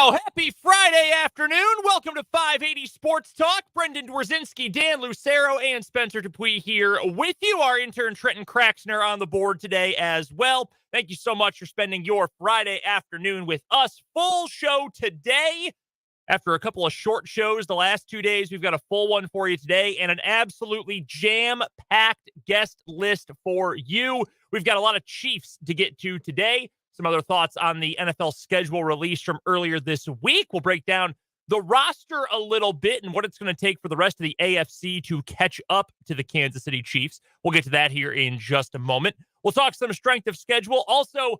Well, happy Friday afternoon. Welcome to 580 Sports Talk. Brendan Dworzinski, Dan Lucero, and Spencer Dupuis here with you. Our intern Trenton Craxner on the board today as well. Thank you so much for spending your Friday afternoon with us. Full show today. After a couple of short shows the last 2 days, we've got a full one for you today and an absolutely jam-packed guest list for you. We've got a lot of Chiefs to get to today. Some other thoughts on the NFL schedule release from earlier this week. We'll break down the roster a little bit and what it's going to take for the rest of the AFC to catch up to the Kansas City Chiefs. We'll get to that here in just a moment. We'll talk some strength of schedule. Also,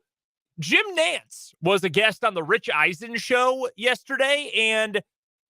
Jim Nantz was a guest on the Rich Eisen show yesterday, and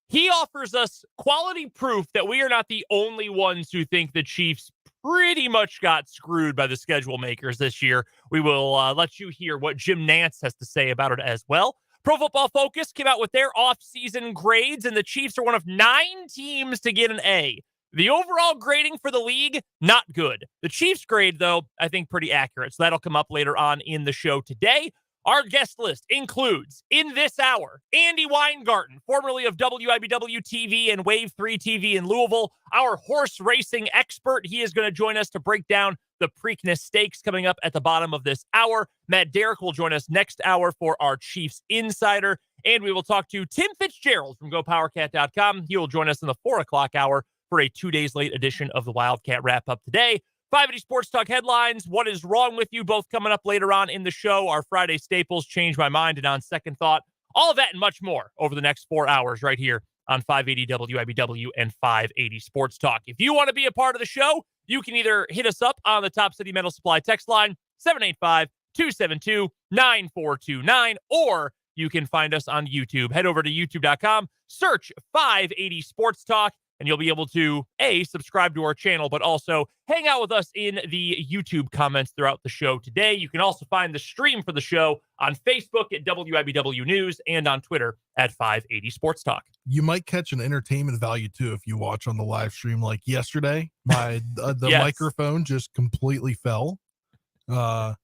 he offers us quality proof that we are not the only ones who think the Chiefs pretty much got screwed by the schedule makers this year. We will let you hear what Jim Nantz has to say about it as well. Pro Football Focus came out with their offseason grades, and the Chiefs are one of 9 teams to get an A. The overall grading for the league, not good. The Chiefs grade, though, I think pretty accurate. So that'll come up later on in the show today. Our guest list includes, in this hour, Andy Weingarten, formerly of WIBW TV and Wave 3 TV in Louisville, our horse racing expert. He is going to join us to break down the Preakness Stakes coming up at the bottom of this hour. Matt Derrick will join us next hour for our Chiefs Insider. And we will talk to Tim Fitzgerald from GoPowerCat.com. He will join us in the 4 o'clock hour for a 2 days late edition of the Wildcat Wrap-up today. 580 Sports Talk headlines. What is wrong with you? Both coming up later on in the show. Our Friday staples, Change My Mind, and On Second Thought. All of that and much more over the next 4 hours right here on 580 WIBW and 580 Sports Talk. If you want to be a part of the show, you can either hit us up on the Top City Metal Supply text line, 785-272-9429, or you can find us on YouTube. Head over to youtube.com, search 580 Sports Talk, and you'll be able to, A, subscribe to our channel, but also hang out with us in the YouTube comments throughout the show today. You can also find the stream for the show on Facebook at WIBW News and on Twitter at 580 Sports Talk. You might catch an entertainment value, too, if you watch on the live stream like yesterday. The Yes. microphone just completely fell. While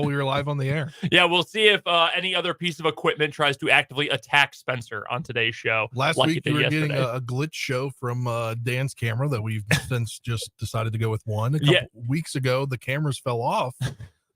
we were live on the air. Yeah, we'll see if any other piece of equipment tries to actively attack Spencer on today's show. Last like week, you were getting a glitch show from Dan's camera that we've since just decided to go with one. A couple weeks ago, the cameras fell off,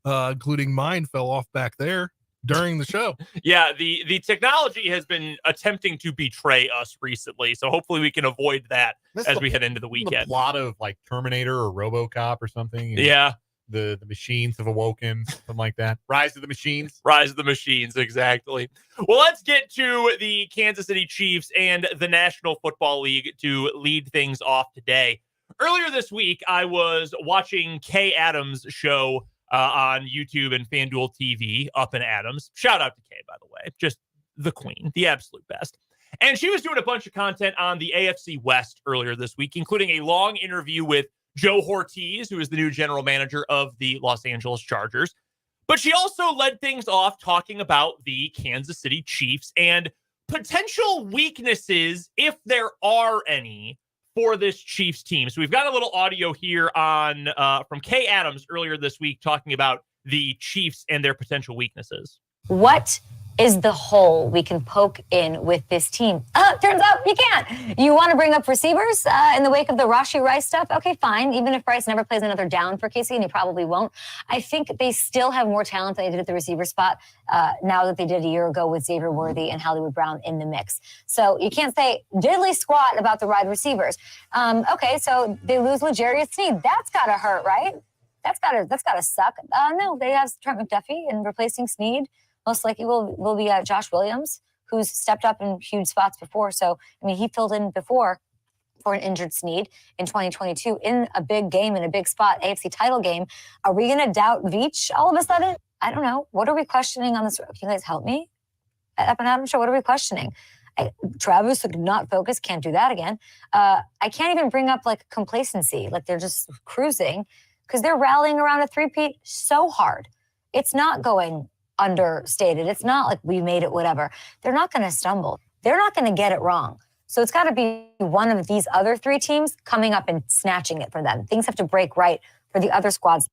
including mine fell off back there during the show. Yeah, the technology has been attempting to betray us recently, so hopefully we can avoid that as we head into the weekend. The plot of like Terminator or RoboCop or something. Yeah. The machines have awoken, something like that. Rise of the Machines. Rise of the Machines, exactly. Well, let's get to the Kansas City Chiefs and the National Football League to lead things off today. Earlier this week, I was watching Kay Adams' show on YouTube and FanDuel TV, Up and Adams. Shout out to Kay, by the way. Just the queen, the absolute best. And she was doing a bunch of content on the AFC West earlier this week, including a long interview with Joe Hortiz, who is the new general manager of the Los Angeles Chargers. But she also led things off talking about the Kansas City Chiefs and potential weaknesses, if there are any, for this Chiefs team. So we've got a little audio here on from Kay Adams earlier this week talking about the Chiefs and their potential weaknesses. What is the hole we can poke in with this team? Turns out you can't. You want to bring up receivers in the wake of the Rashee Rice stuff? Okay, fine. Even if Rice never plays another down for KC, and he probably won't, I think they still have more talent than they did at the receiver spot now that they did a year ago with Xavier Worthy and Hollywood Brown in the mix. So you can't say diddly squat about the wide receivers. Okay, so they lose L'Jarius Sneed. That's got to hurt, right? That's got to suck. No, they have Trent McDuffie and replacing Sneed. Most likely will be Josh Williams, who's stepped up in huge spots before. So, I mean, he filled in before for an injured Sneed in 2022 in a big game, in a big spot, AFC title game. Are we going to doubt Veach all of a sudden? I don't know. What are we questioning on this? Can you guys help me? Up and Adam show, what are we questioning? Travis, not focused, can't do that again. I can't even bring up like complacency, like they're just cruising because they're rallying around a three-peat so hard. It's not going understated. It's not like we made it, whatever. They're not going to stumble. They're not going to get it wrong. So it's got to be one of these other 3 teams coming up and snatching it for them. Things have to break right for the other squads.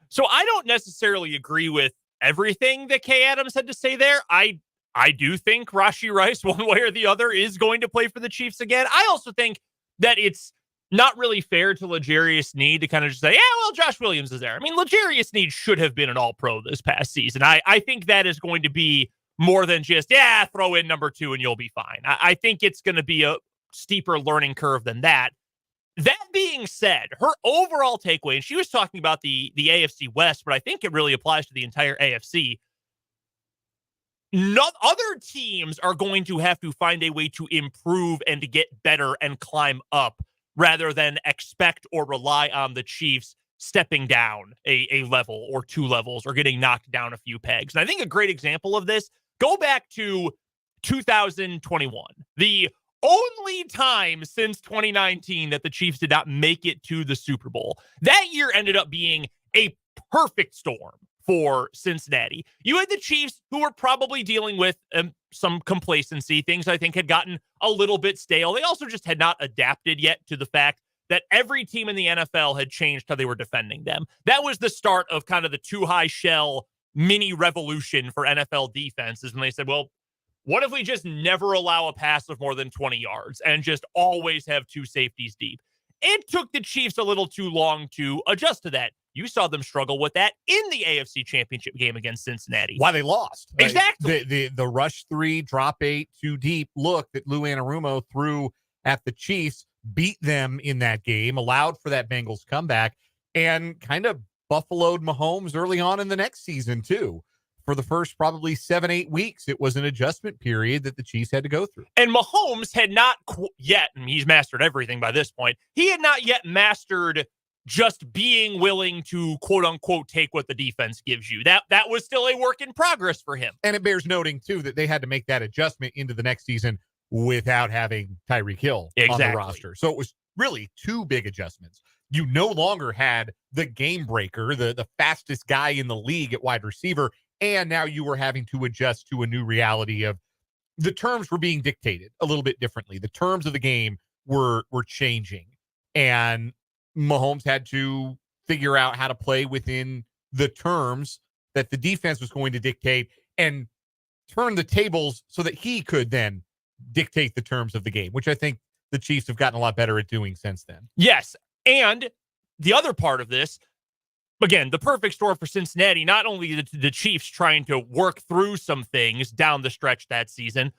So I don't necessarily agree with everything that Kay Adams had to say there. I I do think Rashee Rice, one way or the other, is going to play for the Chiefs again. I also think that it's not really fair to L'Jarius Sneed to kind of just say, yeah, well, Josh Williams is there. I mean, L'Jarius Sneed should have been an all-pro this past season. I think that is going to be more than just, throw in number 2 and you'll be fine. I think it's going to be a steeper learning curve than that. That being said, her overall takeaway, and she was talking about the AFC West, but I think it really applies to the entire AFC. Other teams are going to have to find a way to improve and to get better and climb up rather than expect or rely on the Chiefs stepping down a level or 2 levels or getting knocked down a few pegs. And I think a great example of this, go back to 2021. The only time since 2019 that the Chiefs did not make it to the Super Bowl. That year ended up being a perfect storm for Cincinnati. You had the Chiefs, who were probably dealing with some complacency. Things I think had gotten a little bit stale. They also just had not adapted yet to the fact that every team in the NFL had changed how they were defending them. That was the start of kind of the too high shell mini revolution for NFL defenses. And they said, well, what if we just never allow a pass of more than 20 yards and just always have 2 safeties deep? It took the Chiefs a little too long to adjust to that. You saw them struggle with that in the AFC Championship game against Cincinnati. Why they lost. Exactly. The rush 3, drop 8, too deep look that Lou Anarumo threw at the Chiefs beat them in that game, allowed for that Bengals comeback, and kind of buffaloed Mahomes early on in the next season, too. For the first probably 7-8 weeks, it was an adjustment period that the Chiefs had to go through. And Mahomes had not yet, and he's mastered everything by this point, he had not yet mastered just being willing to, quote unquote, take what the defense gives you. That was still a work in progress for him. And it bears noting, too, that they had to make that adjustment into the next season without having Tyreek Hill on the roster. So it was really 2 big adjustments. You no longer had the game breaker, the fastest guy in the league at wide receiver, and now you were having to adjust to a new reality of the terms were being dictated a little bit differently. The terms of the game were changing, and Mahomes had to figure out how to play within the terms that the defense was going to dictate and turn the tables so that he could then dictate the terms of the game, which I think the Chiefs have gotten a lot better at doing since then. Yes. And the other part of this, again, the perfect storm for Cincinnati, not only the Chiefs trying to work through some things down the stretch that season,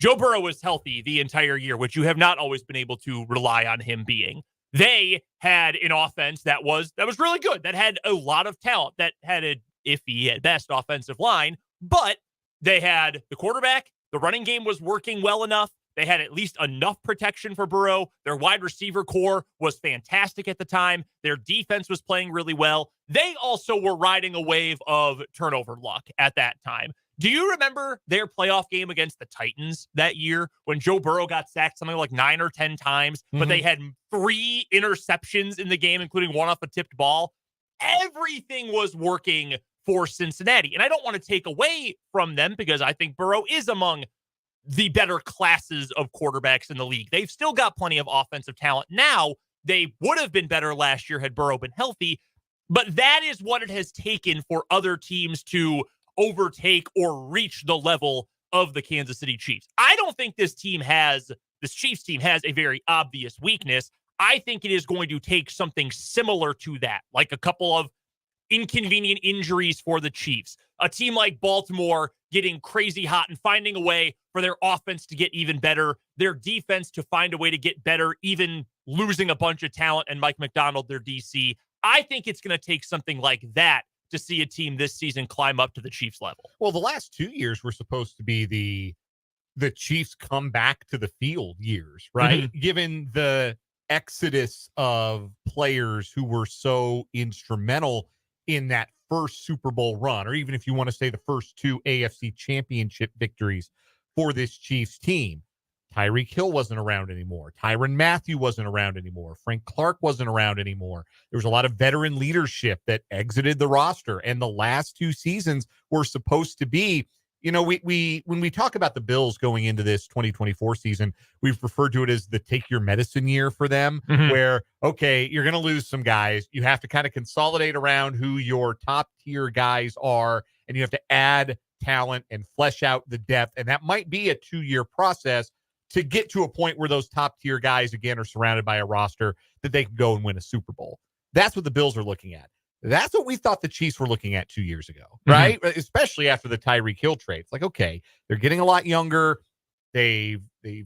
Joe Burrow was healthy the entire year, which you have not always been able to rely on him being. They had an offense that was really good, that had a lot of talent, that had an iffy at best offensive line, but they had the quarterback, the running game was working well enough. They had at least enough protection for Burrow. Their wide receiver core was fantastic at the time. Their defense was playing really well. They also were riding a wave of turnover luck at that time. Do you remember their playoff game against the Titans that year when Joe Burrow got sacked something like 9 or 10 times, but they had 3 interceptions in the game, including one off a tipped ball? Everything was working for Cincinnati. And I don't want to take away from them because I think Burrow is among the better classes of quarterbacks in the league. They've still got plenty of offensive talent now. They would have been better last year had Burrow been healthy, but that is what it has taken for other teams to overtake or reach the level of the Kansas City Chiefs. I don't think this Chiefs team has a very obvious weakness. I think it is going to take something similar to that, like a couple of inconvenient injuries for the Chiefs. A team like Baltimore getting crazy hot and finding a way for their offense to get even better, their defense to find a way to get better, even losing a bunch of talent and Mike McDonald, their DC. I think it's going to take something like that to see a team this season climb up to the Chiefs level. Well, the last 2 years were supposed to be the Chiefs come back to the field years, right? Given the exodus of players who were so instrumental in that first Super Bowl run, or even if you want to say the first 2 AFC championship victories for this Chiefs team. Tyreek Hill wasn't around anymore. Tyrann Mathieu wasn't around anymore. Frank Clark wasn't around anymore. There was a lot of veteran leadership that exited the roster. And the last 2 seasons were supposed to be, you know, we when we talk about the Bills going into this 2024 season, we've referred to it as the take your medicine year for them, where, okay, you're going to lose some guys. You have to kind of consolidate around who your top tier guys are, and you have to add talent and flesh out the depth. And that might be a 2-year process to get to a point where those top tier guys again are surrounded by a roster that they can go and win a Super Bowl. That's what the Bills are looking at. That's what we thought the Chiefs were looking at 2 years ago, right? Mm-hmm. Especially after the Tyreek Hill trade. It's like, okay, they're getting a lot younger. They've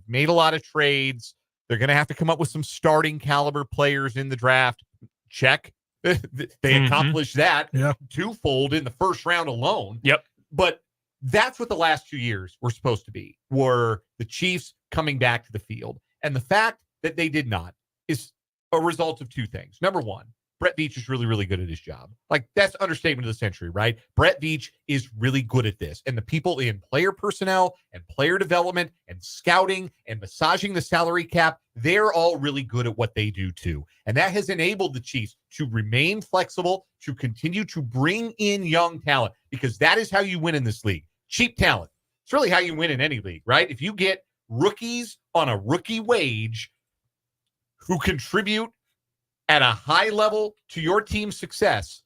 made a lot of trades. They're going to have to come up with some starting caliber players in the draft. Check. They accomplished that twofold in the first round alone. Yep. But that's what the last 2 years were supposed to be, were the Chiefs coming back to the field. And the fact that they did not is a result of two things. Number one, Brett Veach is really, really good at his job. Like, that's understatement of the century, right? Brett Veach is really good at this. And the people in player personnel and player development and scouting and massaging the salary cap, they're all really good at what they do too. And that has enabled the Chiefs to remain flexible, to continue to bring in young talent, because that is how you win in this league. Cheap talent. It's really how you win in any league, right? If you get rookies on a rookie wage who contribute at a high level to your team's success,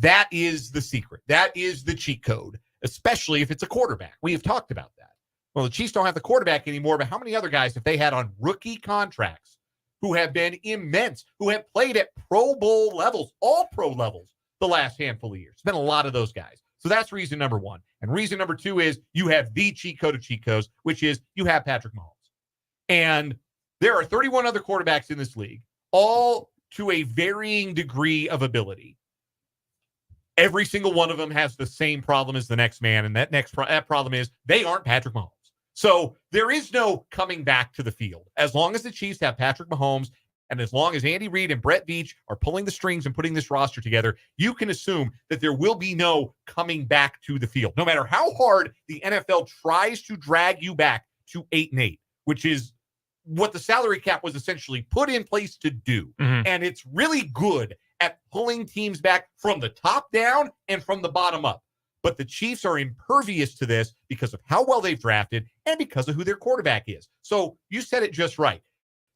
that is the secret. That is the cheat code, especially if it's a quarterback. We have talked about that. Well, the Chiefs don't have the quarterback anymore, but how many other guys have they had on rookie contracts who have been immense, who have played at Pro Bowl levels, all pro levels, the last handful of years? It's been a lot of those guys. So that's reason number one. And reason number two is you have the cheat code of cheat codes, which is you have Patrick Mahomes. And there are 31 other quarterbacks in this league, all to a varying degree of ability. Every single one of them has the same problem as the next man, and that problem is they aren't Patrick Mahomes. So there is no coming back to the field. As long as the Chiefs have Patrick Mahomes, and as long as Andy Reid and Brett Veach are pulling the strings and putting this roster together, you can assume that there will be no coming back to the field. No matter how hard the NFL tries to drag you back to 8-8, which is what the salary cap was essentially put in place to do. Mm-hmm. And it's really good at pulling teams back from the top down and from the bottom up. But the Chiefs are impervious to this because of how well they've drafted and because of who their quarterback is. So you said it just right.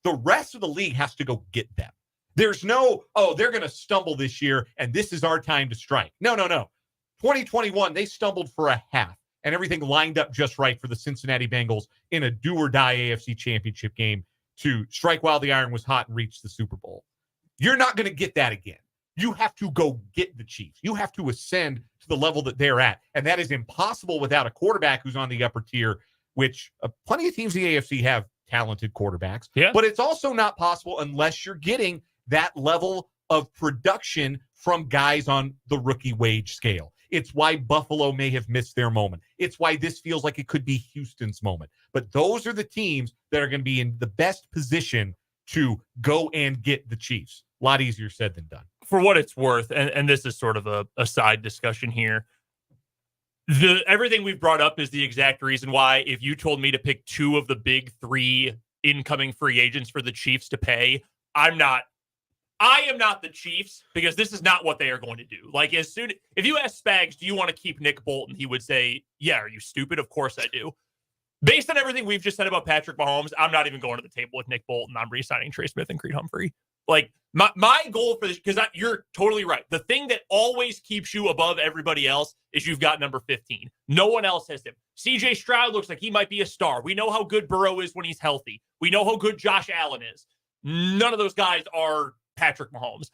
The rest of the league has to go get them. There's no, they're going to stumble this year and this is our time to strike. No. 2021, they stumbled for a half. And everything lined up just right for the Cincinnati Bengals in a do-or-die AFC championship game to strike while the iron was hot and reach the Super Bowl. You're not going to get that again. You have to go get the Chiefs. You have to ascend to the level that they're at. And that is impossible without a quarterback who's on the upper tier, which plenty of teams in the AFC have talented quarterbacks. Yeah. But it's also not possible unless you're getting that level of production from guys on the rookie wage scale. It's why Buffalo may have missed their moment. It's why this feels like it could be Houston's moment. But those are the teams that are going to be in the best position to go and get the Chiefs. A lot easier said than done. For what it's worth, and this is sort of a side discussion here, everything we've brought up is the exact reason why if you told me to pick two of the big three incoming free agents for the Chiefs to pay, I am not the Chiefs, because this is not what they are going to do. Like, if you ask Spags, do you want to keep Nick Bolton? He would say, yeah, are you stupid? Of course I do. Based on everything we've just said about Patrick Mahomes, I'm not even going to the table with Nick Bolton. I'm re-signing Trey Smith and Creed Humphrey. Like, my goal for this, because you're totally right. The thing that always keeps you above everybody else is you've got number 15. No one else has him. CJ Stroud looks like he might be a star. We know how good Burrow is when he's healthy. We know how good Josh Allen is. None of those guys are Patrick Mahomes.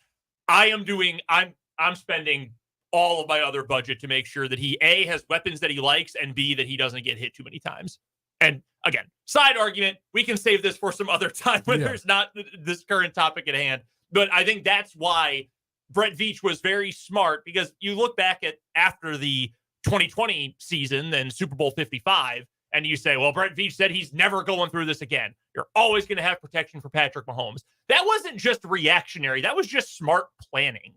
I'm spending all of my other budget to make sure that he A, has weapons that he likes, and B, that he doesn't get hit too many times. And again, side argument, we can save this for some other time when there's not this current topic at hand. But I think that's why Brett Veach was very smart, because you look back at after the 2020 season, then Super Bowl 55, and you say, well, Brett Veach said he's never going through this again. You're always going to have protection for Patrick Mahomes. That wasn't just reactionary. That was just smart planning.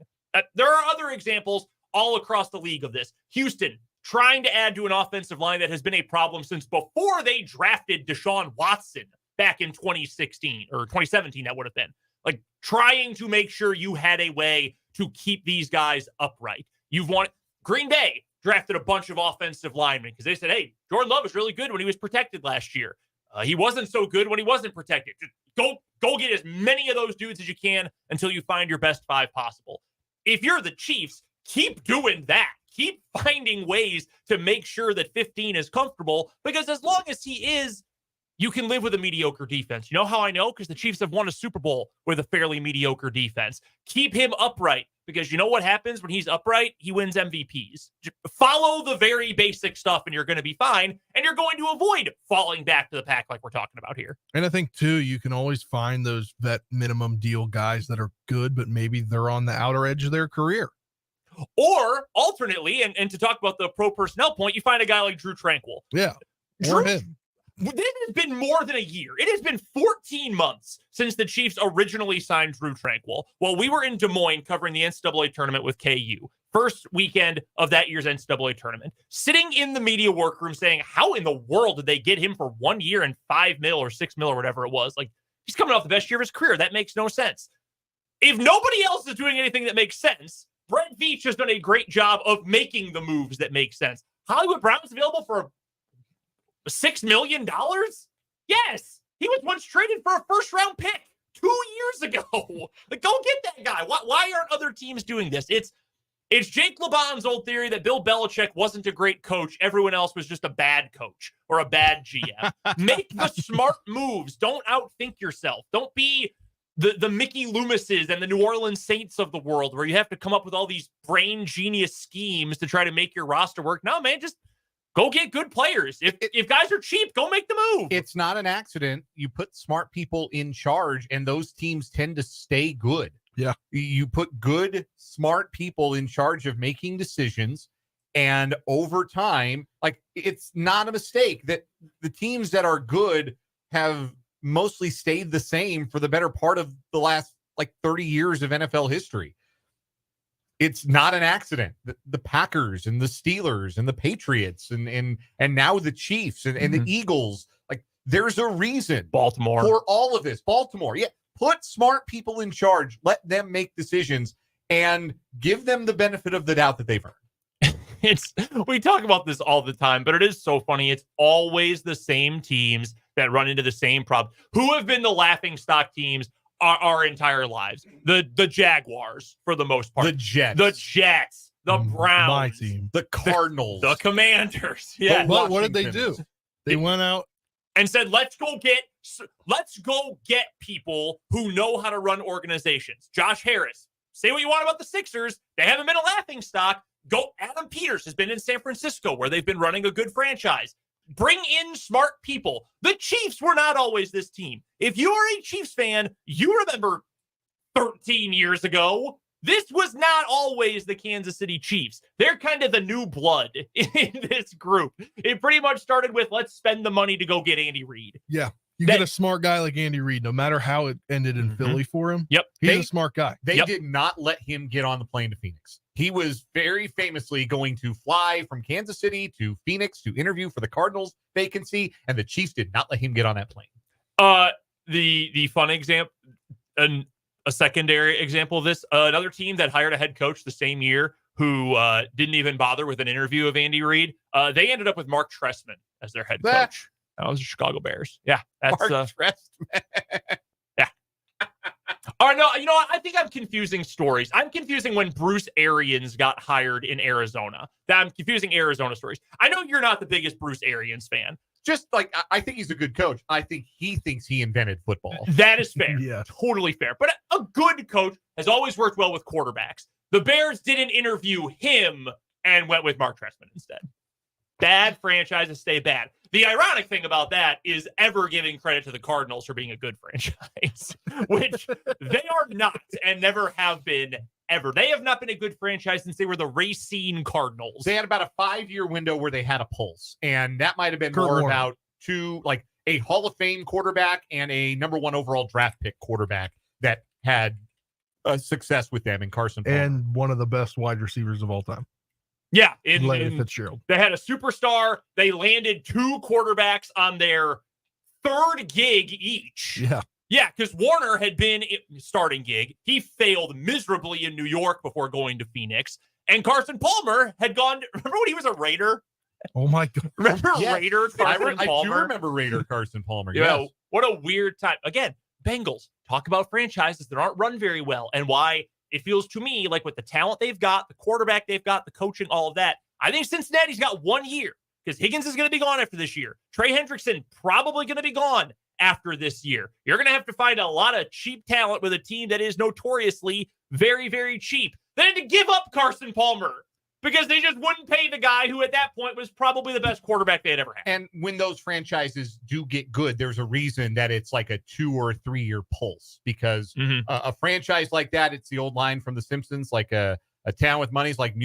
There are other examples all across the league of this. Houston trying to add to an offensive line that has been a problem since before they drafted Deshaun Watson back in 2016 or 2017, that would have been. Like, trying to make sure you had a way to keep these guys upright. Green Bay drafted a bunch of offensive linemen because they said, hey, Jordan Love was really good when he was protected last year. He wasn't so good when he wasn't protected. Just go get as many of those dudes as you can until you find your best five possible. If you're the Chiefs, keep doing that. keep finding ways to make sure that 15 is comfortable, because as long as he is, you can live with a mediocre defense. You know how I know? Because the Chiefs have won a Super Bowl with a fairly mediocre defense. Keep him upright, because you know what happens when he's upright? He wins MVPs. Follow the very basic stuff and you're going to be fine, and you're going to avoid falling back to the pack like we're talking about here. And I think, too, you can always find those vet minimum deal guys that are good, but maybe they're on the outer edge of their career. Or alternately, and to talk about the pro personnel point, you find a guy like Drew Tranquill. Yeah, or him. This has been more than a year. It has been 14 months since the Chiefs originally signed Drew Tranquill. Well, we were in Des Moines covering the NCAA tournament with KU. First weekend of that year's NCAA tournament. Sitting in the media workroom saying, how in the world did they get him for 1 year and $5 million or $6 million or whatever it was? Like, he's coming off the best year of his career. That makes no sense. If nobody else is doing anything that makes sense, Brett Veach has done a great job of making the moves that make sense. Hollywood Brown's available for $6 million? Yes. He was once traded for a first-round pick 2 years ago. Like, go get that guy. Why aren't other teams doing this? It's Jake LeBon's old theory that Bill Belichick wasn't a great coach. Everyone else was just a bad coach or a bad GM. Make the smart moves. Don't outthink yourself. Don't be the Mickey Loomises and the New Orleans Saints of the world, where you have to come up with all these brain genius schemes to try to make your roster work. No, man, just go get good players. If guys are cheap, go make the move. It's not an accident. You put smart people in charge, and those teams tend to stay good. Yeah. You put good, smart people in charge of making decisions, and over time, like, it's not a mistake that the teams that are good have mostly stayed the same for the better part of the last, 30 years of NFL history. It's not an accident. The Packers and the Steelers and the Patriots and now the Chiefs and the Eagles, there's a reason. Baltimore. For all of this. Baltimore. Yeah. Put smart people in charge. Let them make decisions and give them the benefit of the doubt that they've earned. We talk about this all the time, but it is so funny. It's always the same teams that run into the same problem. Who have been the laughingstock teams our entire lives? The Jaguars, for the most part. The Jets. The Browns. My team. The Cardinals. The Commanders. Yeah. But what did they do? They went out and said, let's go get people who know how to run organizations. Josh Harris. Say what you want about the Sixers. They haven't been a laughingstock. Adam Peters has been in San Francisco, where they've been running a good franchise. Bring in smart people. The Chiefs were not always this team. If you are a Chiefs fan, you remember 13 years ago, this was not always the Kansas City Chiefs. They're kind of the new blood in this group. It pretty much started with, let's spend the money to go get Andy Reid. Yeah. Get a smart guy like Andy Reid, no matter how it ended in Philly for him. Yep. He's a smart guy. They did not let him get on the plane to Phoenix. He was very famously going to fly from Kansas City to Phoenix to interview for the Cardinals vacancy, and the Chiefs did not let him get on that plane. The fun example, and a secondary example of this, another team that hired a head coach the same year who didn't even bother with an interview of Andy Reid. They ended up with Mark Trestman as their head coach. That was the Chicago Bears. Yeah, that's Mark Trestman. Yeah. All right, no, you know what? I think I'm confusing stories. I'm confusing when Bruce Arians got hired in Arizona. I'm confusing Arizona stories. I know you're not the biggest Bruce Arians fan. Just I think he's a good coach. I think he thinks he invented football. That is fair. Yeah. Totally fair. But a good coach has always worked well with quarterbacks. The Bears didn't interview him and went with Mark Trestman instead. Bad franchises stay bad. The ironic thing about that is ever giving credit to the Cardinals for being a good franchise, which they are not and never have been ever. They have not been a good franchise since they were the Racine Cardinals. They had about a 5-year window where they had a pulse, and that might have been more about a Hall of Fame quarterback and a number 1 overall draft pick quarterback that had success with them in Carson Palmer. And one of the best wide receivers of all time. Yeah, Andy Fitzgerald. They had a superstar. They landed 2 quarterbacks on their 3rd gig each. Yeah, because Warner had been starting gig. He failed miserably in New York before going to Phoenix. And Carson Palmer had gone. Remember when he was a Raider? Oh my God! Remember Raider Carson Palmer? I do remember Raider Carson Palmer. Yeah, yes. What a weird time. Again, Bengals talk about franchises that aren't run very well and why it feels to me like with the talent they've got, the quarterback they've got, the coaching, all of that, I think Cincinnati's got 1 year because Higgins is going to be gone after this year. Trey Hendrickson probably going to be gone after this year. You're going to have to find a lot of cheap talent with a team that is notoriously very, very cheap. They had to give up Carson Palmer because they just wouldn't pay the guy who at that point was probably the best quarterback they had ever had. And when those franchises do get good, there's a reason that it's like a 2 or 3 year pulse because a franchise like that, it's the old line from The Simpsons, like a town with money is like a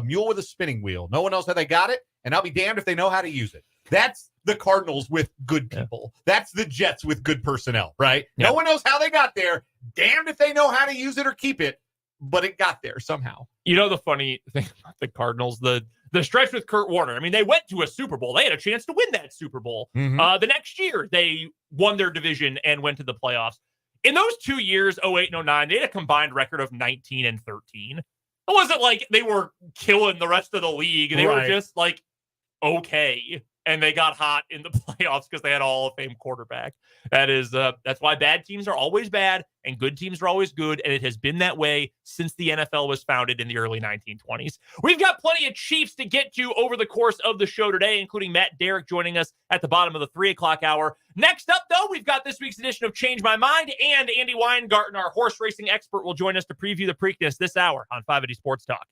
mule with a spinning wheel. No one knows how they got it, and I'll be damned if they know how to use it. That's the Cardinals with good people. Yeah. That's the Jets with good personnel, right? Yeah. No one knows how they got there. Damned if they know how to use it or keep it, but it got there somehow. You know the funny thing about the Cardinals, the stretch with Kurt Warner. I mean, they went to a Super Bowl. They had a chance to win that Super Bowl. The next year, they won their division and went to the playoffs. In those 2 years, 08 and 09, they had a combined record of 19 and 13. It wasn't like they were killing the rest of the league. They were just like, okay. And they got hot in the playoffs because they had a Hall of Fame quarterback. That's why bad teams are always bad and good teams are always good. And it has been that way since the NFL was founded in the early 1920s. We've got plenty of Chiefs to get to over the course of the show today, including Matt Derrick joining us at the bottom of the 3 o'clock hour. Next up, though, we've got this week's edition of Change My Mind, and Andy Weingarten, our horse racing expert, will join us to preview the Preakness this hour on 580 Sports Talk.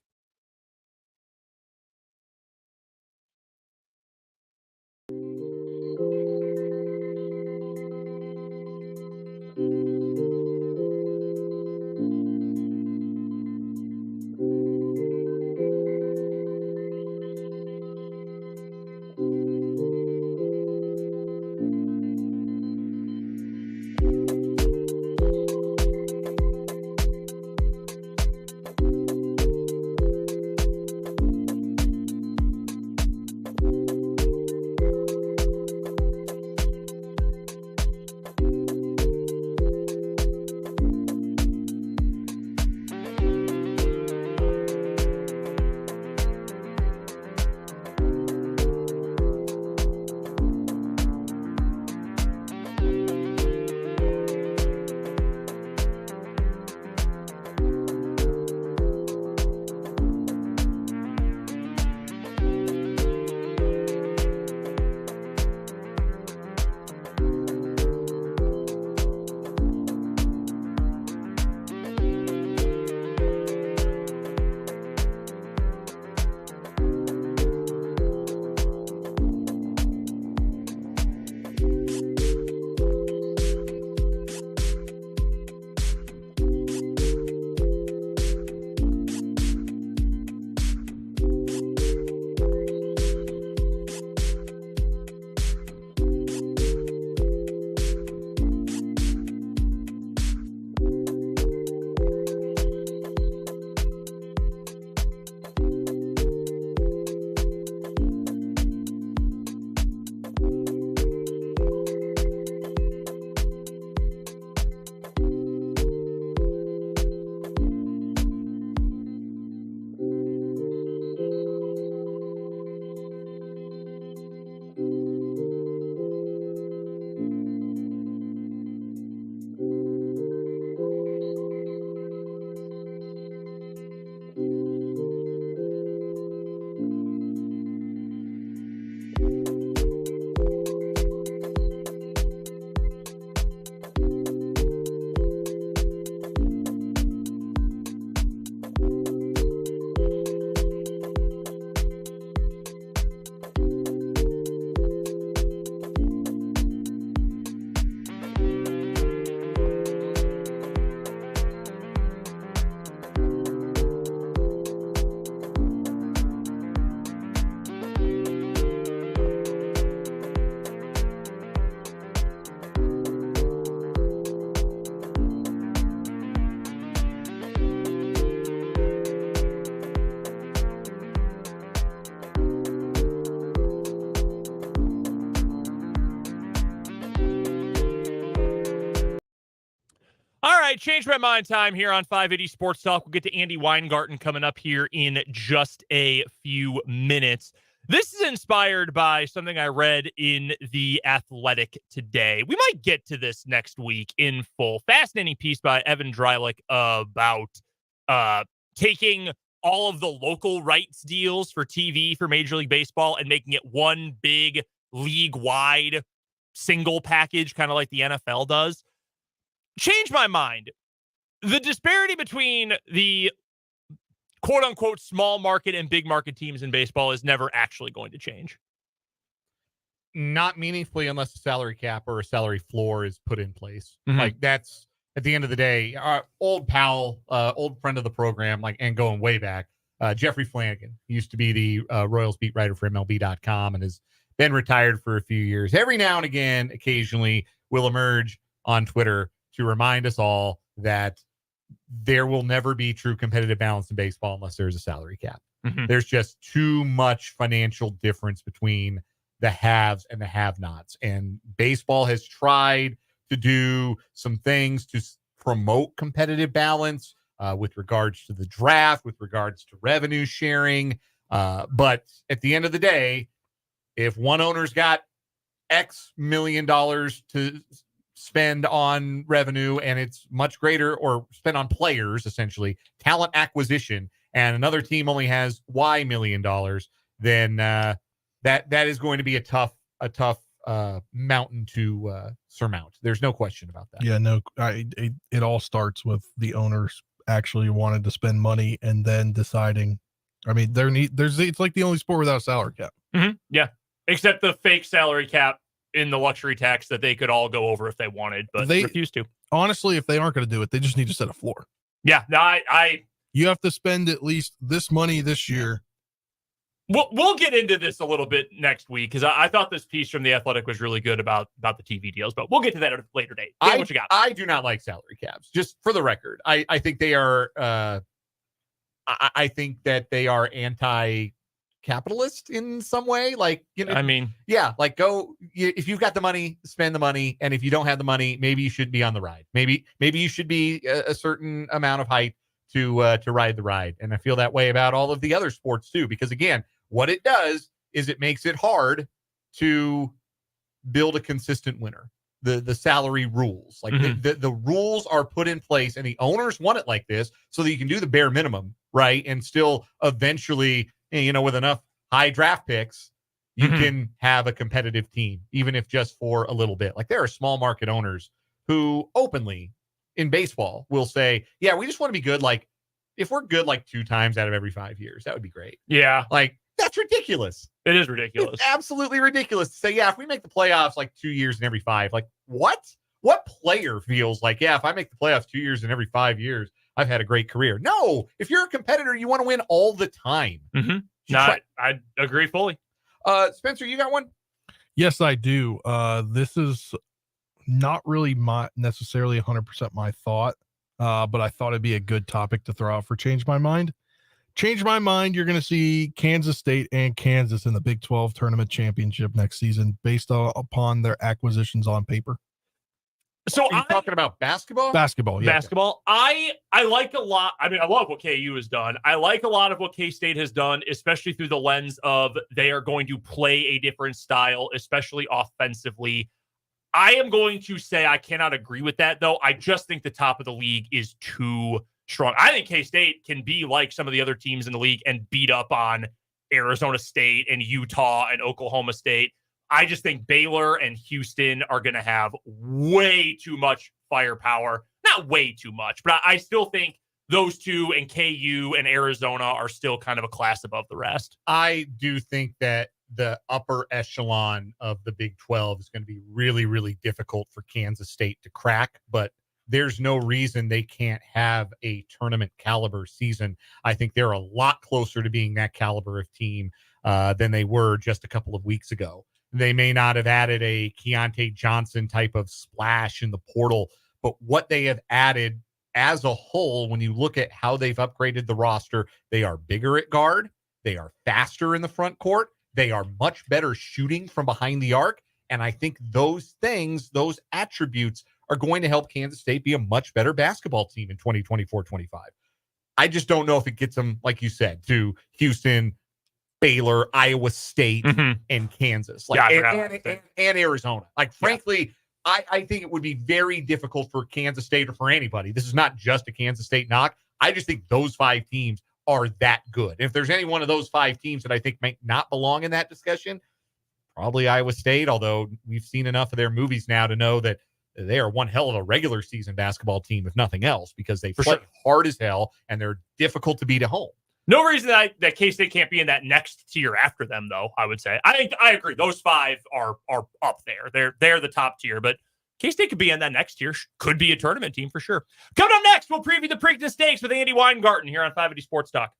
All right, Change My Mind time here on 580 Sports Talk. We'll get to Andy Weingarten coming up here in just a few minutes. This is inspired by something I read in The Athletic today. We might get to this next week in full. Fascinating piece by Evan Drylick about taking all of the local rights deals for TV for Major League Baseball and making it one big league-wide single package, kind of like the NFL does, changed my mind. The disparity between the quote-unquote small market and big market teams in baseball is never actually going to change. Not meaningfully unless a salary cap or a salary floor is put in place. Mm-hmm. Like, that's, at the end of the day, our old pal, old friend of the program, like, and going way back, Jeffrey Flanagan. He used to be the Royals beat writer for MLB.com and has been retired for a few years. Every now and again, occasionally, will emerge on Twitter to remind us all that there will never be true competitive balance in baseball unless there's a salary cap. Mm-hmm. There's just too much financial difference between the haves and the have-nots. And baseball has tried to do some things to promote competitive balance with regards to the draft, with regards to revenue sharing. But at the end of the day, if one owner's got X million dollars to spend on revenue and it's much greater, or spend on players, essentially talent acquisition, and another team only has Y million dollars, then that is going to be a tough mountain to surmount. There's no question about that. Yeah, no, it all starts with the owners actually wanted to spend money and then deciding. I mean, it's like the only sport without a salary cap. Mm-hmm. Yeah, except the fake salary cap in the luxury tax that they could all go over if they wanted, but they refuse to. Honestly, if they aren't going to do it, they just need to set a floor. Yeah, no, you have to spend at least this money this year. We'll get into this a little bit next week, because I thought this piece from The Athletic was really good about the TV deals, but we'll get to that at a later date. What you got? I do not like salary caps, just for the record. I think they are I think that they are anti-capitalist in some way. Like, you know, I mean, yeah, like if you've got the money, spend the money. And if you don't have the money, maybe you should be on the ride. Maybe you should be a certain amount of height to ride the ride. And I feel that way about all of the other sports too, because again, what it does is it makes it hard to build a consistent winner. The salary rules, like the rules are put in place, and the owners want it like this so that you can do the bare minimum, right? And still eventually, you know, with enough high draft picks, you can have a competitive team, even if just for a little bit. Like, there are small market owners who openly in baseball will say, yeah, we just want to be good. Like, if we're good like 2 times out of every 5 years, that would be great. Yeah. Like, that's ridiculous. It is ridiculous. It's absolutely ridiculous to say, yeah, if we make the playoffs like 2 years in every 5, like, what player feels like, yeah, if I make the playoffs 2 years in every 5 years, I've had a great career? No, if you're a competitor, you want to win all the time. No, I agree fully. Spencer, you got one? Yes, I do. This is not really necessarily 100% my thought, but I thought it'd be a good topic to throw out for Change My Mind. Change My Mind, you're going to see Kansas State and Kansas in the Big 12 tournament championship next season based upon their acquisitions on paper. So are you talking about basketball? Basketball, yeah. Basketball. I like a lot. I mean, I love what KU has done. I like a lot of what K-State has done, especially through the lens of they are going to play a different style, especially offensively. I am going to say I cannot agree with that, though. I just think the top of the league is too strong. I think K-State can be like some of the other teams in the league and beat up on Arizona State and Utah and Oklahoma State. I just think Baylor and Houston are going to have way too much firepower. Not way too much, but I still think those two and KU and Arizona are still kind of a class above the rest. I do think that the upper echelon of the Big 12 is going to be really, really difficult for Kansas State to crack, but there's no reason they can't have a tournament caliber season. I think they're a lot closer to being that caliber of team than they were just a couple of weeks ago. They may not have added a Keontae Johnson type of splash in the portal, but what they have added as a whole, when you look at how they've upgraded the roster, they are bigger at guard. They are faster in the front court. They are much better shooting from behind the arc. And I think those things, those attributes are going to help Kansas State be a much better basketball team in 2024-25. I just don't know if it gets them, like you said, to Houston, Baylor, Iowa State, and Kansas, like and Arizona. Like, frankly, I think it would be very difficult for Kansas State or for anybody. This is not just a Kansas State knock. I just think those 5 teams are that good. If there's any one of those 5 teams that I think might not belong in that discussion, probably Iowa State, although we've seen enough of their movies now to know that they are one hell of a regular season basketball team, if nothing else, because they play hard as hell and they're difficult to beat at home. No reason that K-State can't be in that next tier after them, though, I would say. I agree. Those 5 are up there. They're the top tier, but K-State could be in that next tier. Could be a tournament team for sure. Coming up next, we'll preview the Preakness Stakes with Andy Weingarten here on 580 Sports Talk.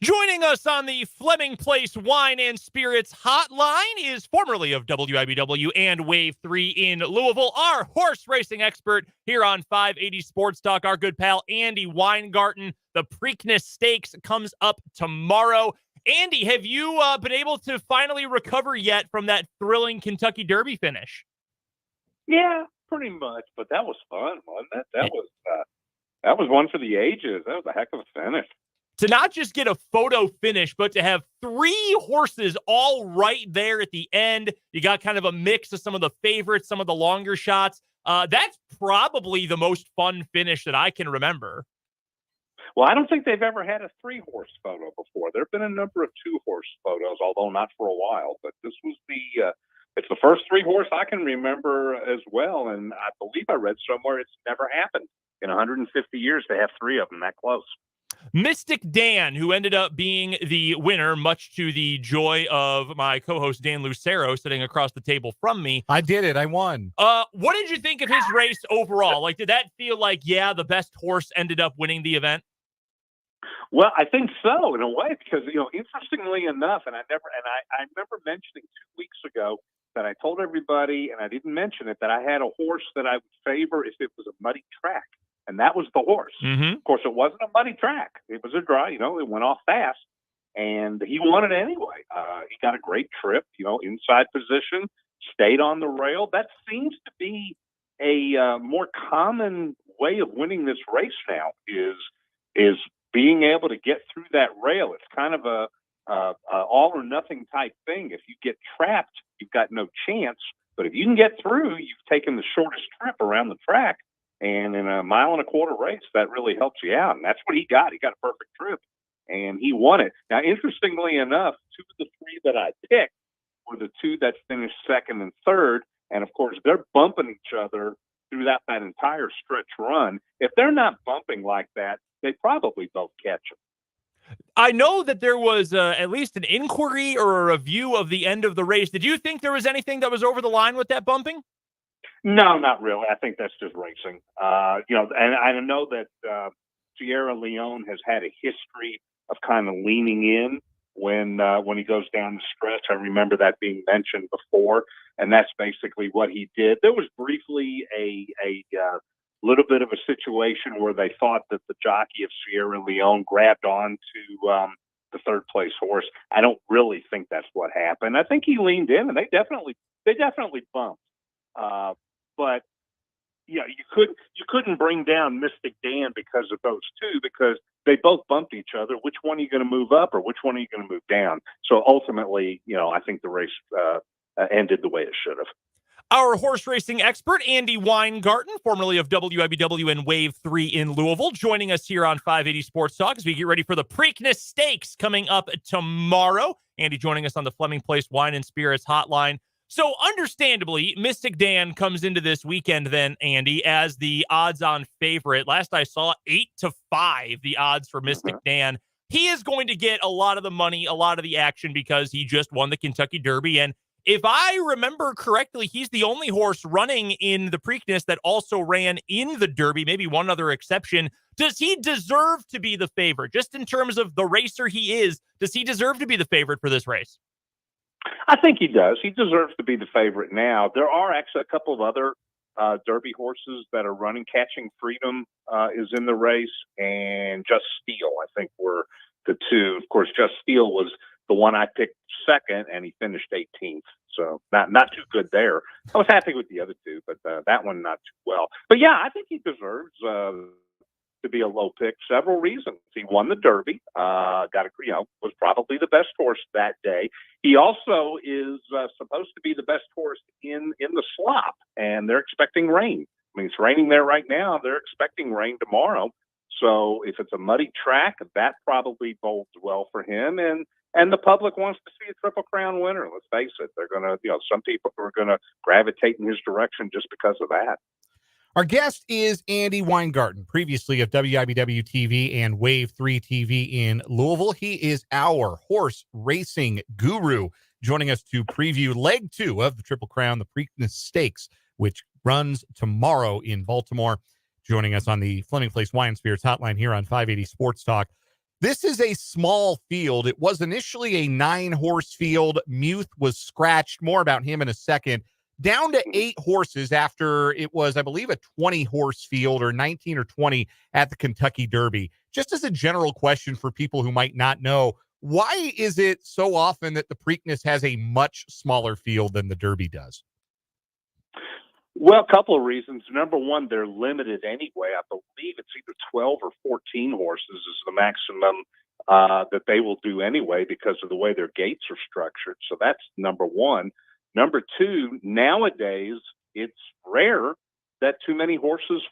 Joining us on the Fleming Place Wine and Spirits hotline is formerly of WIBW and Wave 3 in Louisville, our horse racing expert here on 580 Sports Talk, our good pal Andy Weingarten. The Preakness Stakes comes up tomorrow. Andy, have you been able to finally recover yet from that thrilling Kentucky Derby finish? Yeah, pretty much, but that was fun, wasn't it? That was one for the ages. That was a heck of a finish. To not just get a photo finish, but to have 3 horses all right there at the end. You got kind of a mix of some of the favorites, some of the longer shots. That's probably the most fun finish that I can remember. Well, I don't think they've ever had a 3-horse photo before. There have been a number of 2-horse photos, although not for a while. But this was it's the first 3-horse I can remember as well. And I believe I read somewhere it's never happened in 150 years to have 3 of them that close. Mystic Dan, who ended up being the winner, much to the joy of my co-host Dan Lucero sitting across the table from me. I did it. I won. What did you think of his race overall? Like, did that feel like, yeah, the best horse ended up winning the event? Well, I think so in a way, because, interestingly enough, I remember mentioning 2 weeks ago that I told everybody, and I didn't mention it, that I had a horse that I would favor if it was a muddy track. And that was the horse. Mm-hmm. Of course, it wasn't a muddy track. It was a dry, it went off fast. And he won it anyway. He got a great trip, inside position, stayed on the rail. That seems to be a more common way of winning this race now is being able to get through that rail. It's kind of a all or nothing type thing. If you get trapped, you've got no chance. But if you can get through, you've taken the shortest trip around the track. And in a 1.25 mile race, that really helps you out. And that's what he got. He got a perfect trip, and he won it. Now, interestingly enough, 2 of the 3 that I picked were the 2 that finished second and third. And, of course, they're bumping each other through that entire stretch run. If they're not bumping like that, they probably both catch them. I know that there was at least an inquiry or a review of the end of the race. Did you think there was anything that was over the line with that bumping? No, not really. I think that's just racing. And I know that Sierra Leone has had a history of kind of leaning in when he goes down the stretch. I remember that being mentioned before, and that's basically what he did. There was briefly a little bit of a situation where they thought that the jockey of Sierra Leone grabbed on to the third place horse. I don't really think that's what happened. I think he leaned in, and they definitely bumped. But yeah, you couldn't bring down Mystic Dan because of those 2, because they both bumped each other. Which one are you going to move up, or which one are you going to move down? So ultimately, I think the race ended the way it should have. Our horse racing expert, Andy Weingarten, formerly of WIBW and Wave 3 in Louisville, joining us here on 580 Sports Talk as we get ready for the Preakness Stakes coming up tomorrow. Andy joining us on the Fleming Place Wine and Spirits hotline. So understandably, Mystic Dan comes into this weekend then, Andy, as the odds-on favorite. Last I saw, 8-5, the odds for Mystic Dan. He is going to get a lot of the money, a lot of the action, because he just won the Kentucky Derby. And if I remember correctly, he's the only horse running in the Preakness that also ran in the Derby, maybe one other exception. Does he deserve to be the favorite? Just in terms of the racer he is, does he deserve to be the favorite for this race? I think he does. He deserves to be the favorite now. There are actually a couple of other Derby horses that are running. Catching Freedom is in the race, and Just Steel, I think, were the 2. Of course, Just Steel was the one I picked second, and he finished 18th. So not too good there. I was happy with the other 2, but that one not too well. But yeah, I think he deserves to be a low pick. Several reasons. He won the Derby. Was probably the best horse that day. He also is supposed to be the best horse in the slop, and they're expecting rain. I mean, it's raining there right now. They're expecting rain tomorrow. So if it's a muddy track, that probably bodes well for him. And the public wants to see a Triple Crown winner. Let's face it. They're going to, some people are going to gravitate in his direction just because of that. Our guest is Andy Weingarten, previously of WIBW TV and Wave 3 TV in Louisville. He is our horse racing guru, joining us to preview leg 2 of the Triple Crown, the Preakness Stakes, which runs tomorrow in Baltimore. Joining us on the Fleming Place Wine and Spirits hotline here on 580 Sports Talk. This is a small field. It was initially a 9-horse field. Muth was scratched. More about him in a second. Down to 8 horses after it was, I believe, a 20-horse field, or 19 or 20 at the Kentucky Derby. Just as a general question for people who might not know, why is it so often that the Preakness has a much smaller field than the Derby does? Well, a couple of reasons. Number one, they're limited anyway. I believe it's either 12 or 14 horses is the maximum that they will do anyway because of the way their gates are structured. So that's number one. Number two, nowadays it's rare that many horses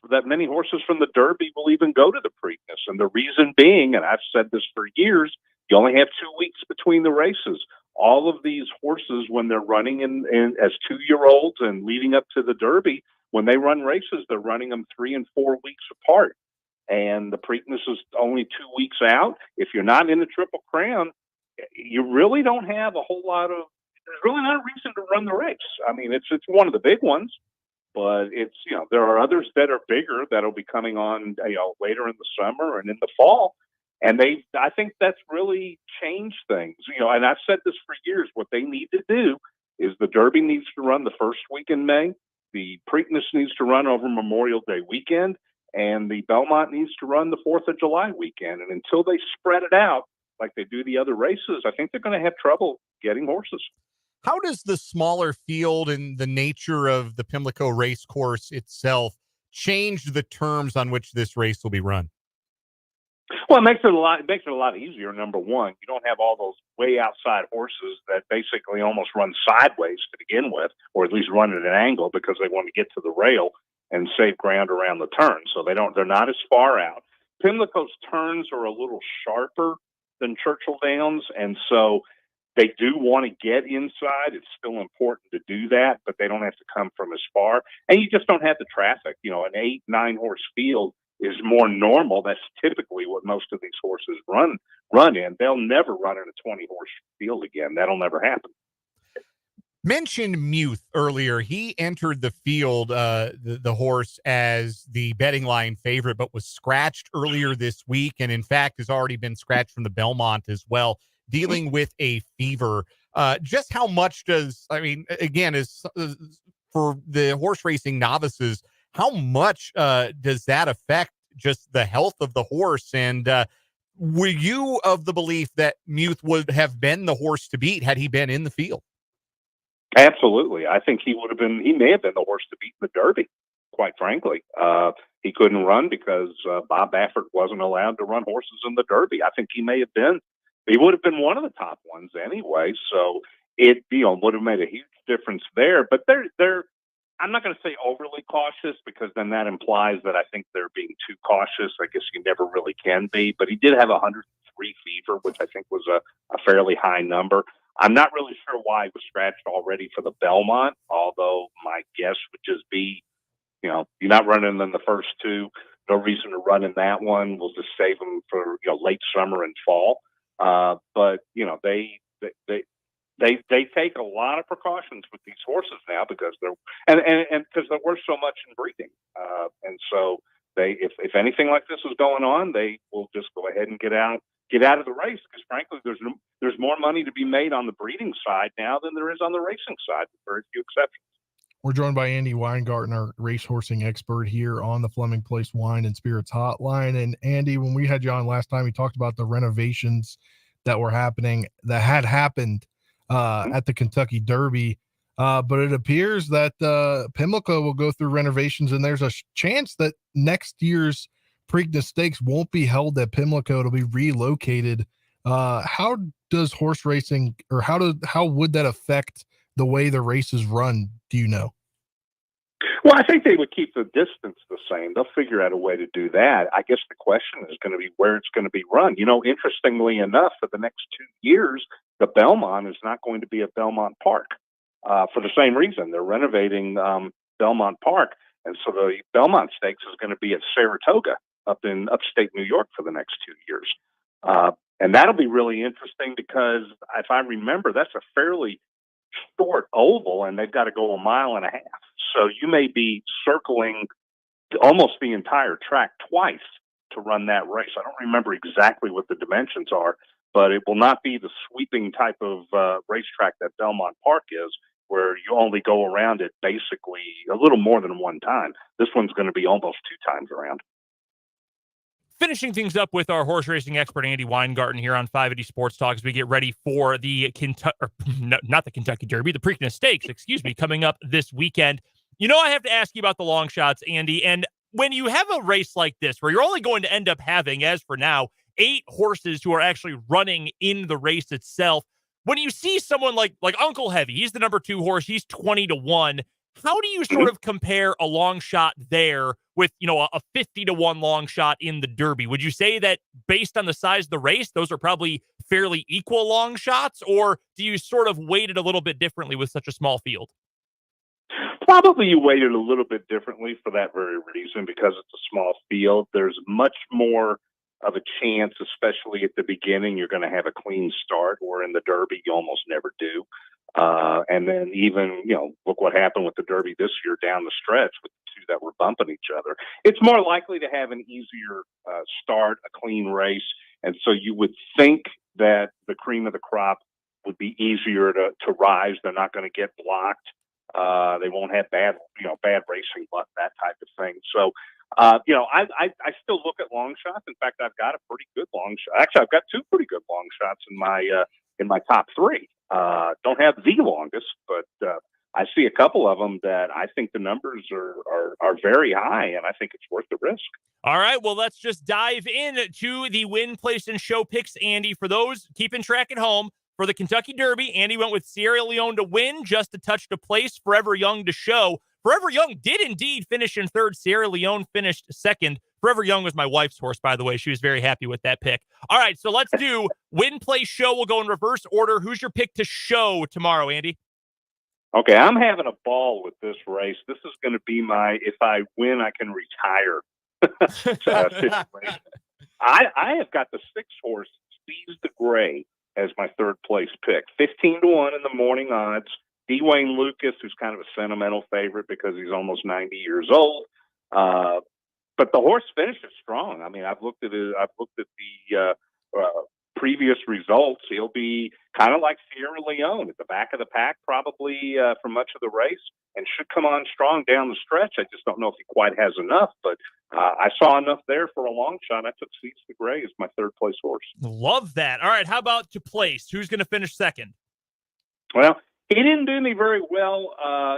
from the Derby will even go to the Preakness. And the reason being, and I've said this for years, you only have 2 weeks between the races. All of these horses, when they're running in as 2-year-olds and leading up to the Derby, when they run races, they're running them 3 and 4 weeks apart. And the Preakness is only 2 weeks out. If you're not in the Triple Crown, you really don't have a whole lot of, there's really not a reason to run the race. I mean, it's one of the big ones, but it's, there are others that are bigger that'll be coming on, later in the summer and in the fall. And I think that's really changed things, and I've said this for years. What they need to do is the Derby needs to run the first week in May. The Preakness needs to run over Memorial Day weekend, and the Belmont needs to run the 4th of July weekend. And until they spread it out like they do the other races, I think they're going to have trouble getting horses. How does the smaller field and the nature of the Pimlico race course itself change the terms on which this race will be run? Well, it makes it a lot easier. Number one, you don't have all those way outside horses that basically almost run sideways to begin with, or at least run at an angle because they want to get to the rail and save ground around the turn. So they're not as far out. Pimlico's turns are a little sharper than Churchill Downs, and so they do want to get inside. It's still important to do that, but they don't have to come from as far. And you just don't have the traffic. You know, an 8-9 horse field is more normal. That's typically what most of these horses run in. They'll never run in a 20 horse field again. That'll never happen. Mentioned Muth earlier. He entered the field, the horse, as the betting line favorite, but was scratched earlier this week, and in fact has already been scratched from the Belmont as well, dealing with a fever. Just how much again, is for the horse racing novices, how much does that affect just the health of the horse? And were you of the belief that Muth would have been the horse to beat had he been in the field? Absolutely. I think he may have been the horse to beat in the Derby, quite frankly. He couldn't run because Bob Baffert wasn't allowed to run horses in the Derby. I think he would have been one of the top ones anyway. So it, would have made a huge difference there. But I'm not going to say overly cautious, because then that implies that I think they're being too cautious. I guess you never really can be. But he did have 103 fever, which I think was a fairly high number. I'm not really sure why he was scratched already for the Belmont, although my guess would just be, you're not running in the first two. No reason to run in that one. We'll just save them for late summer and fall. But they take a lot of precautions with these horses now because because they're worth so much in breeding. And so if anything like this is going on, they will just go ahead and get out of the race, because frankly, there's more money to be made on the breeding side now than there is on the racing side, with very few exceptions. We're joined by Andy Weingarten, our racehorsing expert here on the Fleming Place Wine and Spirits Hotline. And Andy, when we had you on last time, we talked about the renovations that had happened at the Kentucky Derby. But it appears that Pimlico will go through renovations, and there's a chance that next year's Preakness Stakes won't be held at Pimlico. It'll be relocated. How does horse racing, or how would that affect the way the races run? Do you know? Well, I think they would keep the distance the same. They'll figure out a way to do that. I guess the question is going to be where it's going to be run. Interestingly enough, for the next 2 years, the Belmont is not going to be at Belmont Park for the same reason. They're renovating Belmont Park, and so the Belmont Stakes is going to be at Saratoga up in upstate New York for the next 2 years. And that'll be really interesting because, if I remember, that's a fairly short oval, and they've got to go 1.5 miles. So you may be circling almost the entire track twice to run that race. I don't remember exactly what the dimensions are, but it will not be the sweeping type of racetrack that Belmont Park is, where you only go around it basically a little more than one time. This one's going to be almost 2 times around. Finishing things up with our horse racing expert, Andy Weingarten, here on 580 Sports Talk, as we get ready for the not the Kentucky Derby, the Preakness Stakes, coming up this weekend. I have to ask you about the long shots, Andy. And when you have a race like this, where you're only going to end up having, as for now, 8 horses who are actually running in the race itself, when you see someone like Uncle Heavy, he's the number 2 horse, he's 20-1. How do you sort of compare a long shot there with, a 50-1 long shot in the Derby? Would you say that based on the size of the race, those are probably fairly equal long shots, or do you sort of weight it a little bit differently with such a small field? Probably you weight it a little bit differently for that very reason, because it's a small field. There's much more of a chance, especially at the beginning, you're going to have a clean start, or in the Derby, you almost never do. And then even, look what happened with the Derby this year down the stretch with the 2 that were bumping each other. It's more likely to have an easier start, a clean race. And so you would think that the cream of the crop would be easier to rise. They're not going to get blocked. They won't have bad racing luck, that type of thing. So, I still look at long shots. In fact, I've got a pretty good long shot. Actually, I've got 2 pretty good long shots in my top 3. Don't have the longest, but I see a couple of them that I think the numbers are very high, and I think it's worth the risk. All right, well, let's just dive in to the win, place, and show picks, Andy. For those keeping track at home, for the Kentucky Derby, Andy went with Sierra Leone to win, just a touch to place, Forever Young to show. Forever Young did indeed finish in third. Sierra Leone finished second. Forever Young was my wife's horse, by the way. She was very happy with that pick. All right, so let's do win, place, show. We'll go in reverse order. Who's your pick to show tomorrow, Andy? Okay, I'm having a ball with this race. This is going to be my, if I win, I can retire situation. I have got the 6-horse Seize the Gray as my third place pick. 15-1 in the morning odds. Dwayne Lucas, who's kind of a sentimental favorite because he's almost 90 years old. But the horse finishes strong. I mean, I've looked at it. I've looked at the previous results. He'll be kind of like Sierra Leone at the back of the pack, probably for much of the race, and should come on strong down the stretch. I just don't know if he quite has enough, but I saw enough there for a long shot. I took Seize the Gray as my third place horse. Love that. All right, how about to place? Who's going to finish second? Well, he didn't do me very well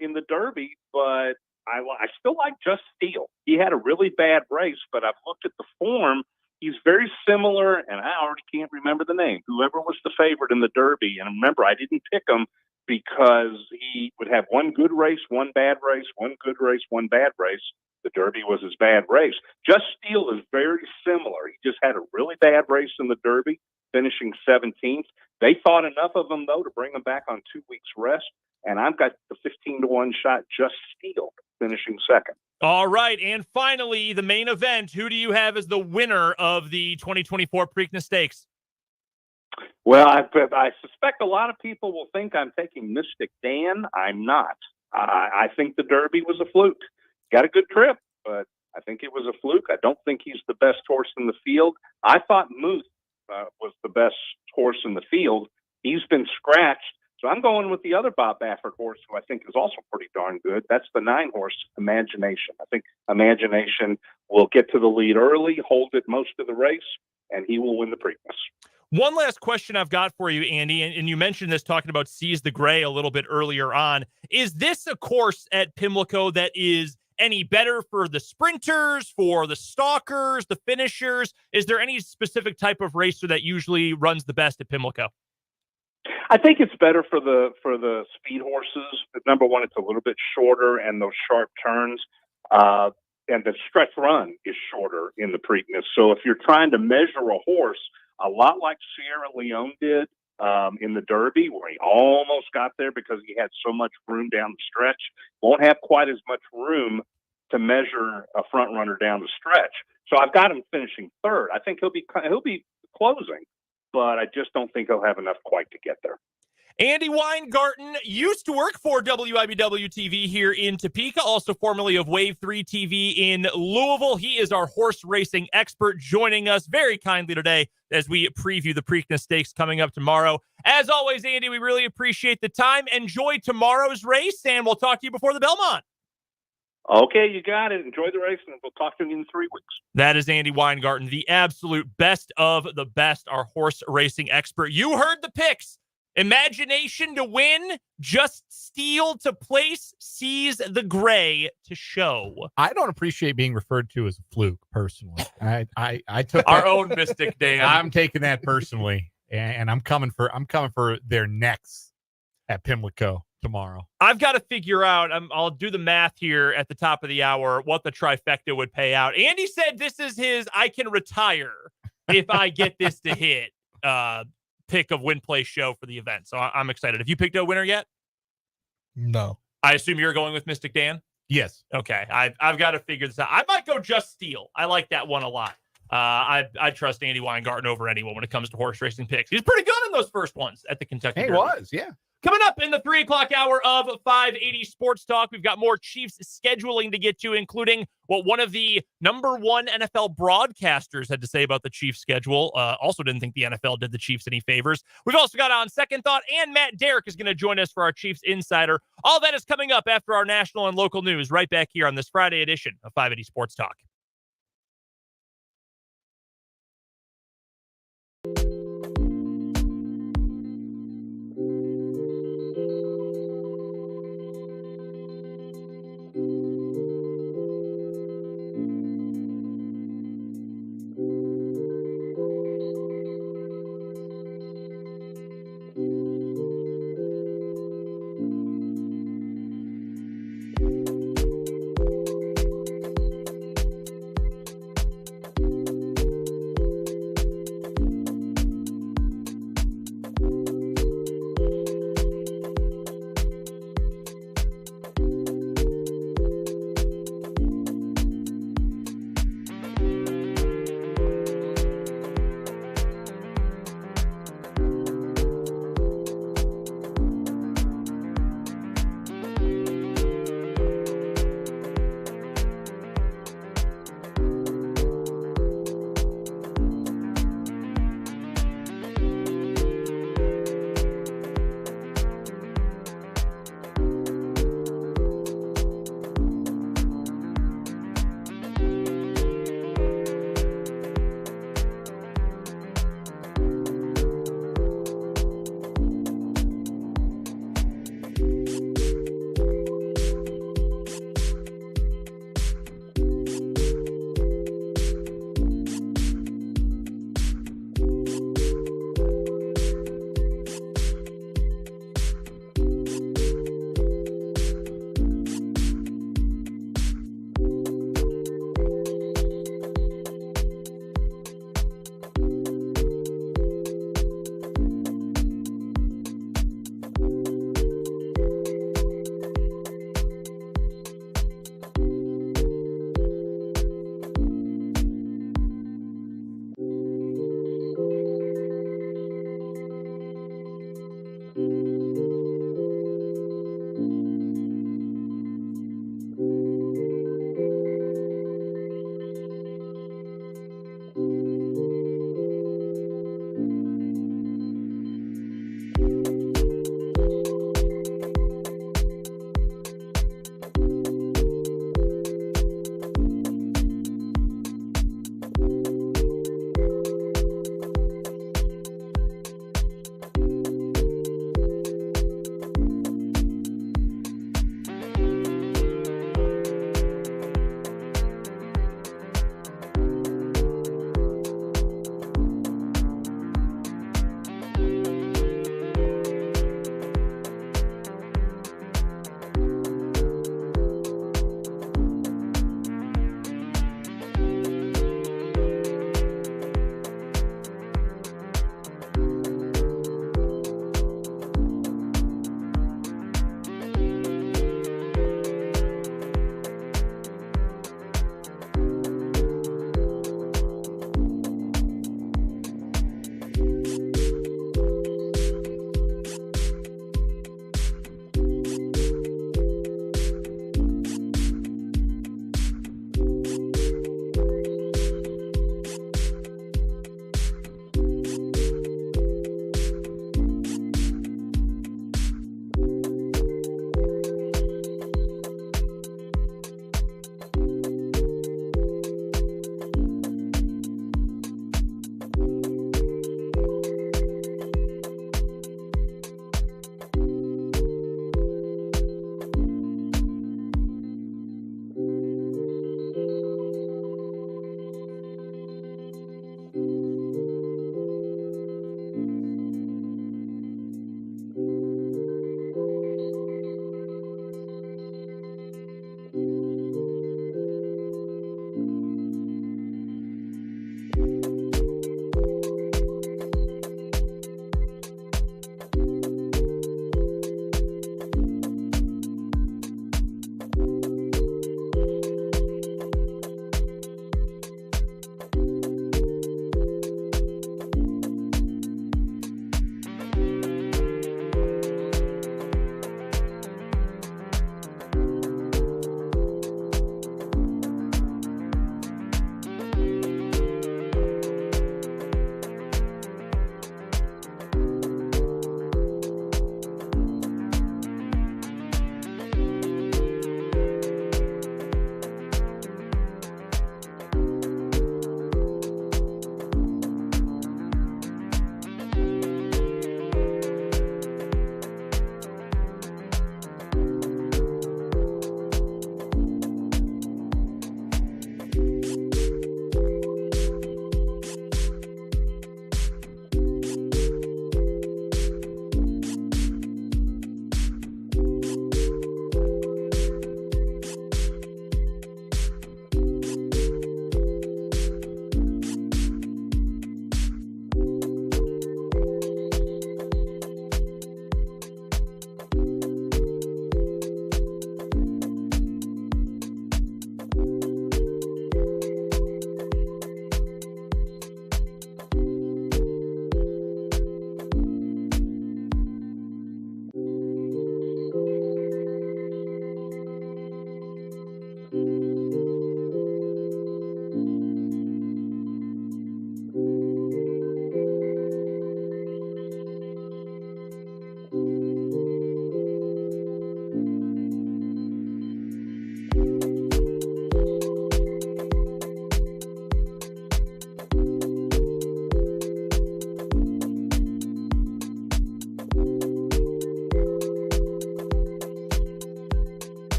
in the Derby, but I still like Just Steel. He had a really bad race, but I've looked at the form. He's very similar, and I already can't remember the name. Whoever was the favorite in the Derby, and remember, I didn't pick him because he would have one good race, one bad race, one good race, one bad race. The Derby was his bad race. Just Steel is very similar. He just had a really bad race in the Derby, finishing 17th. They thought enough of him, though, to bring him back on 2 weeks' rest, and I've got the 15-1 shot, Just Steel, finishing second. All right, and finally, the main event. Who do you have as the winner of the 2024 Preakness Stakes? Well, I suspect a lot of people will think I'm taking Mystic Dan. I'm not. I think the Derby was a fluke. Got a good trip, but I think it was a fluke. I don't think he's the best horse in the field. I thought Muth was the best horse in the field. He's been scratched. So I'm going with the other Bob Baffert horse, who I think is also pretty darn good. That's the 9-horse Imagination. I think Imagination will get to the lead early, hold it most of the race, and he will win the Preakness. One last question I've got for you, Andy, and you mentioned this talking about Seize the Gray a little bit earlier on. Is this a course at Pimlico that is any better for the sprinters, for the stalkers, the finishers? Is there any specific type of racer that usually runs the best at Pimlico? I think it's better for the speed horses. Number one, it's a little bit shorter, and those sharp turns, and the stretch run is shorter in the Preakness. So if you're trying to measure a horse, a lot like Sierra Leone did in the Derby, where he almost got there because he had so much room down the stretch, won't have quite as much room to measure a front runner down the stretch. So I've got him finishing third. I think he'll be closing, but I just don't think he'll have enough quite to get there. Andy Weingarten used to work for WIBW TV here in Topeka, also formerly of Wave 3 TV in Louisville. He is our horse racing expert, joining us very kindly today as we preview the Preakness Stakes coming up tomorrow. As always, Andy, we really appreciate the time. Enjoy tomorrow's race, and we'll talk to you before the Belmont. Okay, you got it. Enjoy the race, and we'll talk to you in 3 weeks. That is Andy Weingarten, the absolute best of the best, our horse racing expert. You heard the picks. Imagination to win, Just Steel to place, Seize the Gray to show. I don't appreciate being referred to as a fluke, personally. I took our own Mystic Dan. I'm taking that personally, and I'm coming for their necks at Pimlico tomorrow. I've got to figure out, I'll do the math here at the top of the hour, what the trifecta would pay out. Andy said this is his I can retire if I get this to hit pick of win, play, show for the event. So I'm excited. Have you picked a winner yet? No. I assume you're going with Mystic Dan? Yes. Okay. I've got to figure this out. I might go Just Steel. I like that one a lot. I trust Andy Weingarten over anyone when it comes to horse racing picks. He's pretty good in those first ones at the Kentucky Derby. He was, yeah. Coming up in the 3 o'clock hour of 580 Sports Talk, we've got more Chiefs scheduling to get to, including what one of the number one NFL broadcasters had to say about the Chiefs schedule. Also didn't think the NFL did the Chiefs any favors. We've also got On Second Thought, and Matt Derrick is going to join us for our Chiefs Insider. All that is coming up after our national and local news right back here on this Friday edition of 580 Sports Talk.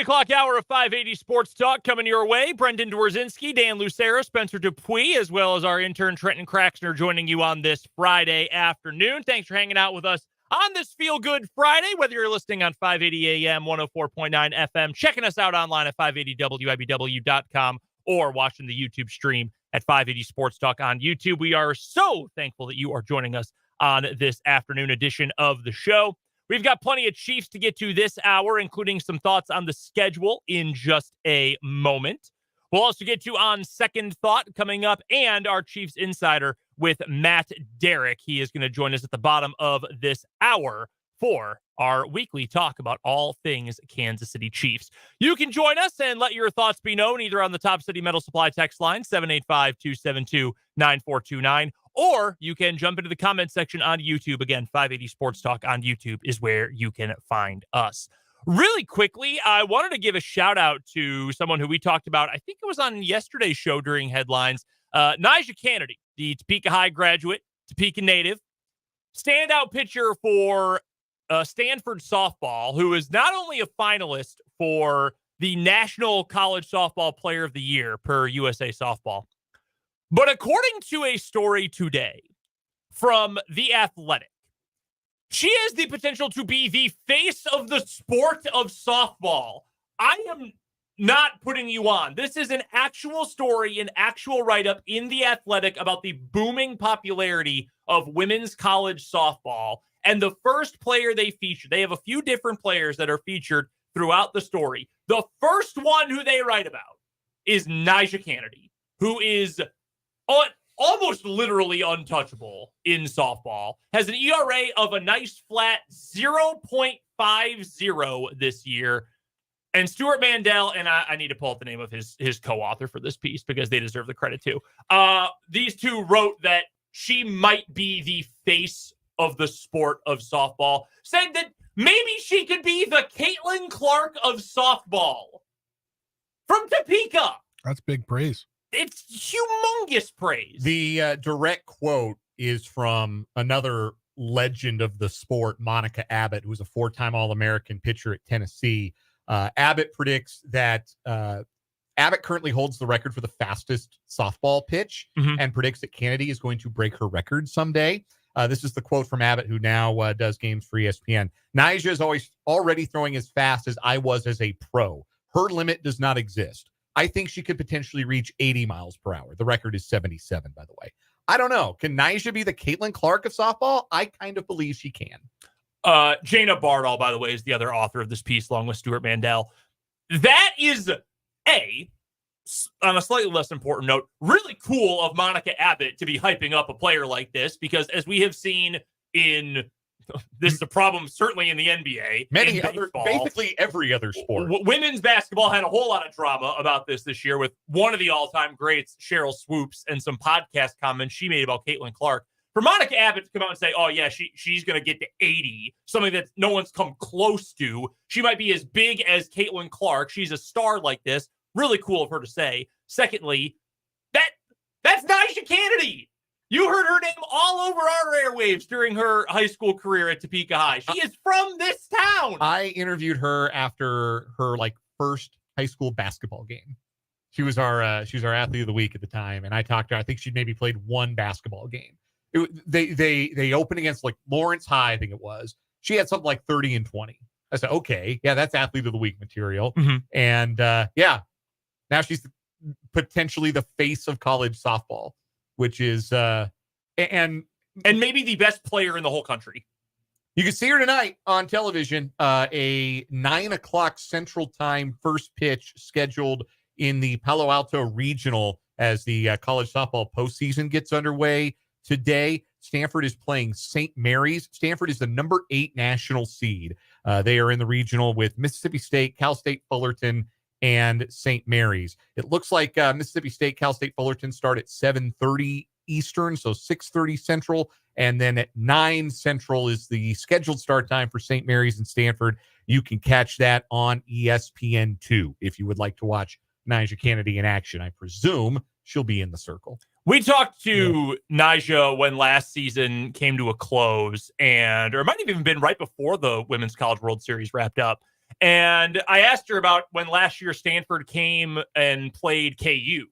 o'clock hour of 580 Sports Talk coming your way. Brendan Dworzinski, Dan Lucero, Spencer Dupuis, as well as our intern Trenton Kraxner joining you on this Friday afternoon. Thanks for hanging out with us on this Feel Good Friday, whether you're listening on 580 AM, 104.9 FM, checking us out online at 580WIBW.com, or watching the YouTube stream at 580 Sports Talk on YouTube. We are so thankful that you are joining us on this afternoon edition of the show. We've got plenty of Chiefs to get to this hour, including some thoughts on the schedule in just a moment. We'll also get to On Second Thought coming up, and our Chiefs Insider with Matt Derrick. He is going to join us at the bottom of this hour for our weekly talk about all things Kansas City Chiefs. You can join us and let your thoughts be known either on the Top City Metal Supply text line, 785-272-9429, or you can jump into the comment section on YouTube. Again, 580 Sports Talk on YouTube is where you can find us. Really quickly, I wanted to give a shout out to someone who we talked about. I think it was on yesterday's show during headlines. Nyjah Kennedy, the Topeka High graduate, Topeka native, standout pitcher for Stanford softball, who is not only a finalist for the National College Softball Player of the Year per USA Softball, but according to a story today from The Athletic, she has the potential to be the face of the sport of softball. I am not putting you on. This is an actual story, an actual write-up in The Athletic about the booming popularity of women's college softball. And the first player they featured, they have a few different players that are featured throughout the story. The first one who they write about is Nyjah Kennedy, who is almost literally untouchable in softball, has an ERA of a nice flat 0.50 this year. And Stuart Mandel, and I need to pull up the name of his co-author for this piece because they deserve the credit too. These two wrote that she might be the face of the sport of softball, said that maybe she could be the Caitlin Clark of softball from Topeka. That's big praise. It's humongous praise. The direct quote is from another legend of the sport, Monica Abbott, who was a four-time All-American pitcher at Tennessee. Abbott predicts that Abbott currently holds the record for the fastest softball pitch and predicts that Kennedy is going to break her record someday. This is the quote from Abbott, who now does games for ESPN. Nyjah is already throwing as fast as I was as a pro. Her limit does not exist. I think she could potentially reach 80 miles per hour. The record is 77, by the way. I don't know. Can Nyjah be the Caitlin Clark of softball? I kind of believe she can. Jana Bardall, by the way, is the other author of this piece, along with Stuart Mandel. That is, on a slightly less important note, really cool of Monica Abbott to be hyping up a player like this, because as we have seen in, this is a problem certainly in the NBA, many other, basically every other sport. Women's basketball had a whole lot of drama about this year with one of the all-time greats, Cheryl Swoops, and some podcast comments she made about Caitlin Clark. For Monica Abbott to come out and say, oh, yeah, she's going to get to 80, something that no one's come close to. She might be as big as Caitlin Clark. She's a star like this. Really cool of her to say. Secondly, that's Nyjah Kennedy. You heard her name all over our airwaves during her high school career at Topeka High. She is from this town. I interviewed her after her first high school basketball game. She was our athlete of the week at the time, and I talked to her. I think she'd maybe played one basketball game. They opened against Lawrence High, I think it was. She had something like 30 and 20. I said, okay, yeah, that's athlete of the week material. And now she's potentially the face of college softball, which is and maybe the best player in the whole country. You can see her tonight on television. A 9:00 Central Time first pitch scheduled in the Palo Alto Regional as the college softball postseason gets underway today. Stanford is playing St. Mary's. Stanford is the number 8 national seed. They are in the regional with Mississippi State, Cal State Fullerton, and St. Mary's. It looks like Mississippi State, Cal State Fullerton start at 7:30 Eastern, so 6:30 Central, and then at 9 Central is the scheduled start time for St. Mary's and Stanford. You can catch that on ESPN2 if you would like to watch Nyjah Kennedy in action. I presume she'll be in the circle. We talked to Nyjah when last season came to a close, or it might have even been right before the Women's College World Series wrapped up. And I asked her about when last year Stanford came and played KU.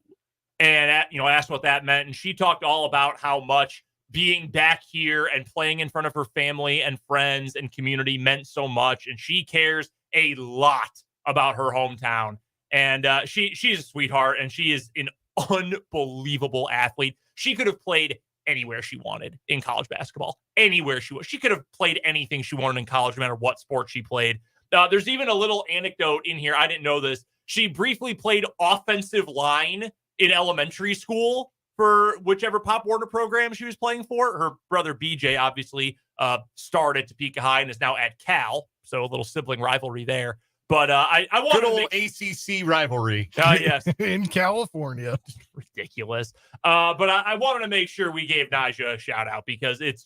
And, I asked what that meant. And she talked all about how much being back here and playing in front of her family and friends and community meant so much. And she cares a lot about her hometown. And she's a sweetheart, and she is an unbelievable athlete. She could have played anywhere she wanted in college basketball, anywhere she was. She could have played anything she wanted in college, no matter what sport she played. There's even a little anecdote in here. I didn't know this. She briefly played offensive line in elementary school for whichever Pop Warner program she was playing for. Her brother BJ obviously started at Topeka High and is now at Cal, so a little sibling rivalry there. But I wanted good old ACC rivalry. Yes. In California. Ridiculous. But I wanted to make sure we gave Nyjah a shout out because it's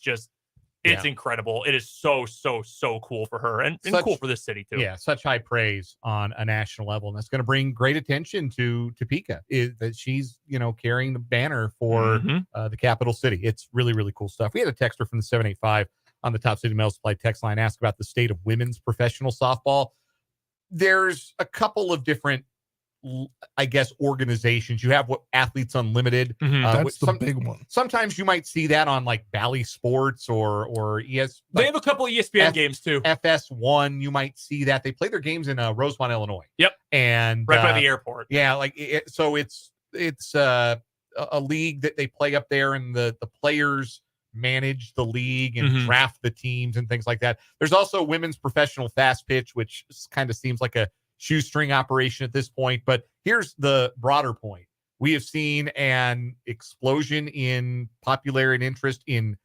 incredible. It is so cool for her and cool for this city too. Yeah, such high praise on a national level. And that's going to bring great attention to Topeka, is that she's, carrying the banner for the capital city. It's really, really cool stuff. We had a texter from the 785 on the Top City Metal Supply text line ask about the state of women's professional softball. There's a couple of different, I guess, organizations. You have what Athletes Unlimited. That's the big one. Sometimes you might see that on like Bally Sports or ES. They have a couple of ESPN games too. FS1, you might see that. They play their games in Rosemont, Illinois. Yep. And right by the airport. Yeah, so it's a league that they play up there, and the players manage the league and draft the teams and things like that. There's also women's professional fast pitch, which kind of seems like a shoestring operation at this point. But here's the broader point. We have seen an explosion in popularity and interest in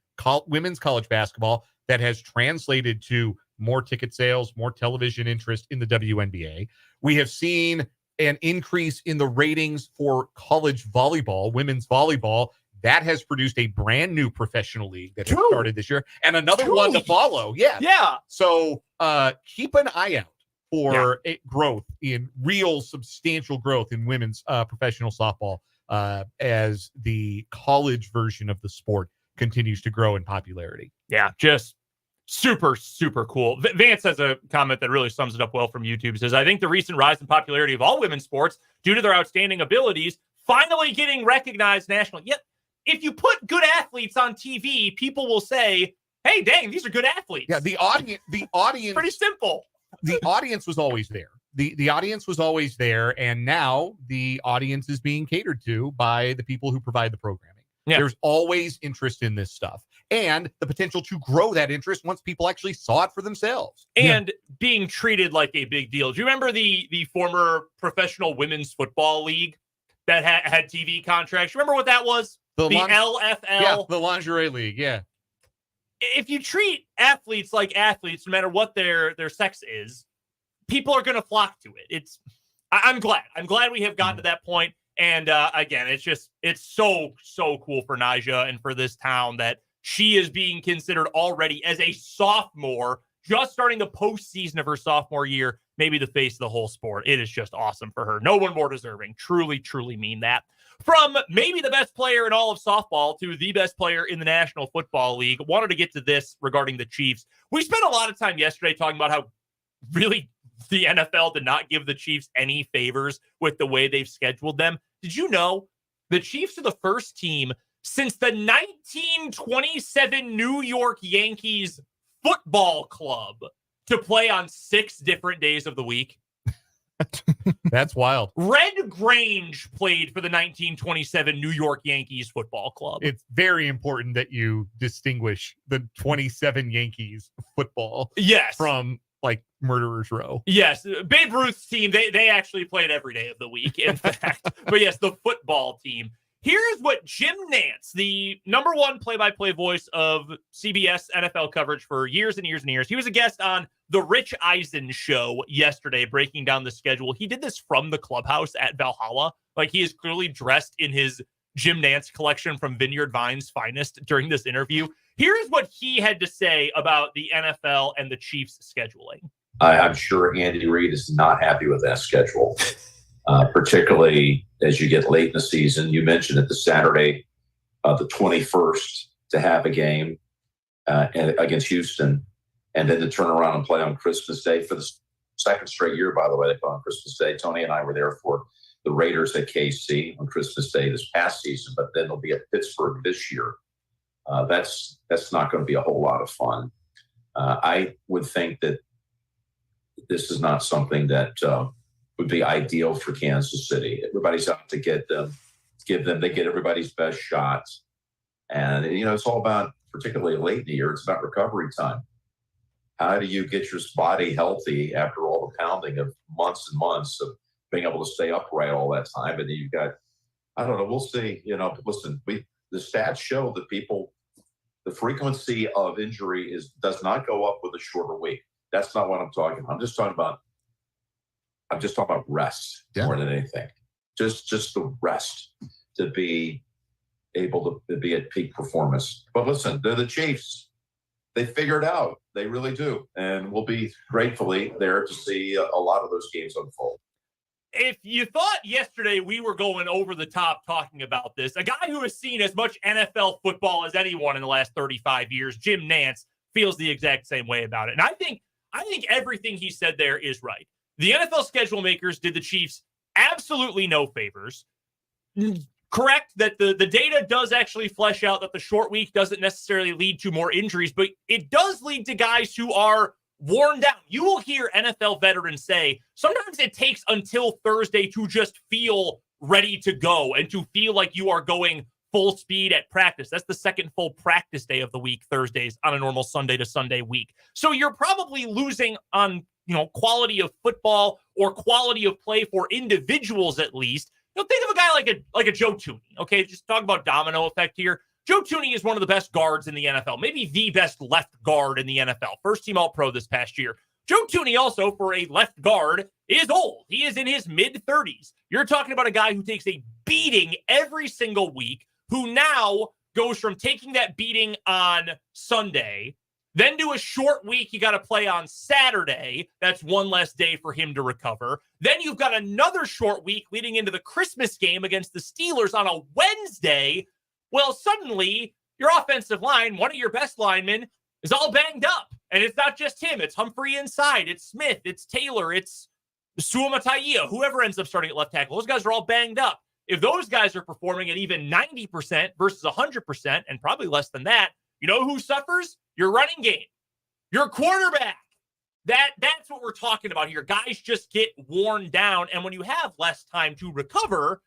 women's college basketball that has translated to more ticket sales, more television interest in the WNBA. We have seen an increase in the ratings for college volleyball, women's volleyball. That has produced a brand new professional league that has started this year, and another one to follow. Yeah. Yeah. So keep an eye out for growth in real substantial growth in women's professional softball as the college version of the sport continues to grow in popularity. Yeah, just super cool. Vance has a comment that really sums it up well from YouTube. It says, I think the recent rise in popularity of all women's sports due to their outstanding abilities finally getting recognized nationally. Yep. If you put good athletes on TV, people will say, hey, dang, these are good athletes. Yeah, the audience pretty simple. The audience was always there. The audience was always there, and now the audience is being catered to by the people who provide the programming. Yeah. There's always interest in this stuff and the potential to grow that interest once people actually saw it for themselves. And being treated like a big deal. Do you remember the former professional women's football league that had TV contracts? Remember what that was? The LFL? Yeah, the lingerie league, yeah. If you treat athletes like athletes, no matter what their sex is, people are going to flock to it. I'm glad we have gotten to that point. And again, it's so cool for Nyjah and for this town that she is being considered already as a sophomore, just starting the postseason of her sophomore year, maybe the face of the whole sport. It is just awesome for her. No one more deserving. Truly mean that. From maybe the best player in all of softball to the best player in the National Football League, wanted to get to this regarding the Chiefs. We spent a lot of time yesterday talking about how really the NFL did not give the Chiefs any favors with the way they've scheduled them. Did you know the Chiefs are the first team since the 1927 New York Yankees football club to play on 6 different days of the week? That's wild. Red Grange played for the 1927 New York Yankees football club. It's very important that you distinguish the 27 Yankees football from like Murderer's Row. Yes. Babe Ruth's team, they actually played every day of the week, in fact. But yes, the football team. Here's what Jim Nantz, the number one play-by-play voice of CBS NFL coverage for years and years and years. He was a guest on the Rich Eisen show yesterday, breaking down the schedule. He did this from the clubhouse at Valhalla. Like, he is clearly dressed in his Jim Nantz collection from Vineyard Vine's finest during this interview. Here's what he had to say about the NFL and the Chiefs scheduling. I'm sure Andy Reid is not happy with that schedule. Particularly as you get late in the season. You mentioned it, the Saturday, the 21st, to have a game against Houston, and then to turn around and play on Christmas Day for the second straight year, by the way, they play on Christmas Day. Tony and I were there for the Raiders at KC on Christmas Day this past season, but then they'll be at Pittsburgh this year. That's not going to be a whole lot of fun. I would think that this is not something that would be ideal for Kansas City. Everybody's out to get them, they get everybody's best shots. And, it's all about, particularly late in the year, it's about recovery time. How do you get your body healthy after all the pounding of months and months of being able to stay upright all that time? And then you've got, I don't know, we'll see, listen, the stats show that the frequency of injury does not go up with a shorter week. That's not what I'm talking about. I'm just talking about rest more than anything. Just the rest to be able to be at peak performance. But listen, they're the Chiefs. They figure it out. They really do. And we'll be gratefully there to see a lot of those games unfold. If you thought yesterday we were going over the top talking about this, a guy who has seen as much NFL football as anyone in the last 35 years, Jim Nance, feels the exact same way about it. And I think everything he said there is right. The NFL schedule makers did the Chiefs absolutely no favors. Correct that the data does actually flesh out that the short week doesn't necessarily lead to more injuries, but it does lead to guys who are worn down. You will hear NFL veterans say sometimes it takes until Thursday to just feel ready to go and to feel like you are going full speed at practice. That's the second full practice day of the week, Thursdays, on a normal Sunday to Sunday week. So you're probably losing on, quality of football or quality of play for individuals at least. Think of a guy like a Joe Thuney. Okay, just talk about domino effect here. Joe Thuney is one of the best guards in the NFL, maybe the best left guard in the NFL. First team All-Pro this past year. Joe Thuney also, for a left guard, is old. He is in his mid-30s. You're talking about a guy who takes a beating every single week, who now goes from taking that beating on Sunday, then to a short week you got to play on Saturday. That's one less day for him to recover. Then you've got another short week leading into the Christmas game against the Steelers on a Wednesday. Well, suddenly your offensive line, one of your best linemen, is all banged up. And it's not just him. It's Humphrey inside. It's Smith. It's Taylor. It's Suamataia. Whoever ends up starting at left tackle. Those guys are all banged up. If those guys are performing at even 90% versus 100%, and probably less than that, you know who suffers? Your running game. Your quarterback. That's what we're talking about here. Guys just get worn down. And when you have less time to recover,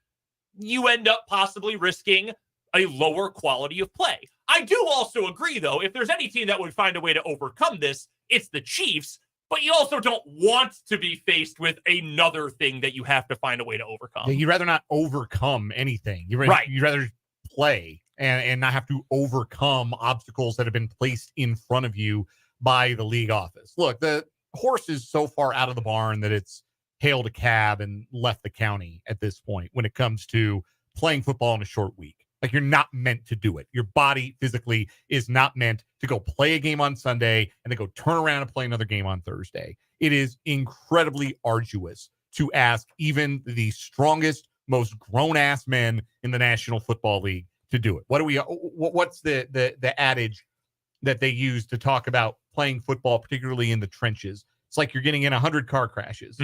you end up possibly risking a lower quality of play. I do also agree, though, if there's any team that would find a way to overcome this, it's the Chiefs. But you also don't want to be faced with another thing that you have to find a way to overcome. Yeah, you'd rather not overcome anything. You'd rather play and not have to overcome obstacles that have been placed in front of you by the league office. Look, the horse is so far out of the barn that it's hailed a cab and left the county at this point when it comes to playing football in a short week. Like, you're not meant to do it. Your body physically is not meant to go play a game on Sunday and then go turn around and play another game on Thursday. It is incredibly arduous to ask even the strongest, most grown-ass men in the National Football League to do it. What's the adage that they use to talk about playing football, particularly in the trenches? It's like you're getting in 100 car crashes,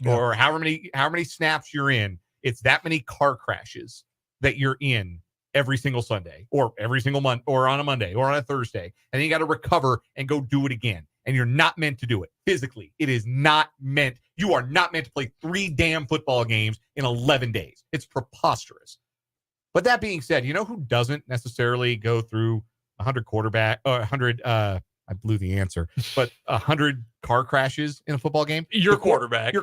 or however many snaps you're in. It's that many car crashes that you're in every single Sunday, or every single month, or on a Monday, or on a Thursday, and then you got to recover and go do it again. And you're not meant to do it physically. It is not meant. You are not meant to play 3 damn football games in 11 days. It's preposterous. But that being said, you know who doesn't necessarily go through 100 I blew the answer, but 100 car crashes in a football game? Your quarterback,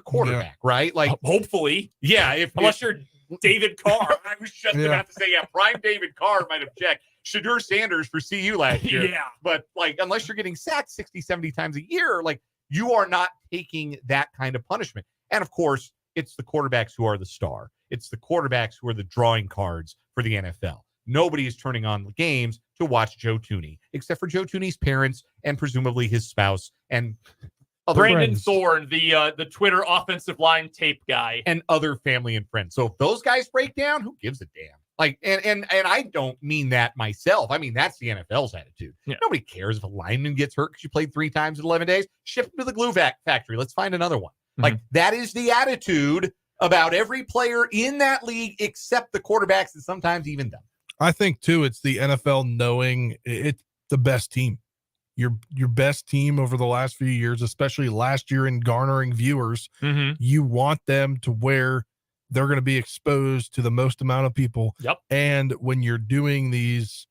right? Like, hopefully. Yeah. Unless you're David Carr. I was just about to say, prime David Carr might have checked. Shadur Sanders for CU last year. Yeah. But, like, unless you're getting sacked 60, 70 times a year, like, you are not taking that kind of punishment. And, of course, it's the quarterbacks who are the star. It's the quarterbacks who are the drawing cards for the NFL. Nobody is turning on the games to watch Joe Thuney, except for Joe Thuney's parents and presumably his spouse and other Brandon friends. Thorne, the Twitter offensive line tape guy. And other family and friends. So if those guys break down, who gives a damn? Like, and I don't mean that myself. I mean, that's the NFL's attitude. Yeah. Nobody cares if a lineman gets hurt because you played 3 times in 11 days. Ship him to the glue factory. Let's find another one. Like, that is the attitude about every player in that league except the quarterbacks and sometimes even them. I think, too, it's the NFL knowing it's the best team. Your best team over the last few years, especially last year in garnering viewers, you want them to where they're going to be exposed to the most amount of people. Yep. And when you're doing these,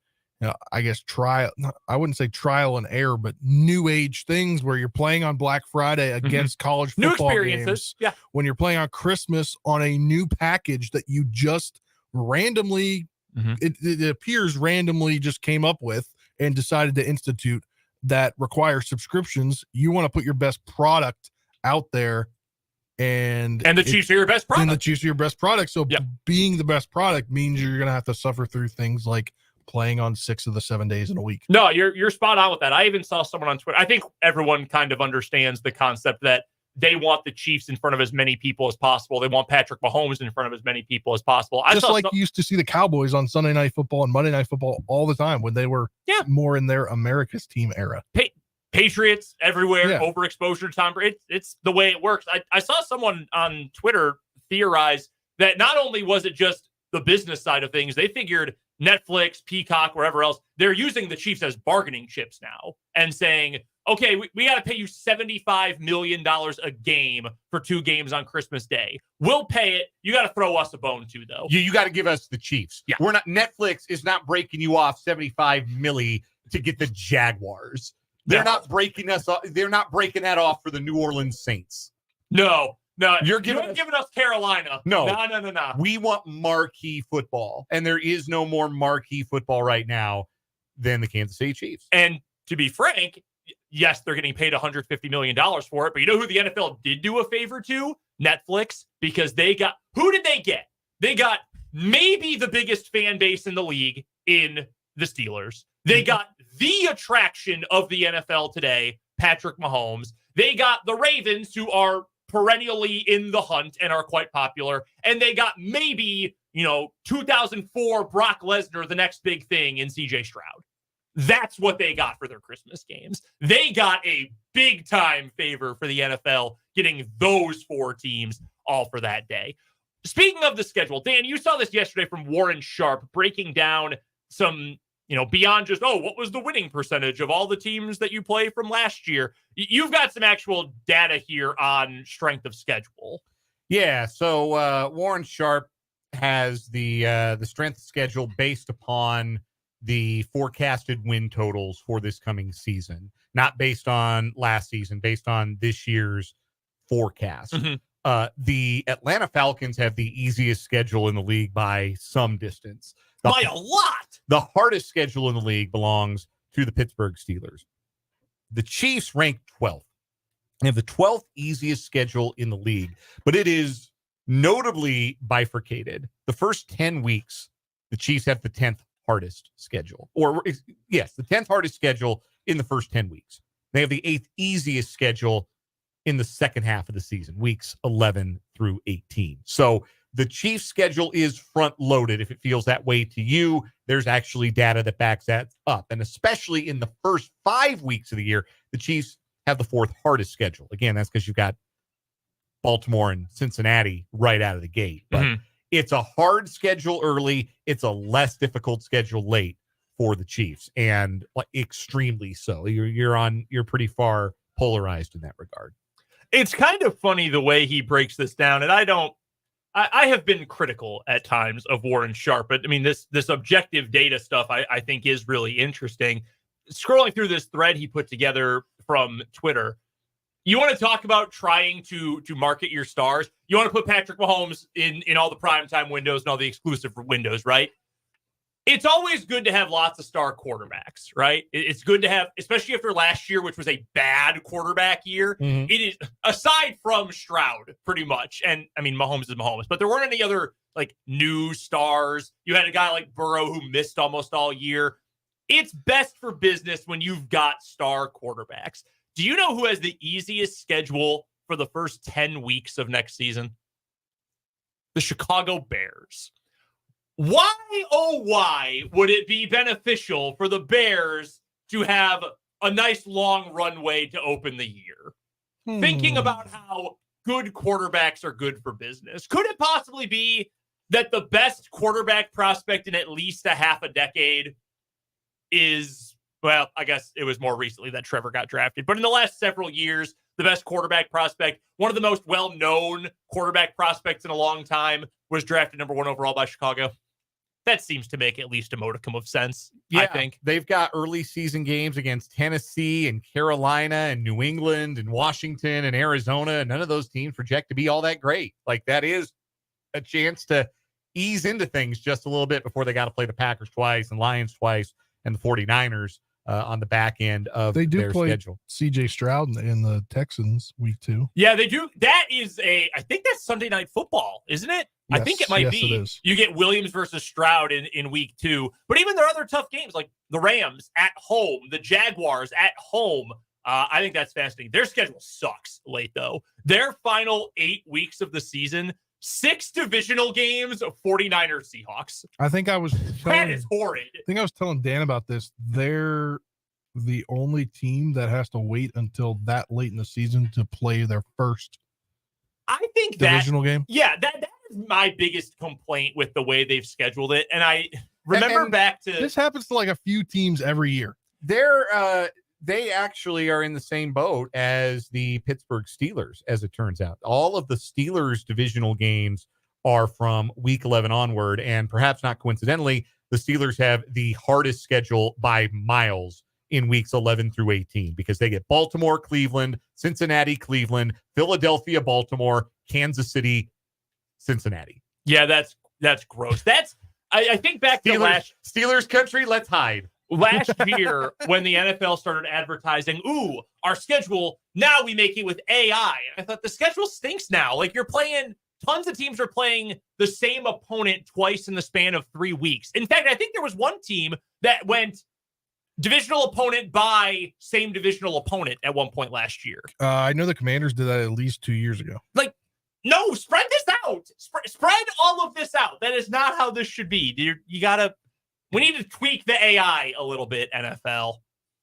I guess I wouldn't say trial and error, but new age things where you're playing on Black Friday against college football games. Yeah. When you're playing on Christmas on a new package that you just randomly, it appears randomly just came up with and decided to institute that require subscriptions. You want to put your best product out there. And the Chiefs are your best product. And the Chiefs are your best product. So being the best product means you're going to have to suffer through things like playing on 6 of the 7 days in a week. No, you're spot on with that. I even saw someone on Twitter. I think everyone kind of understands the concept that they want the Chiefs in front of as many people as possible. They want Patrick Mahomes in front of as many people as possible. Just like you used to see the Cowboys on Sunday Night Football and Monday Night Football all the time when they were more in their America's team era. Patriots everywhere, overexposure to Tom Brady. It's the way it works. I saw someone on Twitter theorize that not only was it just the business side of things, they figured Netflix, Peacock, wherever else, they're using the Chiefs as bargaining chips now and saying, okay, we got to pay you $75 million a game for 2 games on Christmas Day. We'll pay it. You got to throw us a bone too, though. You got to give us the Chiefs. Yeah. Netflix is not breaking you off $75 million to get the Jaguars. They're not breaking us off. They're not breaking that off for the New Orleans Saints. No. You're giving us Carolina. No. We want marquee football, and there is no more marquee football right now than the Kansas City Chiefs. And to be frank, yes, they're getting paid $150 million for it, but you know who the NFL did do a favor to? Netflix, because who did they get? They got maybe the biggest fan base in the league in the Steelers. They got the attraction of the NFL today, Patrick Mahomes. They got the Ravens, who are perennially in the hunt and are quite popular. And they got maybe, 2004 Brock Lesnar, the next big thing in CJ Stroud. That's what they got for their Christmas games. They got a big time favor for the NFL, getting those 4 teams all for that day. Speaking of the schedule, Dan, you saw this yesterday from Warren Sharp breaking down some, beyond just, what was the winning percentage of all the teams that you play from last year? You've got some actual data here on strength of schedule. Yeah. So Warren Sharp has the strength of schedule based upon the forecasted win totals for this coming season, not based on last season, based on this year's forecast. The Atlanta Falcons have the easiest schedule in the league by some distance. By a lot. The hardest schedule in the league belongs to the Pittsburgh Steelers. The Chiefs rank 12th. They have the 12th easiest schedule in the league, but it is notably bifurcated. The first 10 weeks, the Chiefs have the 10th hardest schedule. The 10th hardest schedule in the first 10 weeks. They have the 8th easiest schedule in the second half of the season, weeks 11 through 18. So the Chiefs' schedule is front-loaded. If it feels that way to you, there's actually data that backs that up. And especially in the first 5 weeks of the year, the Chiefs have the 4th hardest schedule. Again, that's because you've got Baltimore and Cincinnati right out of the gate. But it's a hard schedule early. It's a less difficult schedule late for the Chiefs, and extremely so. You're pretty far polarized in that regard. It's kind of funny the way he breaks this down, and I have been critical at times of Warren Sharp, but I mean, this objective data stuff I think is really interesting. Scrolling through this thread he put together from Twitter, you want to talk about trying to market your stars? You want to put Patrick Mahomes in all the primetime windows and all the exclusive windows, right? It's always good to have lots of star quarterbacks, right? It's good to have, especially after last year, which was a bad quarterback year. It is, aside from Stroud, pretty much. And I mean, Mahomes is Mahomes, but there weren't any other new stars. You had a guy like Burrow who missed almost all year. It's best for business when you've got star quarterbacks. Do you know who has the easiest schedule for the first 10 weeks of next season? The Chicago Bears. Why, oh, why would it be beneficial for the Bears to have a nice long runway to open the year? Thinking about how good quarterbacks are good for business. Could it possibly be that the best quarterback prospect in at least a half a decade is, well, I guess it was more recently that Trevor got drafted, but in the last several years, the best quarterback prospect, one of the most well-known quarterback prospects in a long time, was drafted number 1 overall by Chicago? That seems to make at least a modicum of sense, I think. They've got early season games against Tennessee and Carolina and New England and Washington and Arizona, and none of those teams project to be all that great. Like, that is a chance to ease into things just a little bit before they got to play the Packers twice and Lions twice and the 49ers on the back end of their schedule. CJ Stroud in the Texans week 2. Yeah, they do. That is I think that's Sunday Night Football, isn't it? Yes, I think it might be. It is. You get Williams versus Stroud in week 2. But even there are other tough games like the Rams at home, the Jaguars at home. I think that's fascinating. Their schedule sucks late, though. Their final 8 weeks of the season, 6 divisional games, 49ers Seahawks. I think I was that is horrid. I think I was telling Dan about this. They're the only team that has to wait until that late in the season to play their first divisional game. Yeah, that is my biggest complaint with the way they've scheduled it. And I remember back to this happens to like a few teams every year. They actually are in the same boat as the Pittsburgh Steelers, as it turns out. All of the Steelers divisional games are from week 11 onward, and perhaps not coincidentally, the Steelers have the hardest schedule by miles in weeks 11 through 18 because they get Baltimore, Cleveland, Cincinnati, Cleveland, Philadelphia, Baltimore, Kansas City, Cincinnati. Yeah, that's gross. I think back to Steelers country, let's hide. Last year, when the NFL started advertising, our schedule, now we make it with AI. I thought the schedule stinks now. Like, tons of teams are playing the same opponent twice in the span of 3 weeks. In fact, I think there was one team that went divisional opponent by same divisional opponent at one point last year. I know the Commanders did that at least 2 years ago. Like, no, spread this out. Spread all of this out. That is not how this should be. We need to tweak the AI a little bit, NFL.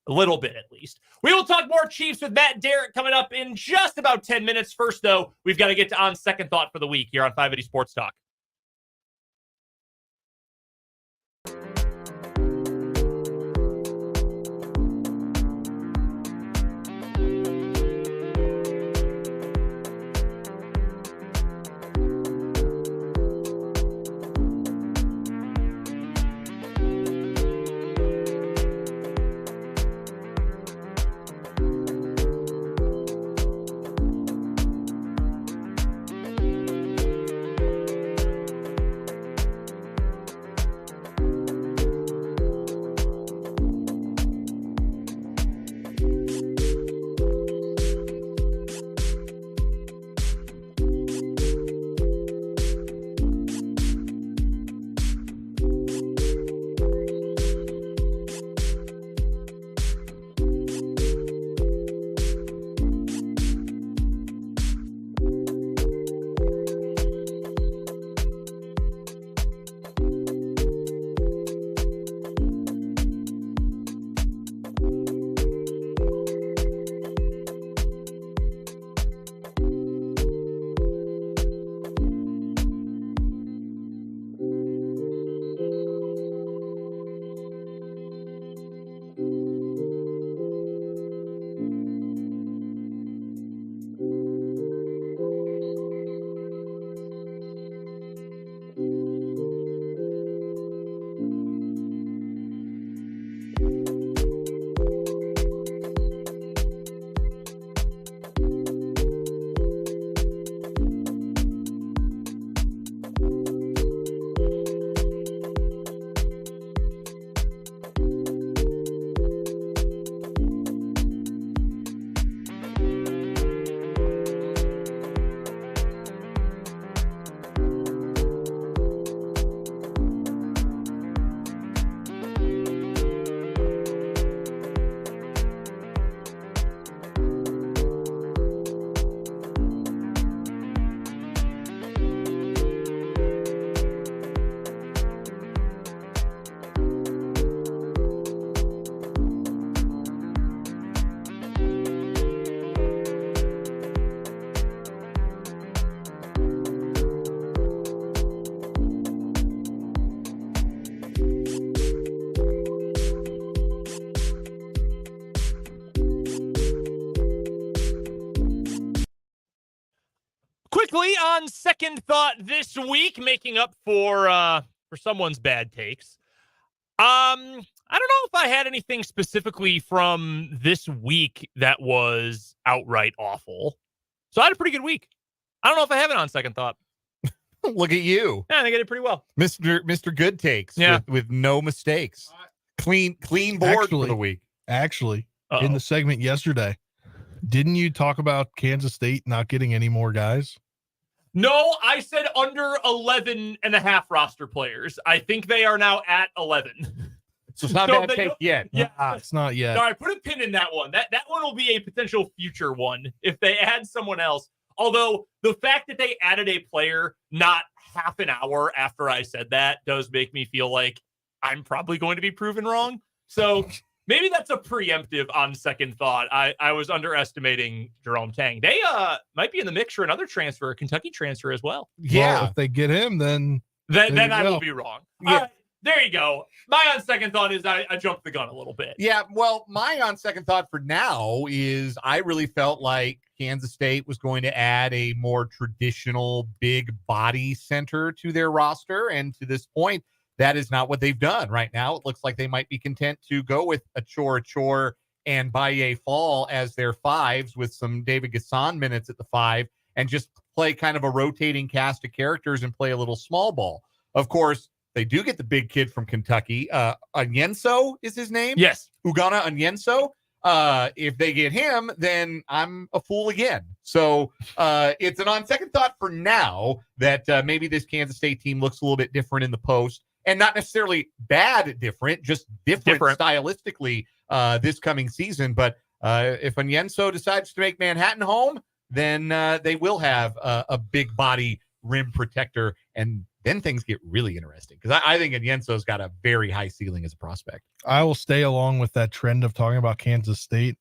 A little bit, at least. We will talk more Chiefs with Matt and Derrick coming up in just about 10 minutes. First, though, we've got to get to On Second Thought for the week here on 580 Sports Talk. quickly on second thought this week, making up for someone's bad takes. I don't know if I had anything specifically from this week that was outright awful. So I had a pretty good week. I don't know if I have it on second thought. Look at you. Yeah, I think I did pretty well. Mr. Good Takes with no mistakes. Clean board for the week. Actually, in the segment yesterday, didn't you talk about Kansas State not getting any more guys? No, I said under 11 and a half roster players. I think they are now at 11. So it's not bad take yet. Yeah, it's not yet. All right, put a pin in that one. That one will be a potential future one if they add someone else. Although the fact that they added a player not half an hour after I said that does make me feel like I'm probably going to be proven wrong. So maybe that's a preemptive on second thought. I was underestimating Jerome Tang. They might be in the mix for another transfer, a Kentucky transfer as well. Yeah. Well, if they get him, then I will be wrong. Yeah. There you go. My on second thought is I jumped the gun a little bit. Yeah, well, my on second thought for now is I really felt like Kansas State was going to add a more traditional big body center to their roster. And to this point, that is not what they've done right now. It looks like they might be content to go with Achor and Baye Fall as their fives with some David Gasson minutes at the five and just play kind of a rotating cast of characters and play a little small ball. Of course, they do get the big kid from Kentucky. Onyenso is his name? Yes. Ugonna Onyenso. If they get him, then I'm a fool again. So it's an on second thought for now that maybe this Kansas State team looks a little bit different in the post. And not necessarily bad different, just different. Stylistically this coming season. But if Onyenso decides to make Manhattan home, then they will have a big body rim protector, and then things get really interesting because I think Onyenso's got a very high ceiling as a prospect. I will stay along with that trend of talking about Kansas State.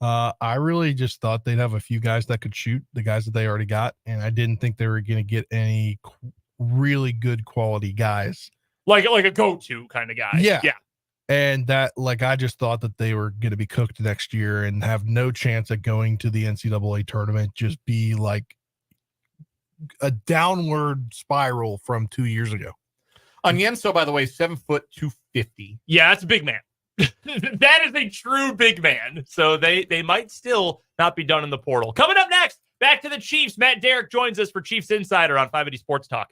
I really just thought they'd have a few guys that could shoot, the guys that they already got, and I didn't think they were going to get any really good quality guys. Like a go-to kind of guy. Yeah. And that, I just thought that they were going to be cooked next year and have no chance at going to the NCAA tournament, just be like a downward spiral from 2 years ago. Onyenso, by the way, 7 foot 250. Yeah, that's a big man. That is a true big man. So they might still not be done in the portal. Coming up next, back to the Chiefs. Matt Derrick joins us for Chiefs Insider on 580 Sports Talk.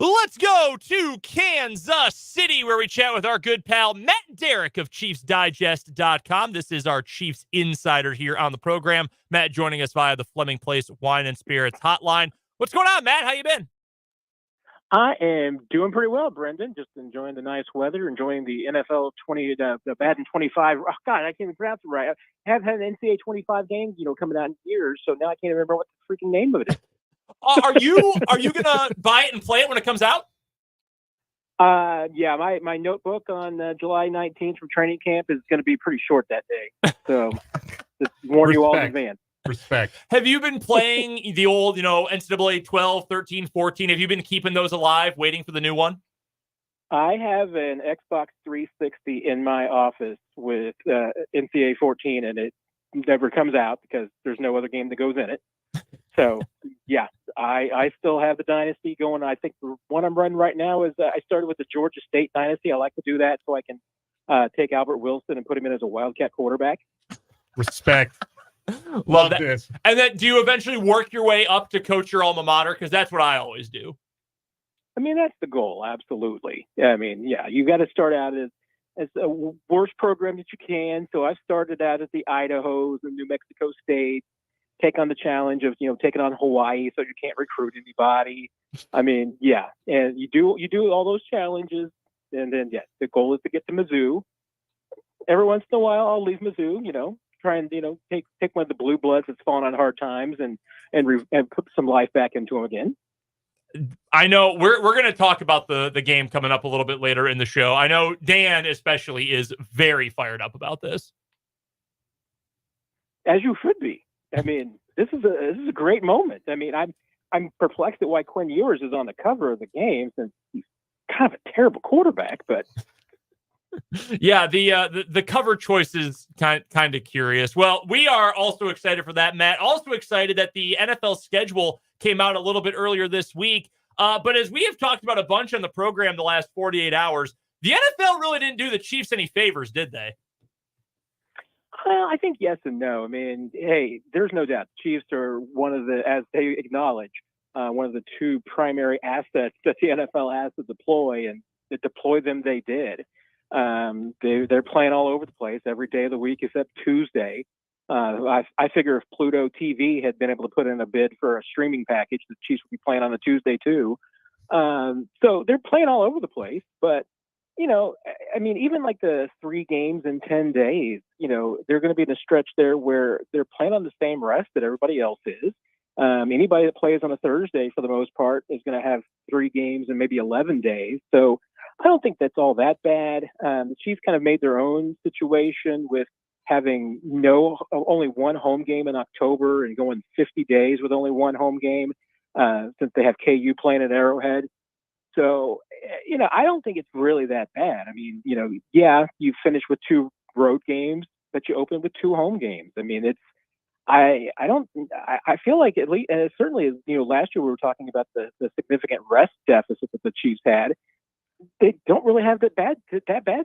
Let's go to Kansas City, where we chat with our good pal, Matt Derrick of ChiefsDigest.com. This is our Chiefs insider here on the program. Matt joining us via the Fleming Place Wine and Spirits hotline. What's going on, Matt? How you been? I am doing pretty well, Brendan. Just enjoying the nice weather, enjoying the NFL the Madden 25. Oh, God, I can't even pronounce it right. I have had an NCAA 25 games, coming out in years, so now I can't remember what the freaking name of it is. Are you gonna buy it and play it when it comes out? Yeah, my notebook on July 19th from training camp is going to be pretty short that day. So just warn you all in advance. Respect. Have you been playing the old, NCAA 12, 13, 14? Have you been keeping those alive, waiting for the new one? I have an Xbox 360 in my office with NCAA 14, and it never comes out because there's no other game that goes in it. So, yeah, I still have the Dynasty going. I think the one I'm running right now is I started with the Georgia State Dynasty. I like to do that so I can take Albert Wilson and put him in as a Wildcat quarterback. Respect. Love that. This. And then do you eventually work your way up to coach your alma mater? Because that's what I always do. I mean, that's the goal. Absolutely. I mean, yeah, you got to start out as a worst program that you can. So I started out at the Idahos and New Mexico State, take on the challenge of, taking on Hawaii so you can't recruit anybody. I mean, yeah. And you do all those challenges. And then, yeah, the goal is to get to Mizzou. Every once in a while, I'll leave Mizzou, try and, take one of the blue bloods that's fallen on hard times and put some life back into them again. I know we're going to talk about the game coming up a little bit later in the show. I know Dan especially is very fired up about this. As you should be. I mean, this is a great moment. I mean, I'm perplexed at why Quinn Ewers is on the cover of the game since he's kind of a terrible quarterback, but yeah, the cover choice is kind of curious. Well, we are also excited for that, Matt. Also excited that the NFL schedule came out a little bit earlier this week. But as we have talked about a bunch on the program the last 48 hours, the NFL really didn't do the Chiefs any favors, did they? Well, I think yes and no. I mean, hey, there's no doubt the Chiefs are one of the, as they acknowledge, one of the two primary assets that the NFL has to deploy, and to deploy them they did. They're playing all over the place every day of the week except Tuesday. I figure if Pluto TV had been able to put in a bid for a streaming package, the Chiefs would be playing on the Tuesday too. So they're playing all over the place. But, I mean, even like the 3 games in 10 days, they're going to be in a stretch there where they're playing on the same rest that everybody else is. Anybody that plays on a Thursday, for the most part, is going to have 3 games in maybe 11 days. So I don't think that's all that bad. The Chiefs kind of made their own situation with having only one home game in October and going 50 days with only one home game since they have KU playing at Arrowhead. So, I don't think it's really that bad. I mean, yeah, you finish with 2 road games, but you open with 2 home games. I mean, I feel like at least, and certainly, last year we were talking about the significant rest deficit that the Chiefs had. They don't really have that bad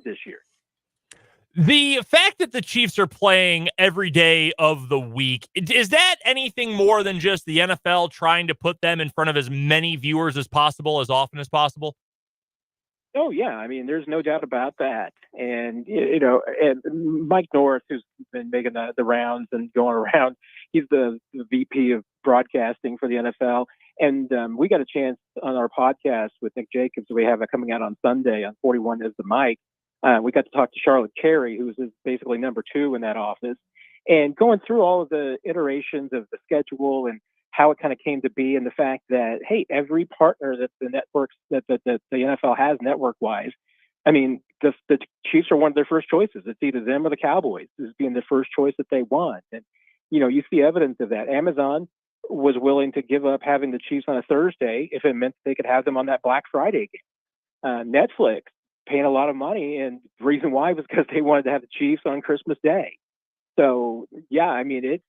this year. The fact that the Chiefs are playing every day of the week, is that anything more than just the NFL trying to put them in front of as many viewers as possible, as often as possible? Oh, yeah. I mean, there's no doubt about that. And, and Mike Norris, who's been making the rounds and going around, he's the VP of broadcasting for the NFL. And we got a chance on our podcast with Nick Jacobs. We have it coming out on Sunday on 41 is the Mic. We got to talk to Charlotte Carey, who's basically number 2 in that office, and going through all of the iterations of the schedule and how it kind of came to be, and the fact that, hey, every partner that the networks that the NFL has network-wise, I mean, the Chiefs are one of their first choices. It's either them or the Cowboys as being the first choice that they want. And, you see evidence of that. Amazon was willing to give up having the Chiefs on a Thursday if it meant they could have them on that Black Friday game. Netflix paying a lot of money, and the reason why was because they wanted to have the Chiefs on Christmas Day. So yeah, I mean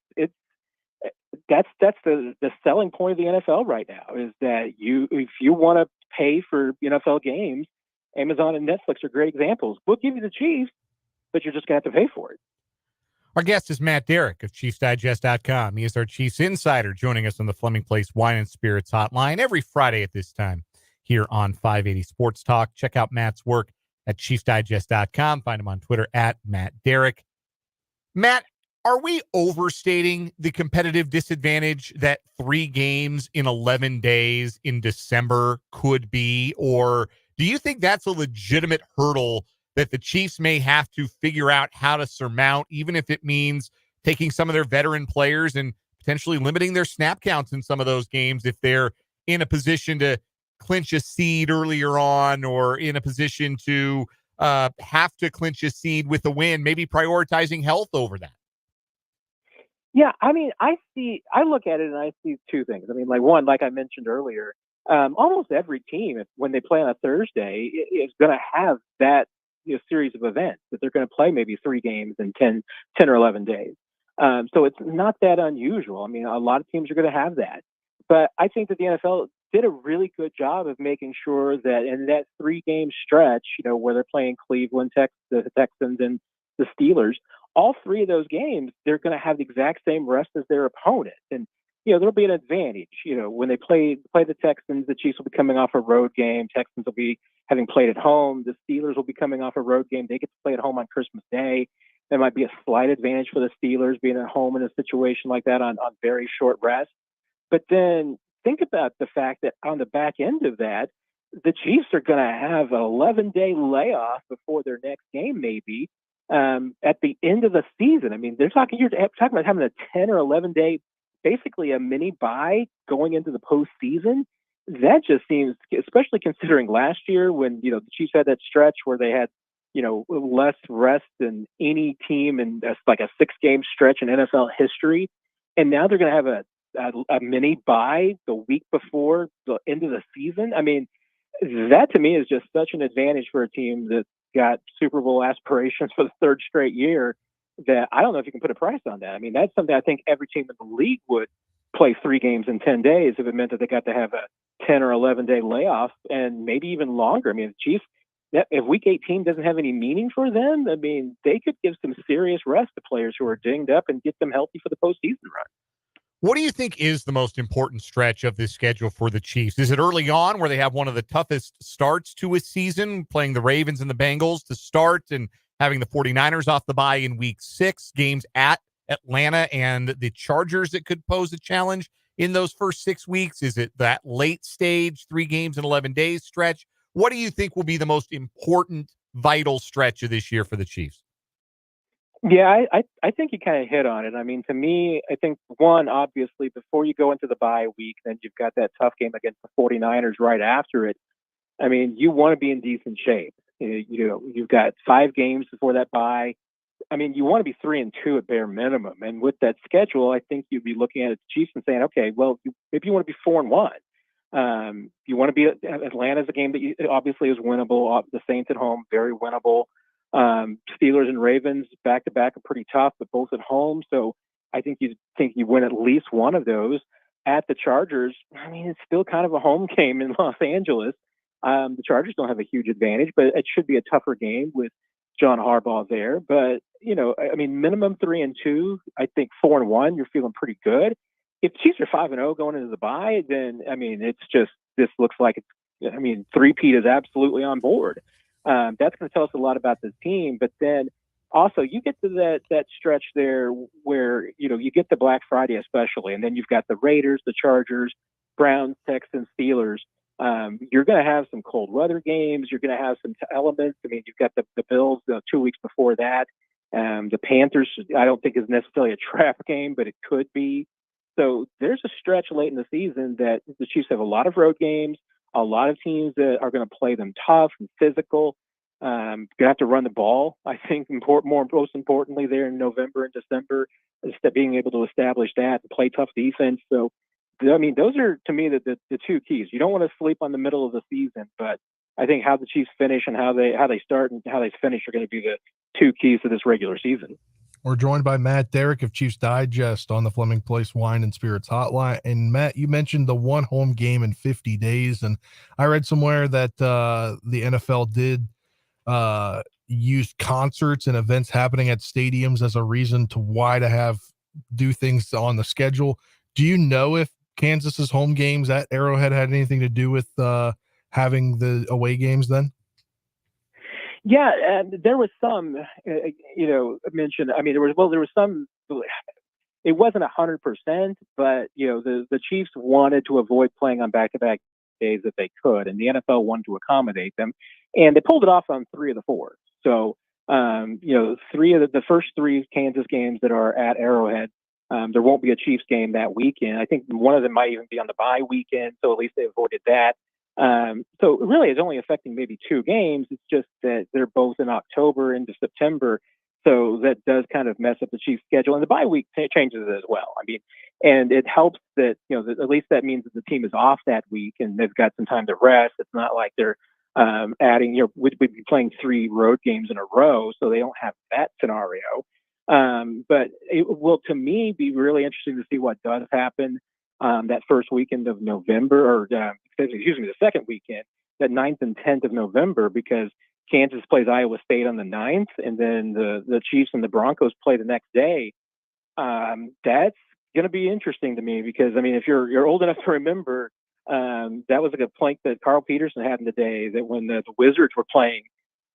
that's the selling point of the NFL right now, is that if you want to pay for NFL games, Amazon and Netflix are great examples. We'll give you the Chiefs, but you're just gonna have to pay for it. Our guest is Matt Derrick of ChiefsDigest.com. He is our Chiefs insider, joining us on the Fleming Place Wine and Spirits hotline every Friday at this time here on 580 Sports Talk. Check out Matt's work at ChiefsDigest.com. Find him on Twitter at Matt Derrick. Matt, are we overstating the competitive disadvantage that 3 games in 11 days in December could be? Or do you think that's a legitimate hurdle that the Chiefs may have to figure out how to surmount, even if it means taking some of their veteran players and potentially limiting their snap counts in some of those games if they're in a position to clinch a seed earlier on, or in a position to have to clinch a seed with a win, maybe prioritizing health over that? Yeah, I mean, I look at it and I see two things. I mean, like one, like I mentioned earlier, almost every team, when they play on a Thursday, is going to have that series of events that they're going to play maybe 3 games in 10 or 11 days. So it's not that unusual. I mean, a lot of teams are going to have that. But I think that the NFL did a really good job of making sure that in that 3-game stretch, where they're playing Cleveland, the Texans, and the Steelers, all 3 of those games, they're going to have the exact same rest as their opponent. And, there'll be an advantage. When they play the Texans, the Chiefs will be coming off a road game. Texans will be having played at home. The Steelers will be coming off a road game. They get to play at home on Christmas Day. There might be a slight advantage for the Steelers being at home in a situation like that on very short rest. But then think about the fact that on the back end of that, the Chiefs are going to have an 11-day layoff before their next game, maybe, at the end of the season. I mean, you're talking about having a 10 or 11-day, basically a mini bye going into the postseason. That just seems, especially considering last year when, the Chiefs had that stretch where they had, less rest than any team in like a 6-game stretch in NFL history. And now they're going to have a mini bye the week before the end of the season. I mean, that to me is just such an advantage for a team that's got Super Bowl aspirations for the 3rd straight year that I don't know if you can put a price on that. I mean, that's something I think every team in the league would play 3 games in 10 days if it meant that they got to have a 10 or 11-day layoff, and maybe even longer. I mean, the Chiefs, if Week 18 doesn't have any meaning for them, I mean, they could give some serious rest to players who are dinged up and get them healthy for the postseason run. What do you think is the most important stretch of this schedule for the Chiefs? Is it early on where they have one of the toughest starts to a season, playing the Ravens and the Bengals to start and having the 49ers off the bye in Week 6, games at Atlanta and the Chargers that could pose a challenge in those first 6 weeks? Is it that late stage 3 games in 11 days stretch? What do you think will be the most important, vital stretch of this year for the Chiefs? Yeah, I think you kind of hit on it. I mean, to me, I think one, obviously, before you go into the bye week, then you've got that tough game against the 49ers right after it. I mean, you want to be in decent shape. You've got 5 games before that bye. I mean, you want to be 3-2 at bare minimum. And with that schedule, I think you'd be looking at the Chiefs and saying, okay, well, maybe you want to be 4-1. You want to be Atlanta's a game that obviously is winnable. The Saints at home, very winnable. Steelers and Ravens back to back are pretty tough, but both at home. So I think you win at least one of those. At the Chargers, I mean, it's still kind of a home game in Los Angeles. The Chargers don't have a huge advantage, but it should be a tougher game with John Harbaugh there. But, I mean, minimum 3-2, I think 4-1, you're feeling pretty good. If the Chiefs are 5-0 going into the bye, then, I mean, this looks like three-peat is absolutely on board. That's going to tell us a lot about this team. But then also you get to that stretch there where, you get the Black Friday especially, and then you've got the Raiders, the Chargers, Browns, Texans, Steelers. You're going to have some cold weather games. You're going to have some elements. I mean, you've got the Bills 2 weeks before that. The Panthers, I don't think is necessarily a trap game, but it could be. So there's a stretch late in the season that the Chiefs have a lot of road games, a lot of teams that are going to play them tough and physical. Going to have to run the ball, I think, most importantly there in November and December, is that being able to establish that and play tough defense. So, I mean, those are, to me, the 2 keys. You don't want to sleep on the middle of the season, but I think how the Chiefs finish and how they start and how they finish are going to be the 2 keys to this regular season. We're joined by Matt Derrick of Chiefs Digest on the Fleming Place Wine and Spirits Hotline. And Matt, you mentioned the one home game in 50 days. And I read somewhere that the NFL did use concerts and events happening at stadiums as a reason to why to do things on the schedule. Do you know if Kansas's home games at Arrowhead had anything to do with having the away games then? Yeah, and there was some, mention. I mean, there was some. It wasn't 100%, but the Chiefs wanted to avoid playing on back-to-back days if they could, and the NFL wanted to accommodate them, and they pulled it off on 3 of the 4. So, three of the first 3 Kansas games that are at Arrowhead, there won't be a Chiefs game that weekend. I think one of them might even be on the bye weekend, so at least they avoided that. So really, it's only affecting maybe 2 games. It's just that they're both in October into September. So that does kind of mess up the Chiefs' schedule, and the bye week changes it as well. I mean, and it helps that at least that means that the team is off that week and they've got some time to rest. It's not like they're adding. We'd be playing 3 road games in a row, so they don't have that scenario. But it will, to me, be really interesting to see what does happen that first weekend of November, or the second weekend, that 9th and 10th of November, because Kansas plays Iowa State on the 9th, and then the Chiefs and the Broncos play the next day. That's going to be interesting to me because, I mean, if you're old enough to remember, that was a complaint that Carl Peterson had in the day, that when the Wizards were playing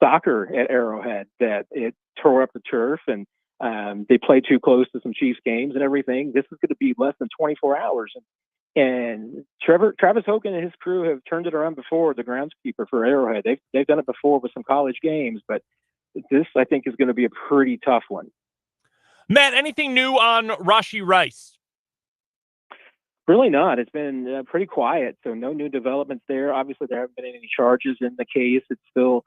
soccer at Arrowhead, that it tore up the turf, and they played too close to some Chiefs games and everything. This is going to be less than 24 hours. And Travis Hogan and his crew have turned it around before, the groundskeeper for Arrowhead. They've done it before with some college games, but this, I think, is going to be a pretty tough one. Matt, anything new on Rashee Rice? Really not. It's been pretty quiet, so no new developments there. Obviously, there haven't been any charges in the case. It's still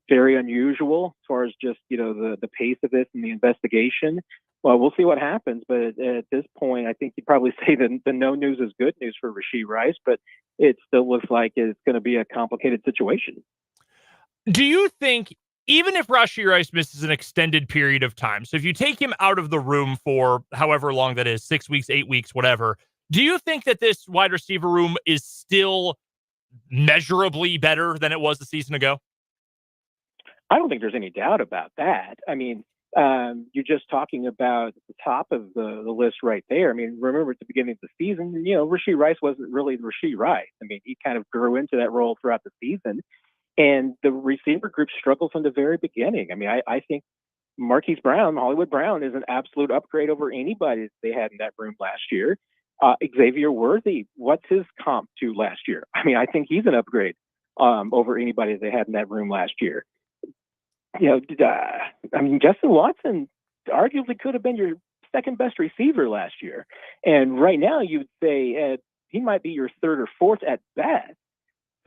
very unusual as far as just the pace of this and the investigation. Well, we'll see what happens, but at this point, I think you'd probably say that the no news is good news for Rashee Rice, but it still looks like it's going to be a complicated situation. Do you think, even if Rashee Rice misses an extended period of time, so if you take him out of the room for however long that is, 6 weeks, 8 weeks, whatever, do you think that this wide receiver room is still measurably better than it was a season ago? I don't think there's any doubt about that. I mean, you're just talking about the top of the list right there. I mean, remember at the beginning of the season, Rashee Rice wasn't really Rashee Rice. I mean, he kind of grew into that role throughout the season, and the receiver group struggled from the very beginning. I mean, I think Marquise Brown, Hollywood Brown, is an absolute upgrade over anybody that they had in that room last year. Xavier Worthy, what's his comp to last year? I mean, I think he's an upgrade over anybody that they had in that room last year. I mean, Justin Watson arguably could have been your second best receiver last year. And right now you'd say he might be your third or fourth at best.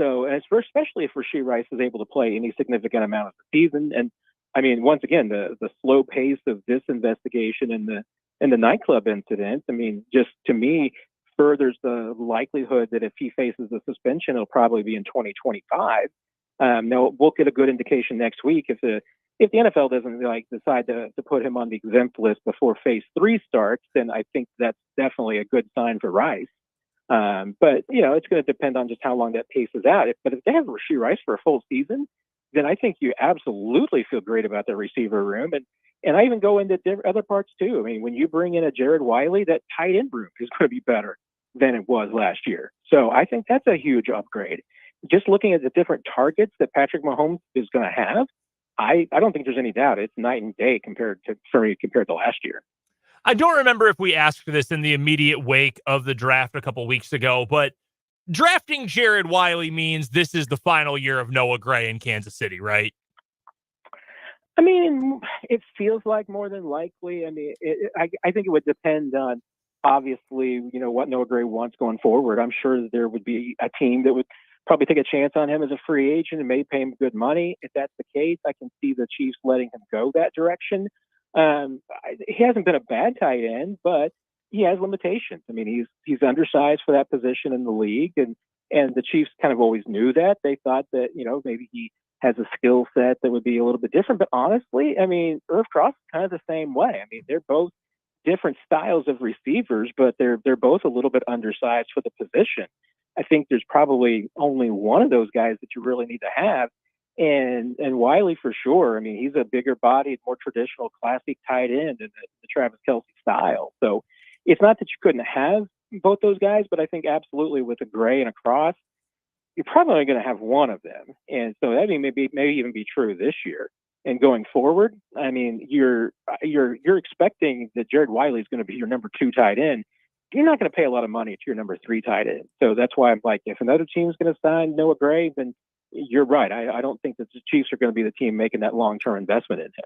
So, and especially if Rashee Rice is able to play any significant amount of the season. And I mean, once again, the slow pace of this investigation and the nightclub incident, I mean, just to me furthers the likelihood that if he faces a suspension, it'll probably be in 2025. Now we'll get a good indication next week if the NFL doesn't decide to put him on the exempt list before phase 3 starts, then I think that's definitely a good sign for Rice. But it's going to depend on just how long that paces out. But if they have Rashee Rice for a full season, then I think you absolutely feel great about the receiver room. And I even go into other parts too. I mean, when you bring in a Jared Wiley, that tight end room is going to be better than it was last year. So I think that's a huge upgrade. Just looking at the different targets that Patrick Mahomes is going to have, I don't think there's any doubt it's night and day compared to last year. I don't remember if we asked this in the immediate wake of the draft a couple weeks ago, but drafting Jared Wiley means this is the final year of Noah Gray in Kansas City, right? I mean, it feels like more than likely. I mean, I think it would depend on, obviously, what Noah Gray wants going forward. I'm sure that there would be a team that would probably take a chance on him as a free agent and may pay him good money. If that's the case, I can see the Chiefs letting him go that direction. He hasn't been a bad tight end, but he has limitations. I mean, he's undersized for that position in the league, and the Chiefs kind of always knew that. They thought that, maybe he has a skill set that would be a little bit different. But honestly, I mean, Irv Cross is kind of the same way. I mean, they're both different styles of receivers, but they're both a little bit undersized for the position. I think there's probably only one of those guys that you really need to have. And Wiley for sure. I mean, he's a bigger bodied, more traditional, classic tight end in the Travis Kelce style. So it's not that you couldn't have both those guys, but I think absolutely with a Gray and a Cross, you're probably only going to have one of them. And so that may even be true this year. And going forward, I mean, you're expecting that Jared Wiley is going to be your number 2 tight end. You're not going to pay a lot of money to your number 3 tight end. So that's why I'm like, if another team's going to sign Noah Gray, then you're right. I don't think that the Chiefs are going to be the team making that long-term investment in him.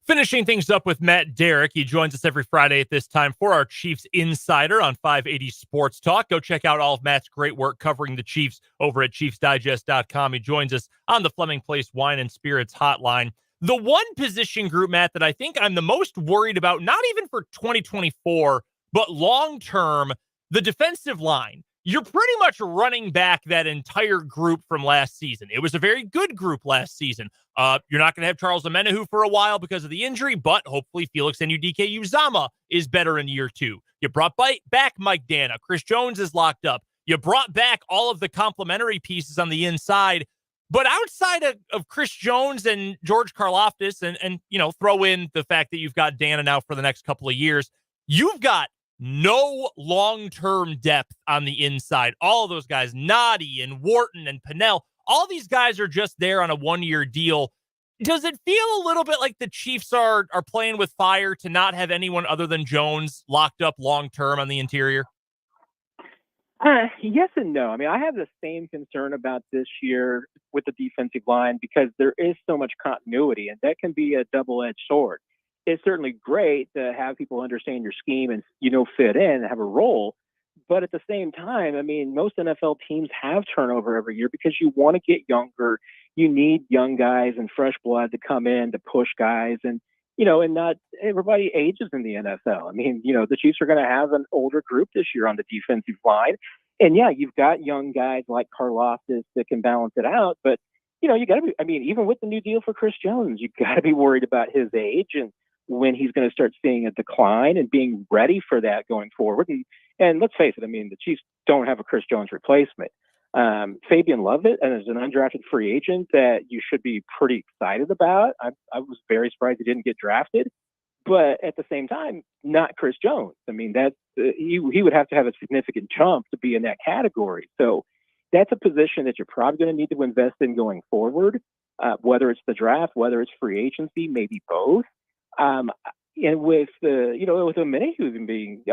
Finishing things up with Matt Derrick. He joins us every Friday at this time for our Chiefs Insider on 580 Sports Talk. Go check out all of Matt's great work covering the Chiefs over at ChiefsDigest.com. He joins us on the Fleming Place Wine and Spirits hotline. The one position group, Matt, that I think I'm the most worried about, not even for 2024, but long-term, the defensive line. You're pretty much running back that entire group from last season. It was a very good group last season. You're not going to have Charles Omenihu for a while because of the injury, but hopefully Felix Anudike-Uzomah is better in year 2. You brought back Mike Dana. Chris Jones is locked up. You brought back all of the complementary pieces on the inside. But outside of Chris Jones and George Karlaftis and throw in the fact that you've got Dana now for the next couple of years, you've got no long-term depth on the inside. All of those guys, Noddy and Wharton and Pennell, all these guys are just there on a one-year deal. Does it feel a little bit like the Chiefs are playing with fire to not have anyone other than Jones locked up long-term on the interior? Yes and no. I mean, I have the same concern about this year with the defensive line because there is so much continuity, and that can be a double-edged sword. It's certainly great to have people understand your scheme and, fit in and have a role. But at the same time, I mean, most NFL teams have turnover every year because you want to get younger. You need young guys and fresh blood to come in to push guys. And, and not everybody ages in the NFL. I mean, the Chiefs are going to have an older group this year on the defensive line. And, yeah, you've got young guys like Karlaftis that can balance it out. But, you got to be – I mean, even with the new deal for Chris Jones, you got to be worried about his age and when he's going to start seeing a decline and being ready for that going forward. And let's face it, I mean, the Chiefs don't have a Chris Jones replacement. Fabian Lovett, and as an undrafted free agent that you should be pretty excited about. I was very surprised he didn't get drafted, but at the same time, not Chris Jones. I mean, he would have to have a significant jump to be in that category. So that's a position that you're probably going to need to invest in going forward, whether it's the draft, whether it's free agency, maybe both. And with with Omenihu being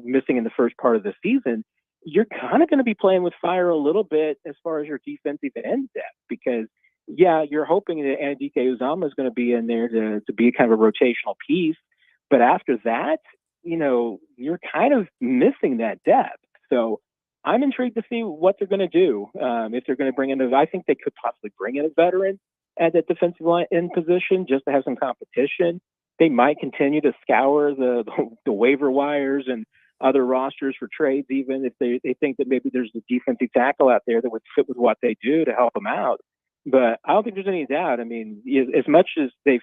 missing in the first part of the season, you're kind of going to be playing with fire a little bit as far as your defensive end depth because, yeah, you're hoping that Anudike-Uzomah is going to be in there to be kind of a rotational piece. But after that, you're kind of missing that depth. So I'm intrigued to see what they're going to do. If they're going to bring in I think they could possibly bring in a veteran at that defensive line end position just to have some competition. They might continue to scour the waiver wires and other rosters for trades, even if they think that maybe there's a defensive tackle out there that would fit with what they do to help them out. But I don't think there's any doubt. I mean, as much as they've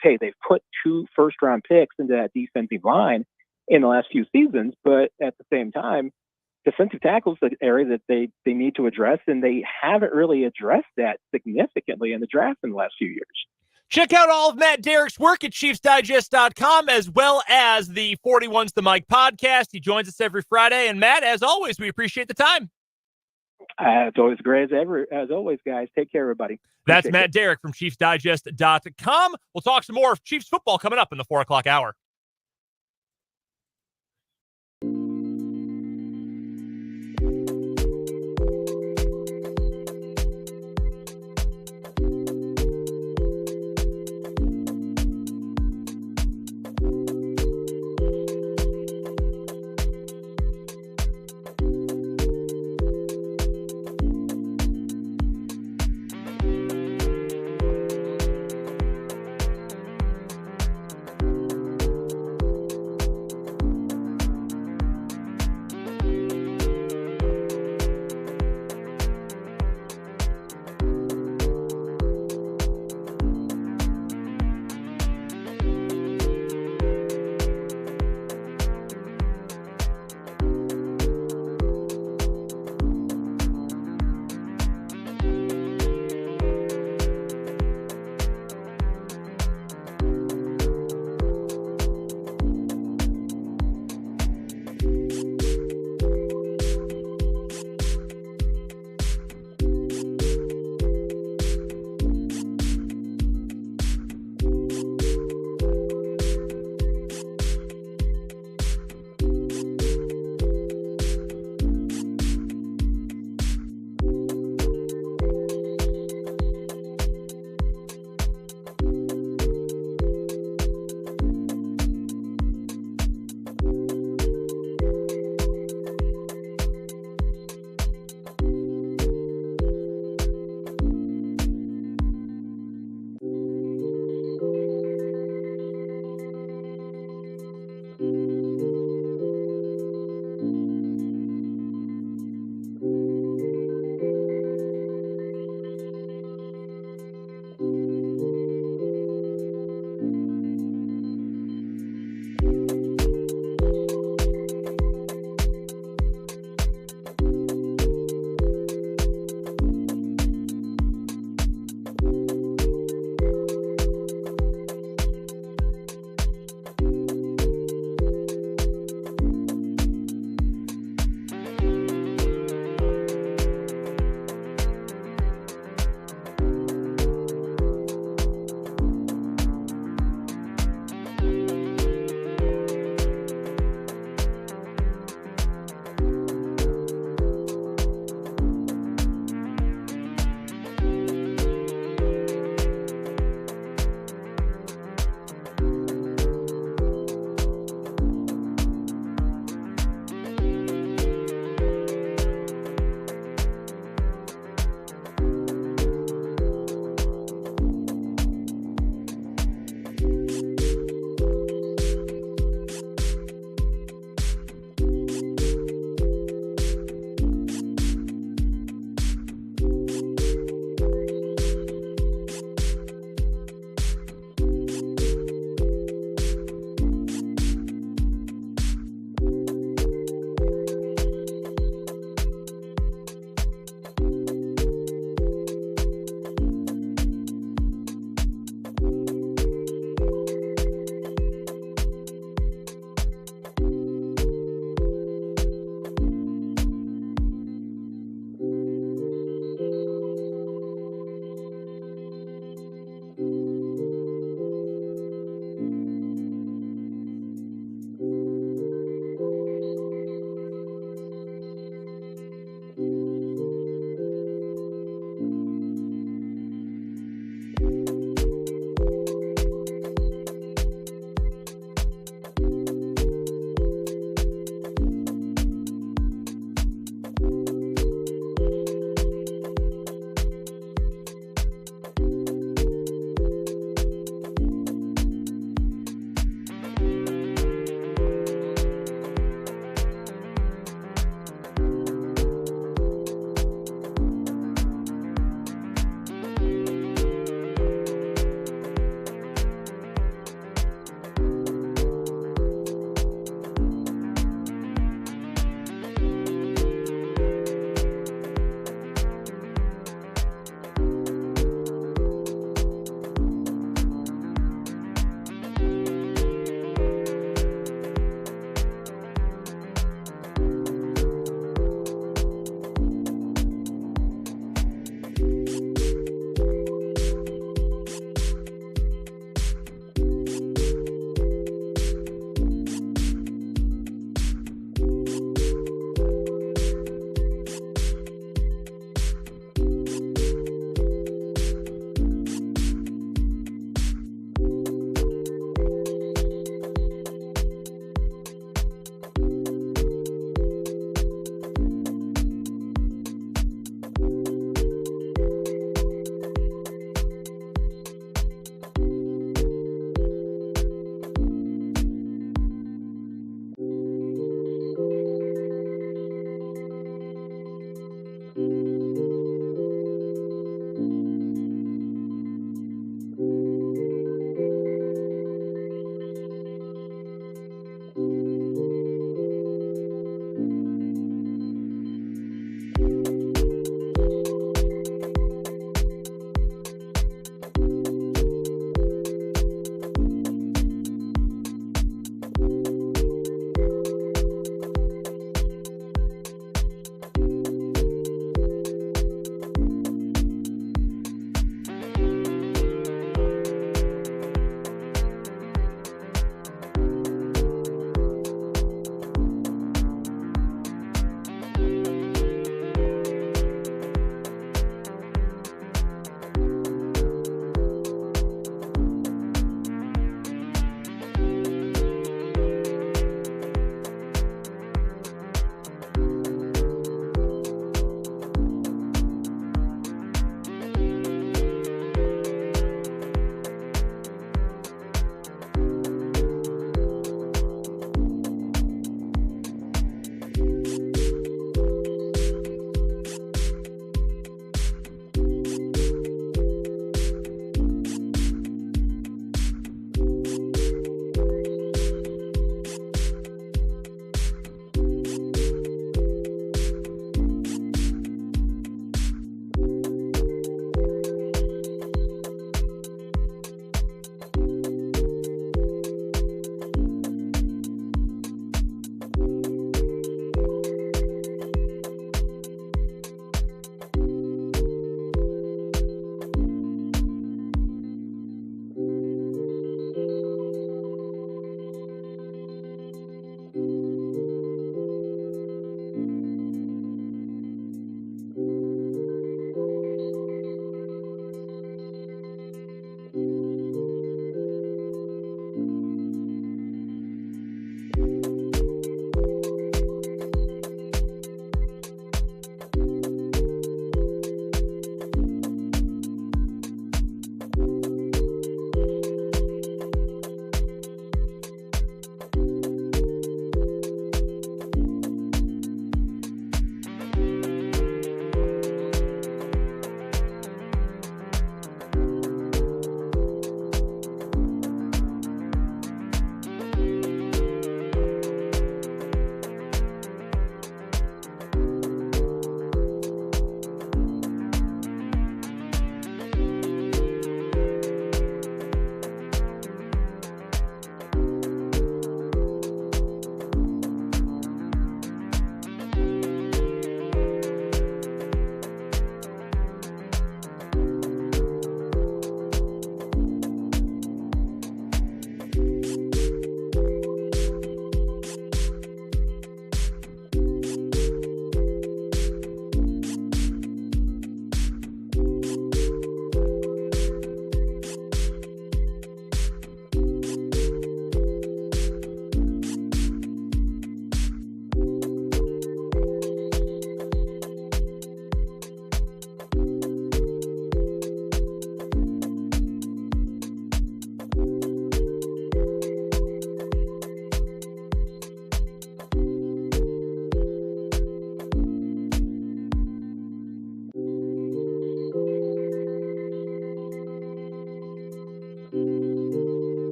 put 2 first-round picks into that defensive line in the last few seasons, but at the same time, defensive tackle is an area that they need to address, and they haven't really addressed that significantly in the draft in the last few years. Check out all of Matt Derrick's work at ChiefsDigest.com, as well as the 41's the Mike podcast. He joins us every Friday. And Matt, as always, we appreciate the time. It's always great as always, guys. Take care, everybody. That's Matt Derrick from ChiefsDigest.com. We'll talk some more Chiefs football coming up in the 4 o'clock hour.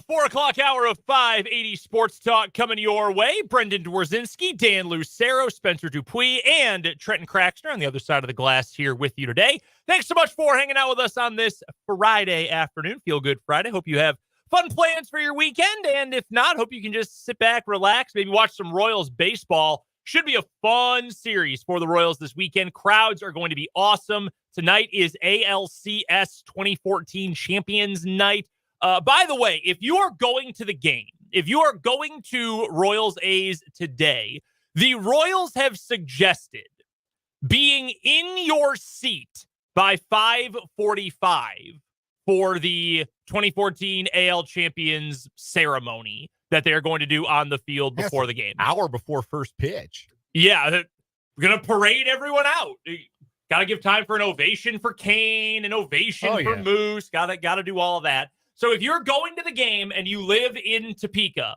now, 4 o'clock hour of 580 Sports Talk coming your way. Brendan Dworzinski, Dan Lucero, Spencer Dupuis, and Trenton Craxner on the other side of the glass here with you today. Thanks so much for hanging out with us on this Friday afternoon. Feel Good Friday. Hope you have fun plans for your weekend. And if not, hope you can just sit back, relax, maybe watch some Royals baseball. Should be a fun series for the Royals this weekend. Crowds are going to be awesome. Tonight is ALCS 2014 Champions Night. By the way, if you are going to the game, if you are going to Royals A's today, the Royals have suggested being in your seat by 5:45 for the 2014 AL Champions ceremony that they're going to do on the field before the game. Hour before first pitch. Yeah, we're going to parade everyone out. Got to give time for an ovation for Kane, an ovation for Moose. Got to do all of that. So if you're going to the game and you live in Topeka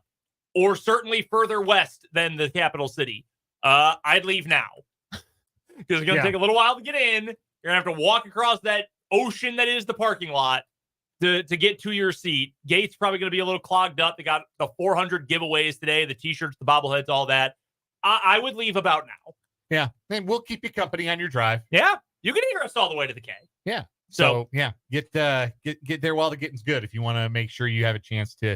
or certainly further west than the capital city, I'd leave now because it's going to take a little while to get in. You're going to have to walk across that ocean that is the parking lot to get to your seat. Gate's probably going to be a little clogged up. They got the 400 giveaways today, the T-shirts, the bobbleheads, all that. I would leave about now. Yeah, and we'll keep you company on your drive. Yeah, you can hear us all the way to the K. Yeah. So get there while the getting's good. If you want to make sure you have a chance to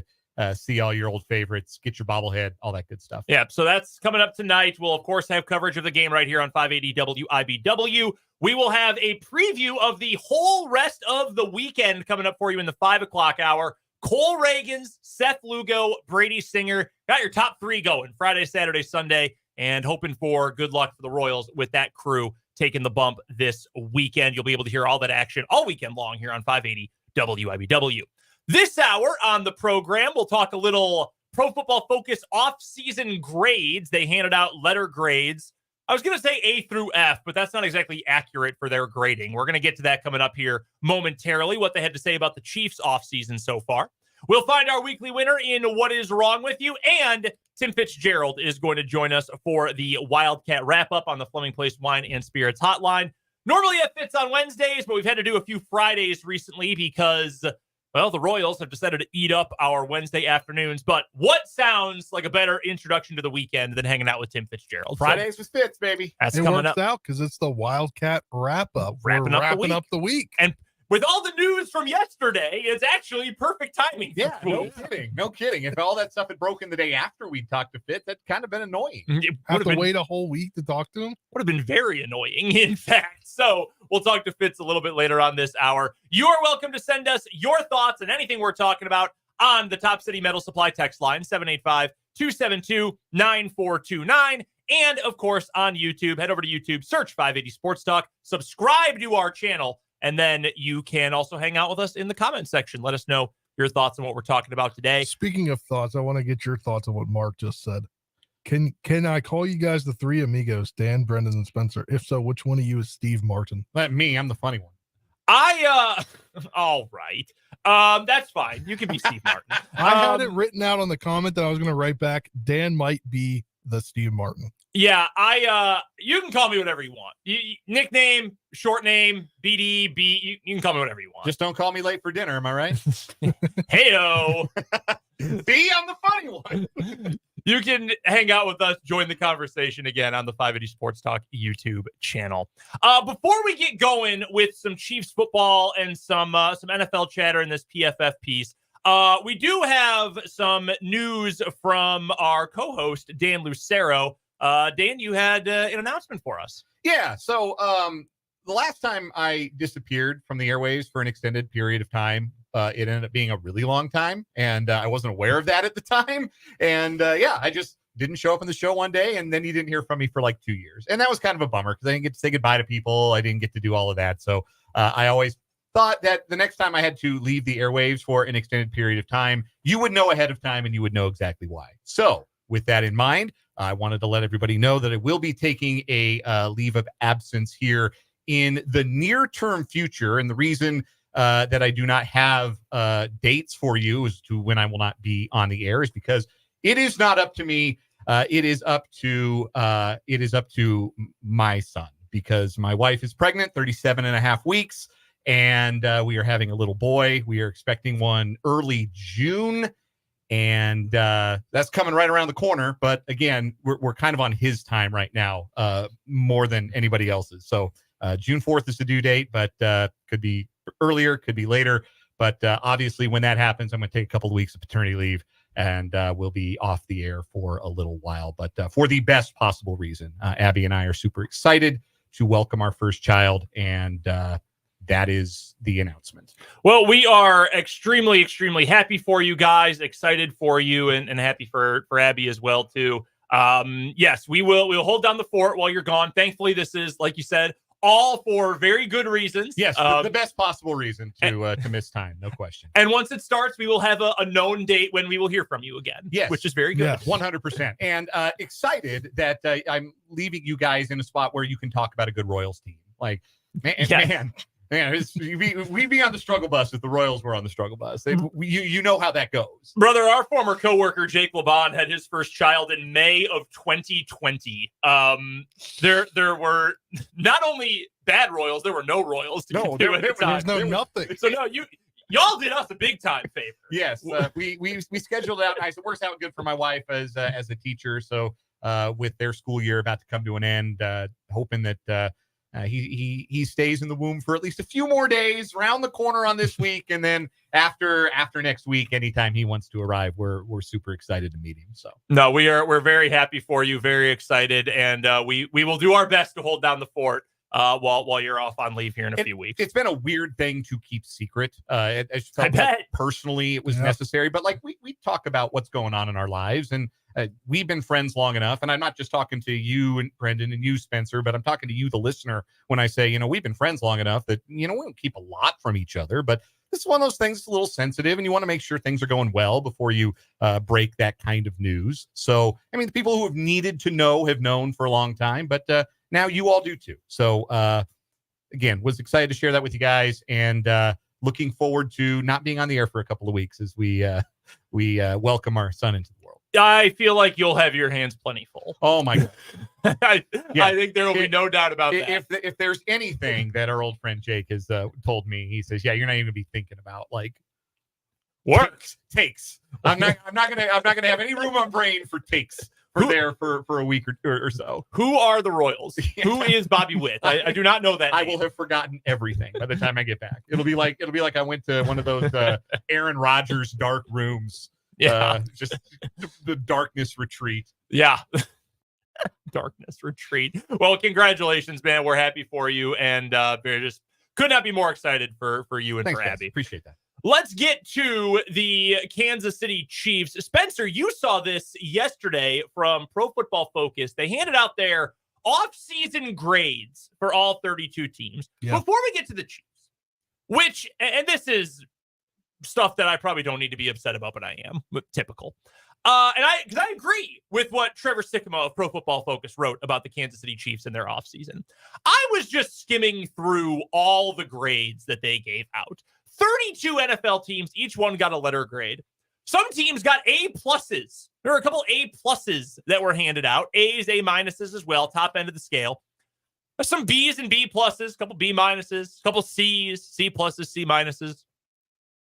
see all your old favorites, get your bobblehead, all that good stuff. Yeah. So that's coming up tonight. We'll of course have coverage of the game right here on 580 WIBW. We will have a preview of the whole rest of the weekend coming up for you in the 5 o'clock hour. Cole Reagans, Seth Lugo, Brady Singer. Got your top three going Friday, Saturday, Sunday, and hoping for good luck for the Royals with that crew taking the bump this weekend. You'll be able to hear all that action all weekend long here on 580 WIBW. This hour on the program, we'll talk a little Pro Football Focus off-season grades. They handed out letter grades. I was going to say A through F, but that's not exactly accurate for their grading. We're going to get to that coming up here momentarily, what they had to say about the Chiefs off-season so far. We'll find our weekly winner in What Is Wrong With You, and Tim Fitzgerald is going to join us for the Wildcat Wrap-up on the Fleming Place Wine and Spirits Hotline. Normally it fits on Wednesdays, but we've had to do a few Fridays recently because, well, the Royals have decided to eat up our Wednesday afternoons. But what sounds like a better introduction to the weekend than hanging out with Tim Fitzgerald? Fridays with Fitz, baby. That's it coming works up. out because it's the Wildcat Wrap-up. Wrapping up the week. And with all the news from yesterday, it's actually perfect timing. Yeah, no kidding. If all that stuff had broken the day after we talked to Fitz, that'd kind of been annoying. Have to wait a whole week to talk to him? Would have been very annoying, in fact. So we'll talk to Fitz a little bit later on this hour. You are welcome to send us your thoughts on anything we're talking about on the Top City Metal Supply text line, 785-272-9429. And, of course, on YouTube. Head over to YouTube, search 580 Sports Talk, subscribe to our channel, and then you can also hang out with us in the comment section. Let us know your thoughts on what we're talking about today. Speaking of thoughts, I want to get your thoughts on what Mark just said. Can I call you guys the three amigos, Dan, Brendan, and Spencer? If so, which one of you is Steve Martin? Let me. I'm the funny one. All right. That's fine. You can be Steve Martin. I had it written out on the comment that I was going to write back. Dan might be the Steve Martin. Yeah, you can call me whatever you want. Nickname, short name, BD, B. You can call me whatever you want. Just don't call me late for dinner. Am I right? Heyo. See, I'm the funny one. You can hang out with us, join the conversation again on the 580 Sports Talk YouTube channel. Before we get going with some Chiefs football and some NFL chatter in this PFF piece, we do have some news from our co-host, Dan Lucero. Dan, you had an announcement for us. Yeah. So the last time I disappeared from the airwaves for an extended period of time, it ended up being a really long time, and I wasn't aware of that at the time. And I just didn't show up on the show one day, and then you didn't hear from me for like 2 years. And that was kind of a bummer because I didn't get to say goodbye to people. I didn't get to do all of that. So I always thought that the next time I had to leave the airwaves for an extended period of time, you would know ahead of time and you would know exactly why. So with that in mind, I wanted to let everybody know that I will be taking a leave of absence here in the near-term future. And the reason that I do not have dates for you as to when I will not be on the air is because it is not up to me. It is up to my son, because my wife is pregnant, 37 and a half weeks. And we are having a little boy. We are expecting one early June. And that's coming right around the corner. But again, we're kind of on his time right now, more than anybody else's. So June 4th is the due date, but could be earlier, could be later. But obviously, when that happens, I'm going to take a couple of weeks of paternity leave, and we'll be off the air for a little while. But for the best possible reason, Abby and I are super excited to welcome our first child, and that is the announcement. Well, we are extremely, extremely happy for you guys, excited for you, and happy for Abby as well, too. Yes, we'll hold down the fort while you're gone. Thankfully, this is, like you said, all for very good reasons. Yes, the best possible reason to miss time, no question. And once it starts, we will have a known date when we will hear from you again. Yes, which is very good. Yes. 100%. And excited that I'm leaving you guys in a spot where you can talk about a good Royals team. Like, man, we'd be on the struggle bus if the Royals were on the struggle bus. You know how that goes. Brother, our former coworker, Jake LeBon, had his first child in May of 2020. There were not only bad Royals, there were no Royals. There's no nothing. So no, y'all did us a big time favor. Yes, we scheduled out nice. It works out good for my wife as a teacher. So with their school year about to come to an end, hoping that he stays in the womb for at least a few more days, round the corner on this week, and then after next week, anytime he wants to arrive, we're super excited to meet him. So no, we're very happy for you, very excited, and we will do our best to hold down the fort while you're off on leave here in a few weeks. It's been a weird thing to keep secret. I felt bet. Personally it was necessary, but like we talk about what's going on in our lives, and we've been friends long enough, and I'm not just talking to you and Brendan and you, Spencer, but I'm talking to you, the listener, when I say, we've been friends long enough that, we don't keep a lot from each other, but this is one of those things that's a little sensitive, and you want to make sure things are going well before you break that kind of news. So, the people who have needed to know have known for a long time, but now you all do too. So, again, was excited to share that with you guys, and looking forward to not being on the air for a couple of weeks as we welcome our son into the world. I feel like you'll have your hands plenty full. Oh my God. I think there will be no doubt about that. If there's anything that our old friend Jake has told me, he says, you're not even gonna be thinking about like takes. I'm not gonna have any room on brain for takes for a week or so. Who are the Royals? Who is Bobby Witt? I do not know that I name. will have forgotten everything by the time I get back. It'll be like I went to one of those Aaron Rodgers dark rooms. Yeah, just the darkness retreat. Yeah. Darkness retreat. Well, congratulations, man. We're happy for you, and just could not be more excited for you and Thanks, for guys. Abby. Appreciate that. Let's get to the Kansas City Chiefs. Spencer, you saw this yesterday from Pro Football Focus. They handed out their off-season grades for all 32 teams. Yeah. Before we get to the Chiefs, which, and this is stuff that I probably don't need to be upset about, but I am, typical. Because I agree with what Trevor Sikkema of Pro Football Focus wrote about the Kansas City Chiefs in their offseason. I was just skimming through all the grades that they gave out. 32 NFL teams, each one got a letter grade. Some teams got A+. There were a couple A+ that were handed out. A's, A- as well, top end of the scale. There's some B's and B+, a couple B-, a couple C's, C+, C-.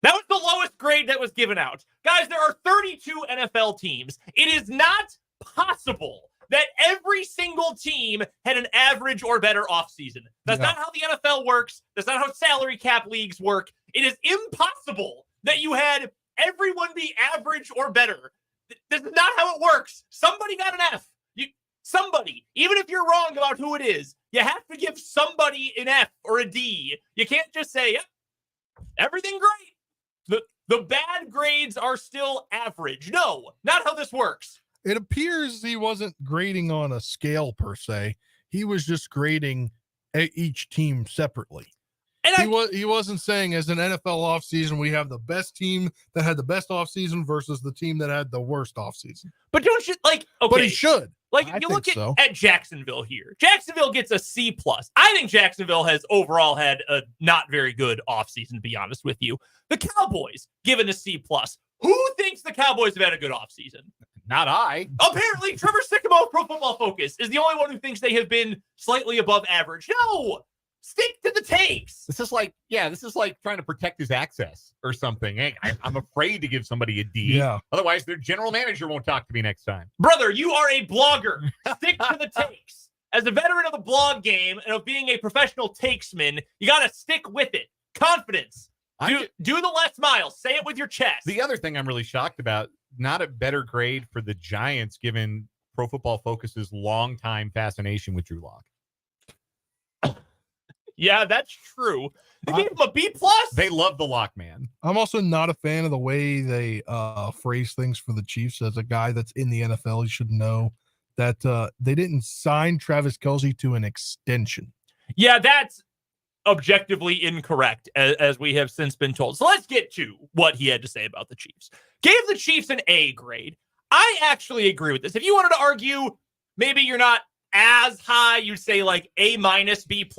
That was the lowest grade that was given out. Guys, there are 32 NFL teams. It is not possible that every single team had an average or better offseason. That's not how the NFL works. That's not how salary cap leagues work. It is impossible that you had everyone be average or better. This is not how it works. Somebody got an F. Somebody, even if you're wrong about who it is, you have to give somebody an F or a D. You can't just say, yep, everything great. The bad grades are still average. No, not how this works. It appears he wasn't grading on a scale per se. He was just grading each team separately. And he wasn't saying as an NFL offseason, we have the best team that had the best offseason versus the team that had the worst offseason. But don't you okay? But he should. Like, if you look at Jacksonville here. Jacksonville gets a C+. I think Jacksonville has overall had a not very good offseason, to be honest with you. The Cowboys given a C+. Who thinks the Cowboys have had a good offseason? Not I. Apparently, Trevor Sikkema of Pro Football Focus is the only one who thinks they have been slightly above average. No! Stick to the takes. This is like trying to protect his access or something. Hey, I'm afraid to give somebody a D. Yeah. Otherwise, their general manager won't talk to me next time. Brother, you are a blogger. Stick to the takes. As a veteran of the blog game and of being a professional takesman, you got to stick with it. Confidence. Do the less miles. Say it with your chest. The other thing I'm really shocked about, not a better grade for the Giants given Pro Football Focus's longtime fascination with Drew Lock. Yeah, that's true. They gave him a B+. They love the Lock man. I'm also not a fan of the way they phrase things for the Chiefs. As a guy that's in the NFL, you should know that they didn't sign Travis Kelce to an extension. Yeah, that's objectively incorrect, as we have since been told. So let's get to what he had to say about the Chiefs. Gave the Chiefs an A grade. I actually agree with this. If you wanted to argue, maybe you're not as high, you'd say like A-, B+,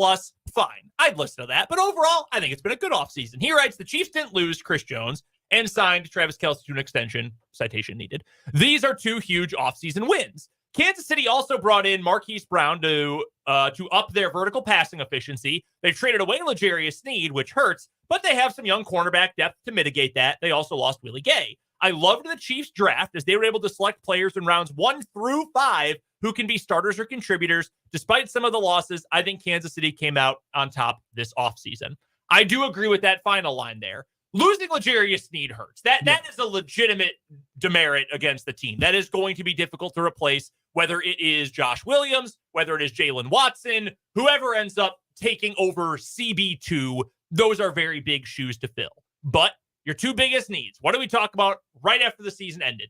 fine. I'd listen to that. But overall, I think it's been a good offseason. He writes, the Chiefs didn't lose Chris Jones and signed Travis Kelce to an extension, citation needed. These are two huge offseason wins. Kansas City also brought in Marquise Brown to up their vertical passing efficiency. They've traded away L'Jarius Sneed, which hurts, but they have some young cornerback depth to mitigate that. They also lost Willie Gay. I loved the Chiefs draft as they were able to select players in rounds 1 through 5 who can be starters or contributors. Despite some of the losses, I think Kansas City came out on top this offseason. I do agree with that final line there. Losing L'Jarius Sneed hurts. That is a legitimate demerit against the team. That is going to be difficult to replace, whether it is Josh Williams, whether it is Jalen Watson, whoever ends up taking over CB2. Those are very big shoes to fill. But your two biggest needs, what do we talk about right after the season ended?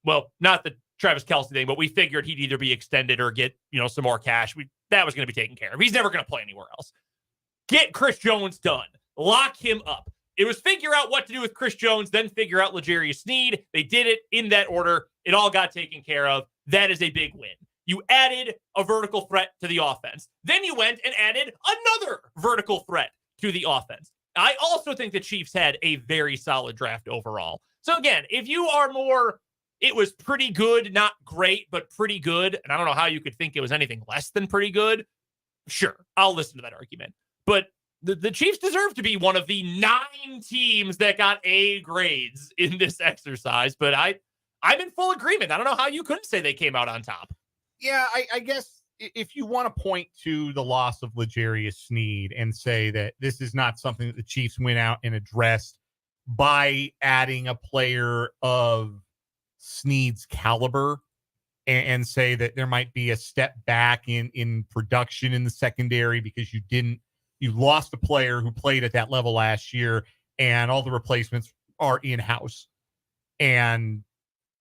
Well, not the Travis Kelce thing, but we figured he'd either be extended or get, some more cash. That was going to be taken care of. He's never going to play anywhere else. Get Chris Jones done. Lock him up. It was figure out what to do with Chris Jones, then figure out L'Jarius Sneed. They did it in that order. It all got taken care of. That is a big win. You added a vertical threat to the offense. Then you went and added another vertical threat to the offense. I also think the Chiefs had a very solid draft overall. So again, if you are more, it was pretty good, not great, but pretty good, and I don't know how you could think it was anything less than pretty good, sure, I'll listen to that argument. But the Chiefs deserve to be one of the 9 teams that got A grades in this exercise, but I'm in full agreement. I don't know how you couldn't say they came out on top. Yeah, I guess if you want to point to the loss of L'Jarius Sneed and say that this is not something that the Chiefs went out and addressed by adding a player of Sneed's caliber and say that there might be a step back in production in the secondary because you lost a player who played at that level last year and all the replacements are in-house. And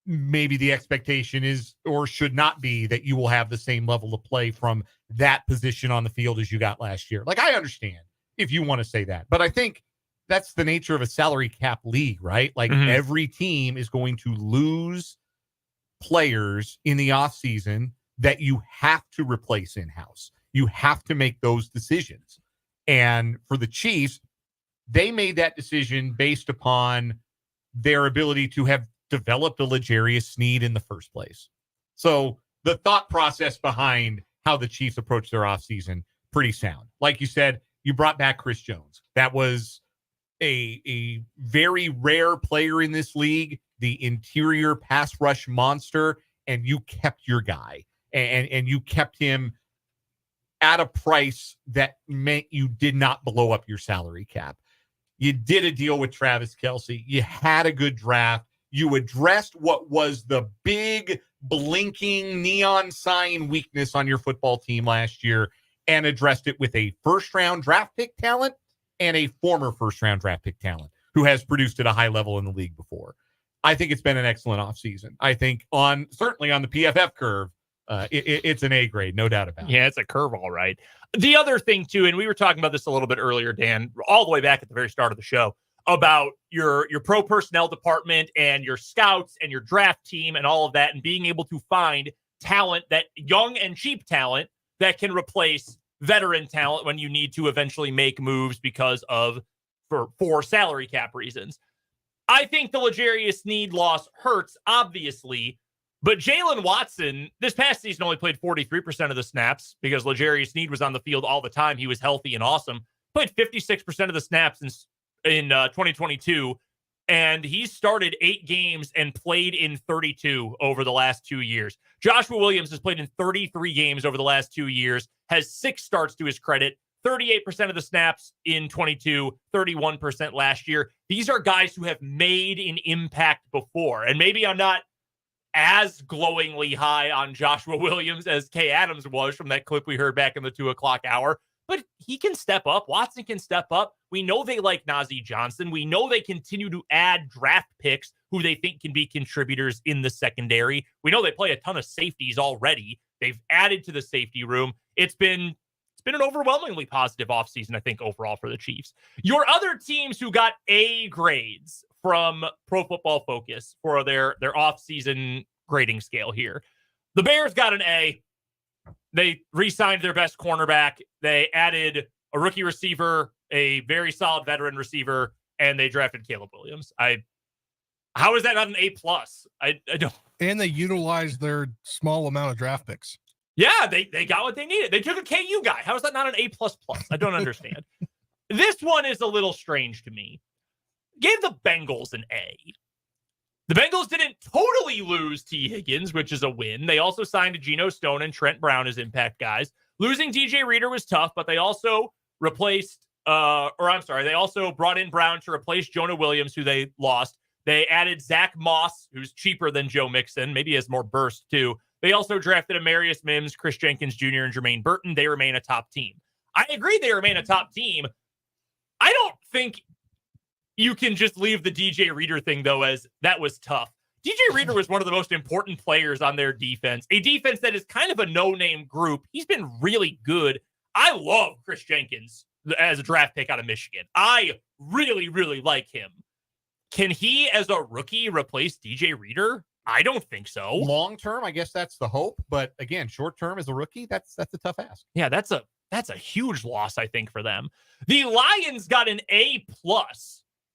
maybe the expectation is or should not be that you will have the same level of play from that position on the field as you got last year. Like, I understand if you want to say that, but I think that's the nature of a salary cap league, right? Like every team is going to lose players in the offseason that you have to replace in-house. You have to make those decisions. And for the Chiefs, they made that decision based upon their ability to have developed a L'Jarius Sneed in the first place. So the thought process behind how the Chiefs approach their offseason, pretty sound. Like you said, you brought back Chris Jones. That was a very rare player in this league, the interior pass rush monster, and you kept your guy. And you kept him at a price that meant you did not blow up your salary cap. You did a deal with Travis Kelce. You had a good draft. You addressed what was the big blinking neon sign weakness on your football team last year and addressed it with a first-round draft pick talent and a former first-round draft pick talent who has produced at a high level in the league before. I think it's been an excellent offseason. I think certainly on the PFF curve, it's an A grade, no doubt about it. Yeah, it's a curve, all right. The other thing, too, and we were talking about this a little bit earlier, Dan, all the way back at the very start of the show, about your pro personnel department and your scouts and your draft team and all of that, and being able to find talent, that young and cheap talent that can replace veteran talent when you need to eventually make moves because of for salary cap reasons. I think the L'Jarius Sneed loss hurts, obviously, But Jalen Watson, this past season, only played 43% of the snaps because L'Jarius Sneed was on the field all the time. He was healthy and awesome. Played 56% of the snaps in 2022, and he's started 8 games and played in 32 over the last 2 years. Joshua Williams has played in 33 games over the last 2 years, has 6 starts to his credit, 38% of the snaps in 22, 31% last year. These are guys who have made an impact before. And maybe I'm not as glowingly high on Joshua Williams as Kay Adams was from that clip we heard back in the 2 o'clock hour, but he can step up. Watson can step up. We know they like Najee Johnson. We know they continue to add draft picks who they think can be contributors in the secondary. We know they play a ton of safeties already. They've added to the safety room. It's been an overwhelmingly positive offseason, I think, overall for the Chiefs. Your other teams who got A grades from Pro Football Focus for their offseason grading scale here. The Bears got an A. They re-signed their best cornerback. They added a rookie receiver, a very solid veteran receiver, and they drafted Caleb Williams. How is that not an A+? I don't. And they utilized their small amount of draft picks. Yeah, they got what they needed. They took a KU guy. How is that not an A++? I don't understand. This one is a little strange to me. Gave the Bengals an A. The Bengals didn't totally lose T. Higgins, which is a win. They also signed Geno Stone and Trent Brown as impact guys. Losing DJ Reader was tough, but they also they also brought in Brown to replace Jonah Williams, who they lost. They added Zach Moss, who's cheaper than Joe Mixon. Maybe has more burst, too. They also drafted Amarius Mims, Chris Jenkins Jr., and Jermaine Burton. They remain a top team. I agree they remain a top team. I don't think you can just leave the DJ Reader thing, though, as that was tough. DJ Reader was one of the most important players on their defense, a defense that is kind of a no-name group. He's been really good. I love Chris Jenkins as a draft pick out of Michigan. I really, really like him. Can he, as a rookie, replace DJ Reader? I don't think so. Long term, I guess that's the hope. But again, short term as a rookie, that's a tough ask. Yeah, that's a huge loss, I think, for them. The Lions got an A+,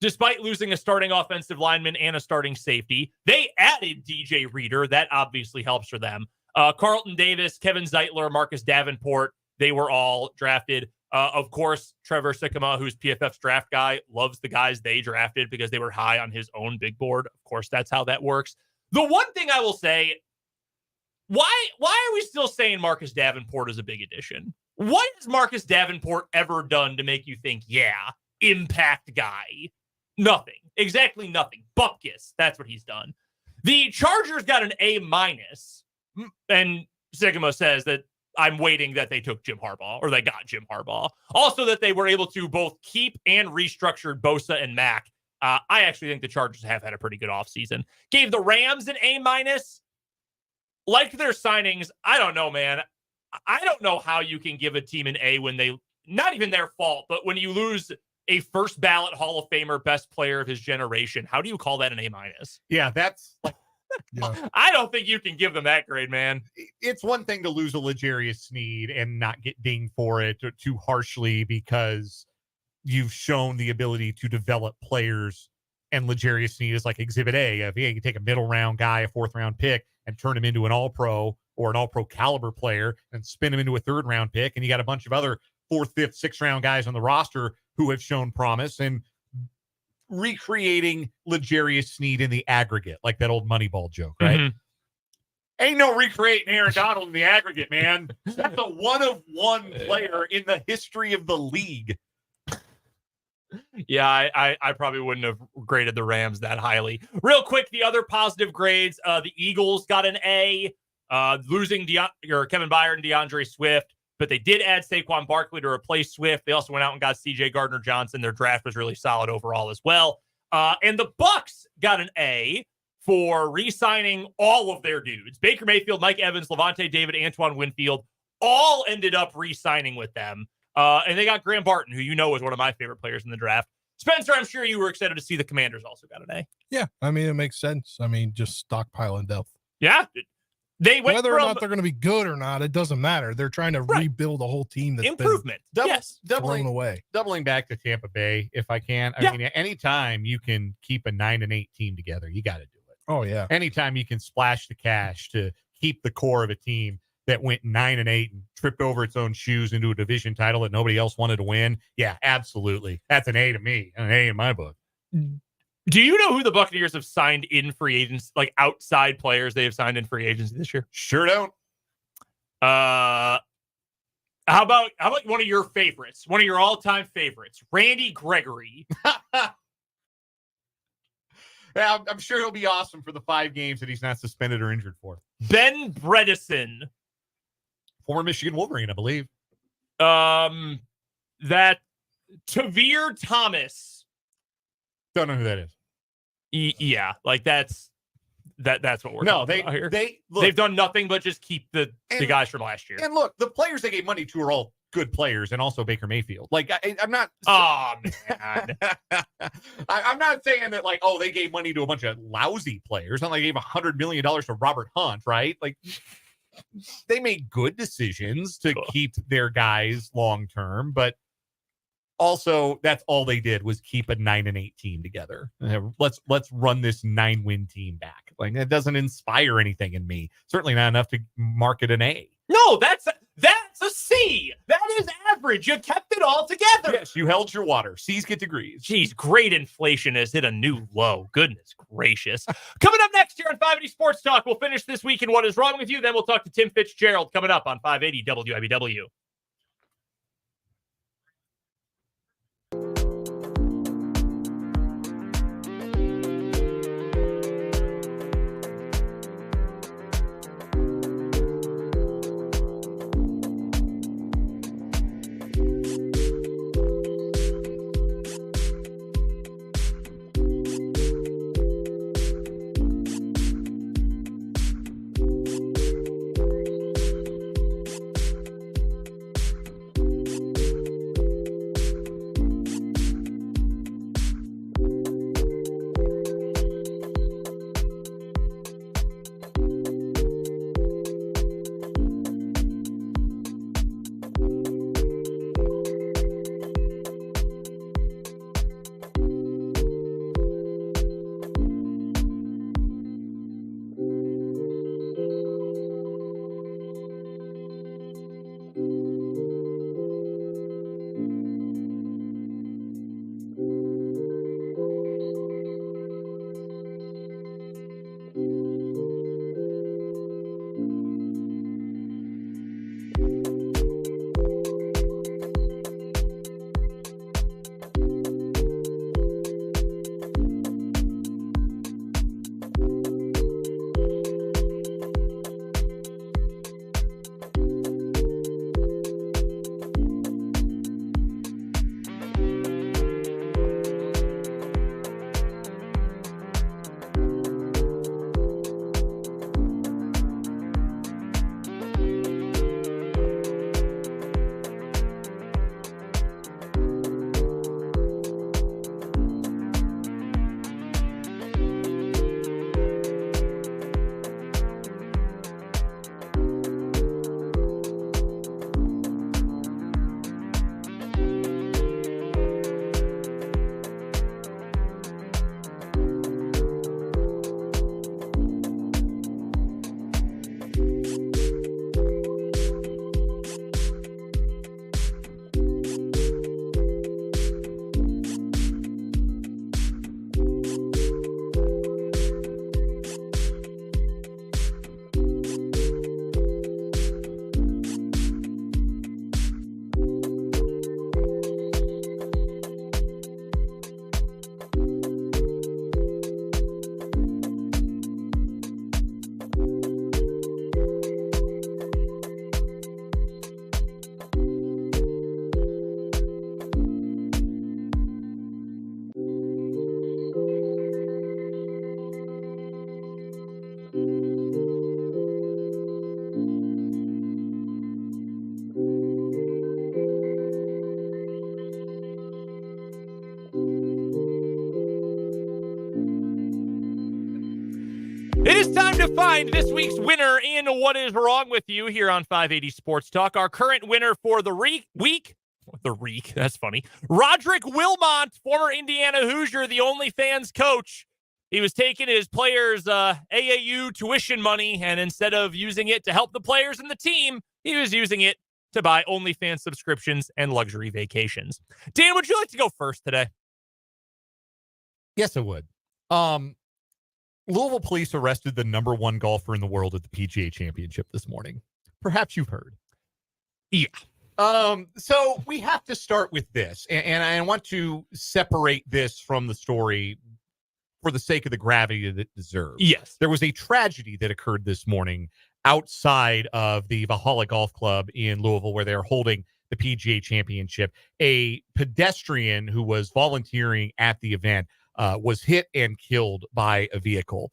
despite losing a starting offensive lineman and a starting safety. They added DJ Reader. That obviously helps for them. Carlton Davis, Kevin Zeitler, Marcus Davenport, they were all drafted. Of course, Trevor Sikkema, who's PFF's draft guy, loves the guys they drafted because they were high on his own big board. Of course, that's how that works. The one thing I will say, why are we still saying Marcus Davenport is a big addition? What has Marcus Davenport ever done to make you think, yeah, impact guy? Nothing. Exactly nothing. Bupkis. That's what he's done. The Chargers got an A-, and Sikkema says that I'm waiting that they took Jim Harbaugh, or they got Jim Harbaugh. Also that they were able to both keep and restructure Bosa and Mack. I actually think the Chargers have had a pretty good offseason. Gave the Rams an A-. Liked their signings. I don't know, man. I don't know how you can give a team an A when they, not even their fault, but when you lose a first ballot Hall of Famer, best player of his generation, how do you call that an A-? Yeah, that's like, I don't think you can give them that grade, man. It's one thing to lose a L'Jarius Sneed and not get dinged for it too harshly because you've shown the ability to develop players, and L'Jarius Sneed is like exhibit A. If you can take a middle round guy, a 4th round pick, and turn him into an all-pro or an all-pro caliber player and spin him into a 3rd round pick, and you got a bunch of other 4th, 5th, 6th round guys on the roster who have shown promise, and recreating L'Jarius Sneed in the aggregate, like that old Moneyball joke, right? Mm-hmm. Ain't no recreating Aaron Donald in the aggregate, man. That's a one-of-one player in the history of the league. Yeah, I probably wouldn't have graded the Rams that highly. Real quick, the other positive grades, the Eagles got an A, losing Kevin Byard and DeAndre Swift, but they did add Saquon Barkley to replace Swift. They also went out and got C.J. Gardner-Johnson. Their draft was really solid overall as well. And the Bucs got an A for re-signing all of their dudes. Baker Mayfield, Mike Evans, Levante David, Antoine Winfield, all ended up re-signing with them. And they got Graham Barton, who you know is one of my favorite players in the draft. Spencer, I'm sure you were excited to see the Commanders also got an A. Yeah, I mean, it makes sense. I mean, just stockpiling depth. Yeah. They went Whether or not they're going to be good or not, it doesn't matter. They're trying to rebuild a whole team that's improvement. Been thrown away. Doubling back to Tampa Bay, if I can. I mean, anytime you can keep a 9-8 team together, you got to do it. Oh, yeah. Anytime you can splash the cash to keep the core of a team that went 9-8 and tripped over its own shoes into a division title that nobody else wanted to win. Yeah, absolutely. That's an A to me. An A in my book. Do you know who the Buccaneers have signed in free agents, like outside players they have signed in free agency this year? Sure don't. How about one of your favorites, one of your all-time favorites, Randy Gregory? Yeah, I'm sure he'll be awesome for the 5 games that he's not suspended or injured for. Ben Bredesen. Former Michigan Wolverine, I believe. That Tavir Thomas. Don't know who that is. Yeah, like that's what we're talking about here. They've done nothing but just keep the guys from last year. And look, the players they gave money to are all good players, and also Baker Mayfield. Like I'm not. Oh man, I'm not saying that like they gave money to a bunch of lousy players. Not like they gave $100 million to Robert Hunt, right? Like they made good decisions to keep their guys long term, but also that's all they did was keep a 9-8 team together. Let's run this 9-win team back. Like that doesn't inspire anything in me. Certainly not enough to mark it an A. No, that's a C. That is average. You kept it all together. Yes, you held your water. C's get degrees. Geez, great inflation has hit a new low. Goodness gracious. Coming up next here on 580 Sports Talk, we'll finish this week in What Is Wrong With You. Then we'll talk to Tim Fitzgerald coming up on 580 WIBW. It is time to find this week's winner in What Is Wrong With You here on 580 Sports Talk. Our current winner for the week, that's funny, Roderick Wilmot, former Indiana Hoosier, the OnlyFans coach. He was taking his players' AAU tuition money, and instead of using it to help the players and the team, he was using it to buy OnlyFans subscriptions and luxury vacations. Dan, would you like to go first today? Yes, I would. Louisville police arrested the number one golfer in the world at the PGA Championship this morning. Perhaps you've heard. Yeah. So we have to start with this, and I want to separate this from the story for the sake of the gravity that it deserves. Yes. There was a tragedy that occurred this morning outside of the Valhalla Golf Club in Louisville, where they're holding the PGA Championship. A pedestrian who was volunteering at the event was hit and killed by a vehicle.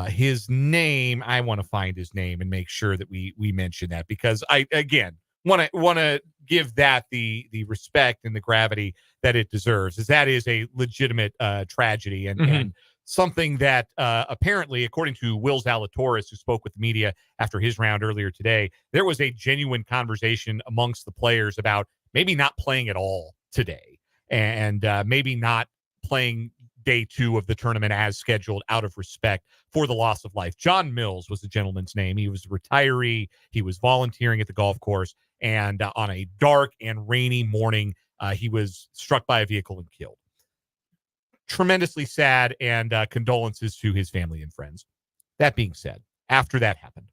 His name, I want to find his name and make sure that we mention that, because I, again, want to give that the respect and the gravity that it deserves, as that is a legitimate tragedy and something that apparently, according to Will Zalatoris, who spoke with the media after his round earlier today, there was a genuine conversation amongst the players about maybe not playing at all today and maybe not playing day 2 of the tournament as scheduled out of respect for the loss of life. John Mills was the gentleman's name. He was a retiree. He was volunteering at the golf course, and on a dark and rainy morning, he was struck by a vehicle and killed. Tremendously sad, and condolences to his family and friends. That being said, after that happened,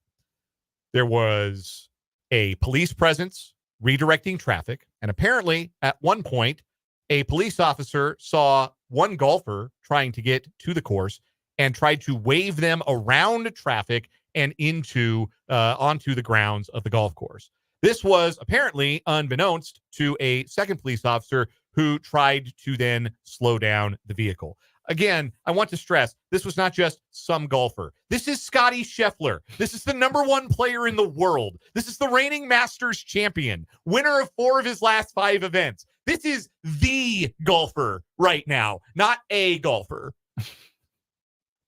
there was a police presence redirecting traffic, and apparently at one point, a police officer saw one golfer trying to get to the course and tried to wave them around traffic and onto the grounds of the golf course. This was apparently unbeknownst to a second police officer who tried to then slow down the vehicle. Again, I want to stress, this was not just some golfer. This is Scottie Scheffler. This is the number 1 player in the world. This is the reigning Masters champion, winner of 4 of his last 5 events. This is the golfer right now, not a golfer.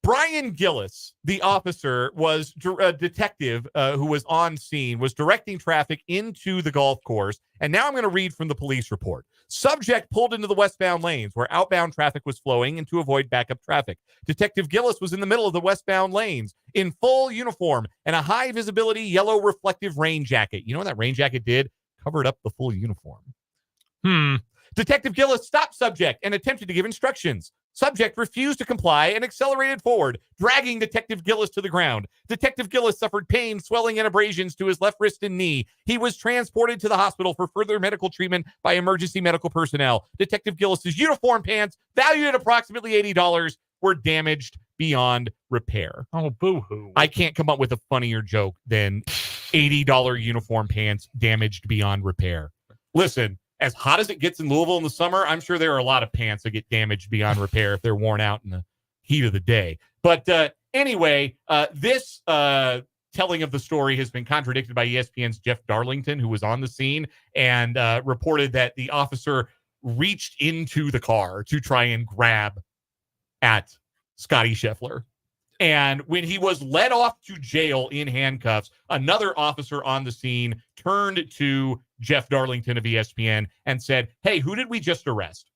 Brian Gillis, the officer, was a detective who was on scene, was directing traffic into the golf course. And now I'm going to read from the police report. Subject pulled into the westbound lanes where outbound traffic was flowing and to avoid backup traffic. Detective Gillis was in the middle of the westbound lanes in full uniform and a high visibility yellow reflective rain jacket. You know what that rain jacket did? Covered up the full uniform. Detective Gillis stopped subject and attempted to give instructions. Subject refused to comply and accelerated forward, dragging Detective Gillis to the ground. Detective Gillis suffered pain, swelling, and abrasions to his left wrist and knee. He was transported to the hospital for further medical treatment by emergency medical personnel. Detective Gillis's uniform pants, valued at approximately $80, were damaged beyond repair. Oh, boo-hoo. I can't come up with a funnier joke than $80 uniform pants damaged beyond repair. Listen, as hot as it gets in Louisville in the summer, I'm sure there are a lot of pants that get damaged beyond repair if they're worn out in the heat of the day. But anyway, this telling of the story has been contradicted by ESPN's Jeff Darlington, who was on the scene and reported that the officer reached into the car to try and grab at Scottie Scheffler. And when he was led off to jail in handcuffs, another officer on the scene turned to Jeff Darlington of ESPN and said, "Hey, who did we just arrest?"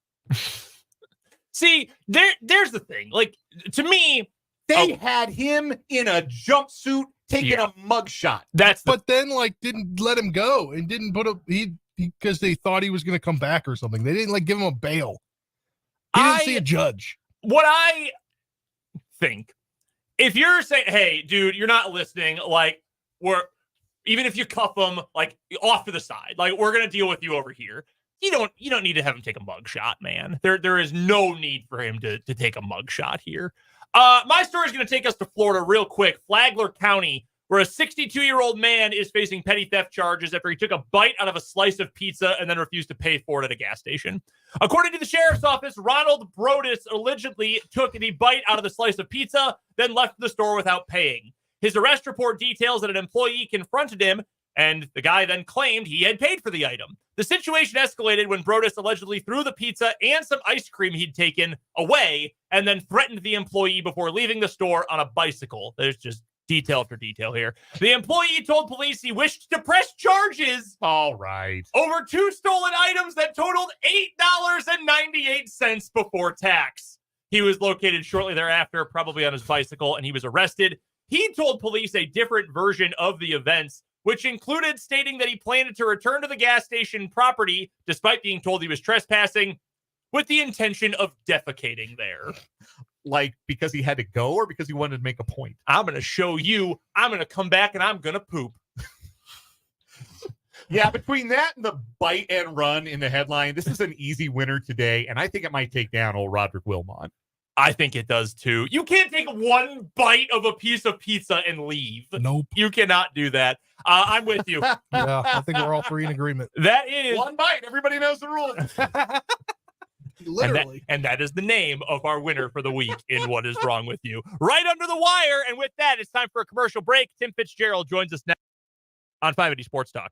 See, there's the thing. Like, to me, they had him in a jumpsuit taking a mugshot. But then didn't let him go and didn't put because they thought he was going to come back or something. They didn't give him a bail. He didn't see a judge. What I think, if you're saying, "Hey, dude, you're not listening," even if you cuff him off to the side, we're gonna deal with you over here. You don't need to have him take a mug shot, man. There is no need for him to take a mug shot here. My story is gonna take us to Florida real quick. Flagler County, where a 62-year-old man is facing petty theft charges after he took a bite out of a slice of pizza and then refused to pay for it at a gas station. According to the sheriff's office, Ronald Brodus allegedly took the bite out of the slice of pizza, then left the store without paying. His arrest report details that an employee confronted him, and the guy then claimed he had paid for the item. The situation escalated when Brodus allegedly threw the pizza and some ice cream he'd taken away and then threatened the employee before leaving the store on a bicycle. There's just detail after detail here. The employee told police he wished to press charges. All right. Over 2 stolen items that totaled $8.98 before tax. He was located shortly thereafter, probably on his bicycle, and he was arrested. He told police a different version of the events, which included stating that he planned to return to the gas station property, despite being told he was trespassing, with the intention of defecating there. Like, because he had to go or because he wanted to make a point? I'm going to show you. I'm going to come back and I'm going to poop. Yeah, between that and the bite and run in the headline, this is an easy winner today, and I think it might take down old Roderick Wilmot. I think it does too. You can't take one bite of a piece of pizza and leave. Nope. You cannot do that. I'm with you. Yeah, I think we're all three in agreement. That is one bite. Everybody knows the rules. Literally. And that is the name of our winner for the week in What Is Wrong With You. Right under the wire. And with that, it's time for a commercial break. Tim Fitzgerald joins us next on 580 Sports Talk.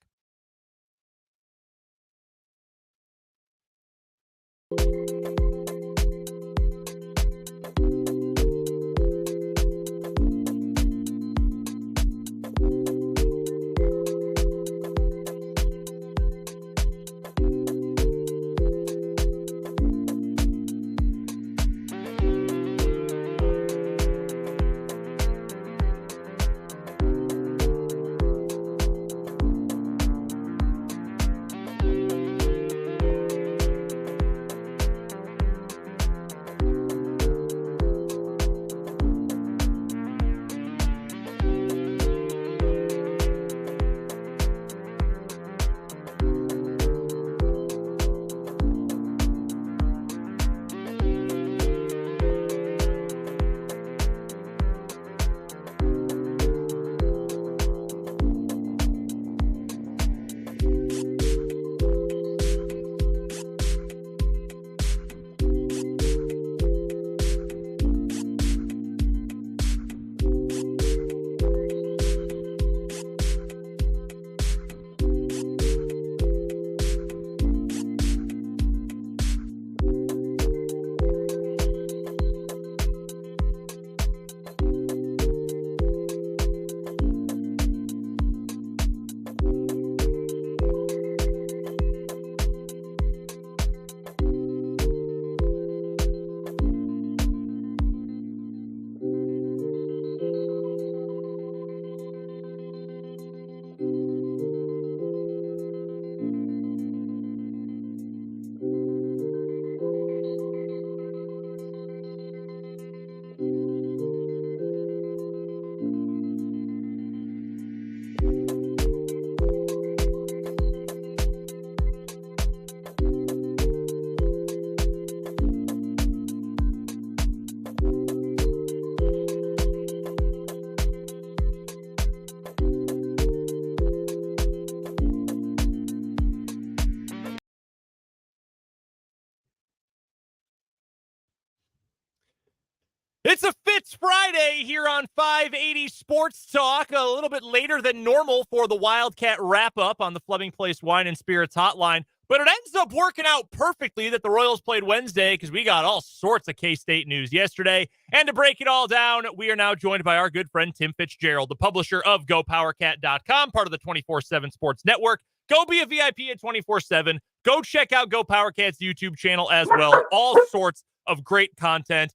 It's a Fitz Friday here on 580 Sports Talk, a little bit later than normal for the Wildcat Wrap-up on the Fleming Place Wine and Spirits Hotline, but it ends up working out perfectly that the Royals played Wednesday because we got all sorts of K-State news yesterday. And to break it all down, we are now joined by our good friend Tim Fitzgerald, the publisher of GoPowerCat.com, part of the 24/7 Sports Network. Go be a VIP at 24/7. Go check out GoPowerCat's YouTube channel as well. All sorts of great content.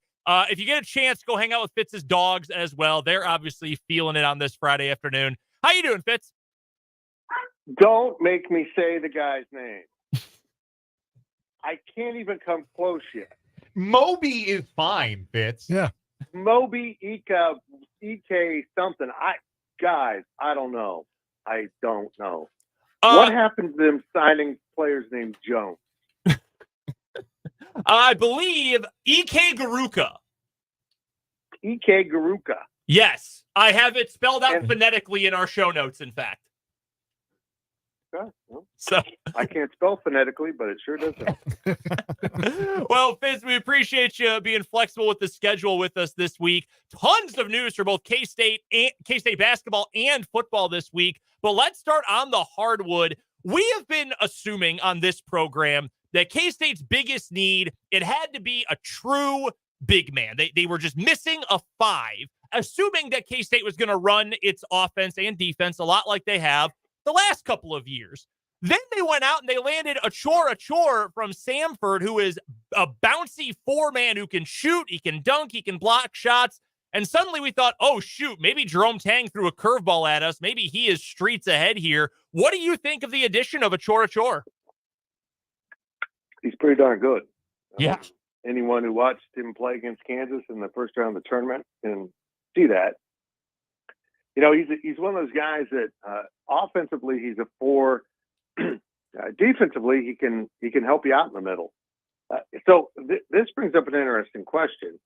If you get a chance, go hang out with Fitz's dogs as well. They're obviously feeling it on this Friday afternoon. How you doing, Fitz? Don't make me say the guy's name. I can't even come close yet. Moby is fine, Fitz. Yeah. Moby, EK, something. Guys, I don't know. I don't know. What happened to them signing players named Jones? I believe E.K. Garuka. E.K. Garuka. Yes, I have it spelled out phonetically in our show notes, in fact. Okay, well, So I can't spell phonetically, but it sure does help. Well, Fitz, we appreciate you being flexible with the schedule with us this week. Tons of news for both K-State basketball and football this week. But let's start on the hardwood. We have been assuming on this program that K-State's biggest need, it had to be a true big man. They were just missing a 5, assuming that K-State was going to run its offense and defense a lot like they have the last couple of years. Then they went out and they landed Achor from Samford, who is a bouncy four-man who can shoot, he can dunk, he can block shots. And suddenly we thought, oh, shoot, maybe Jerome Tang threw a curveball at us. Maybe he is streets ahead here. What do you think of the addition of Achor? He's pretty darn good. Yeah. Anyone who watched him play against Kansas in the first round of the tournament can see that. You know, he's one of those guys that offensively he's a 4. Defensively, he can help you out in the middle. So this brings up an interesting question.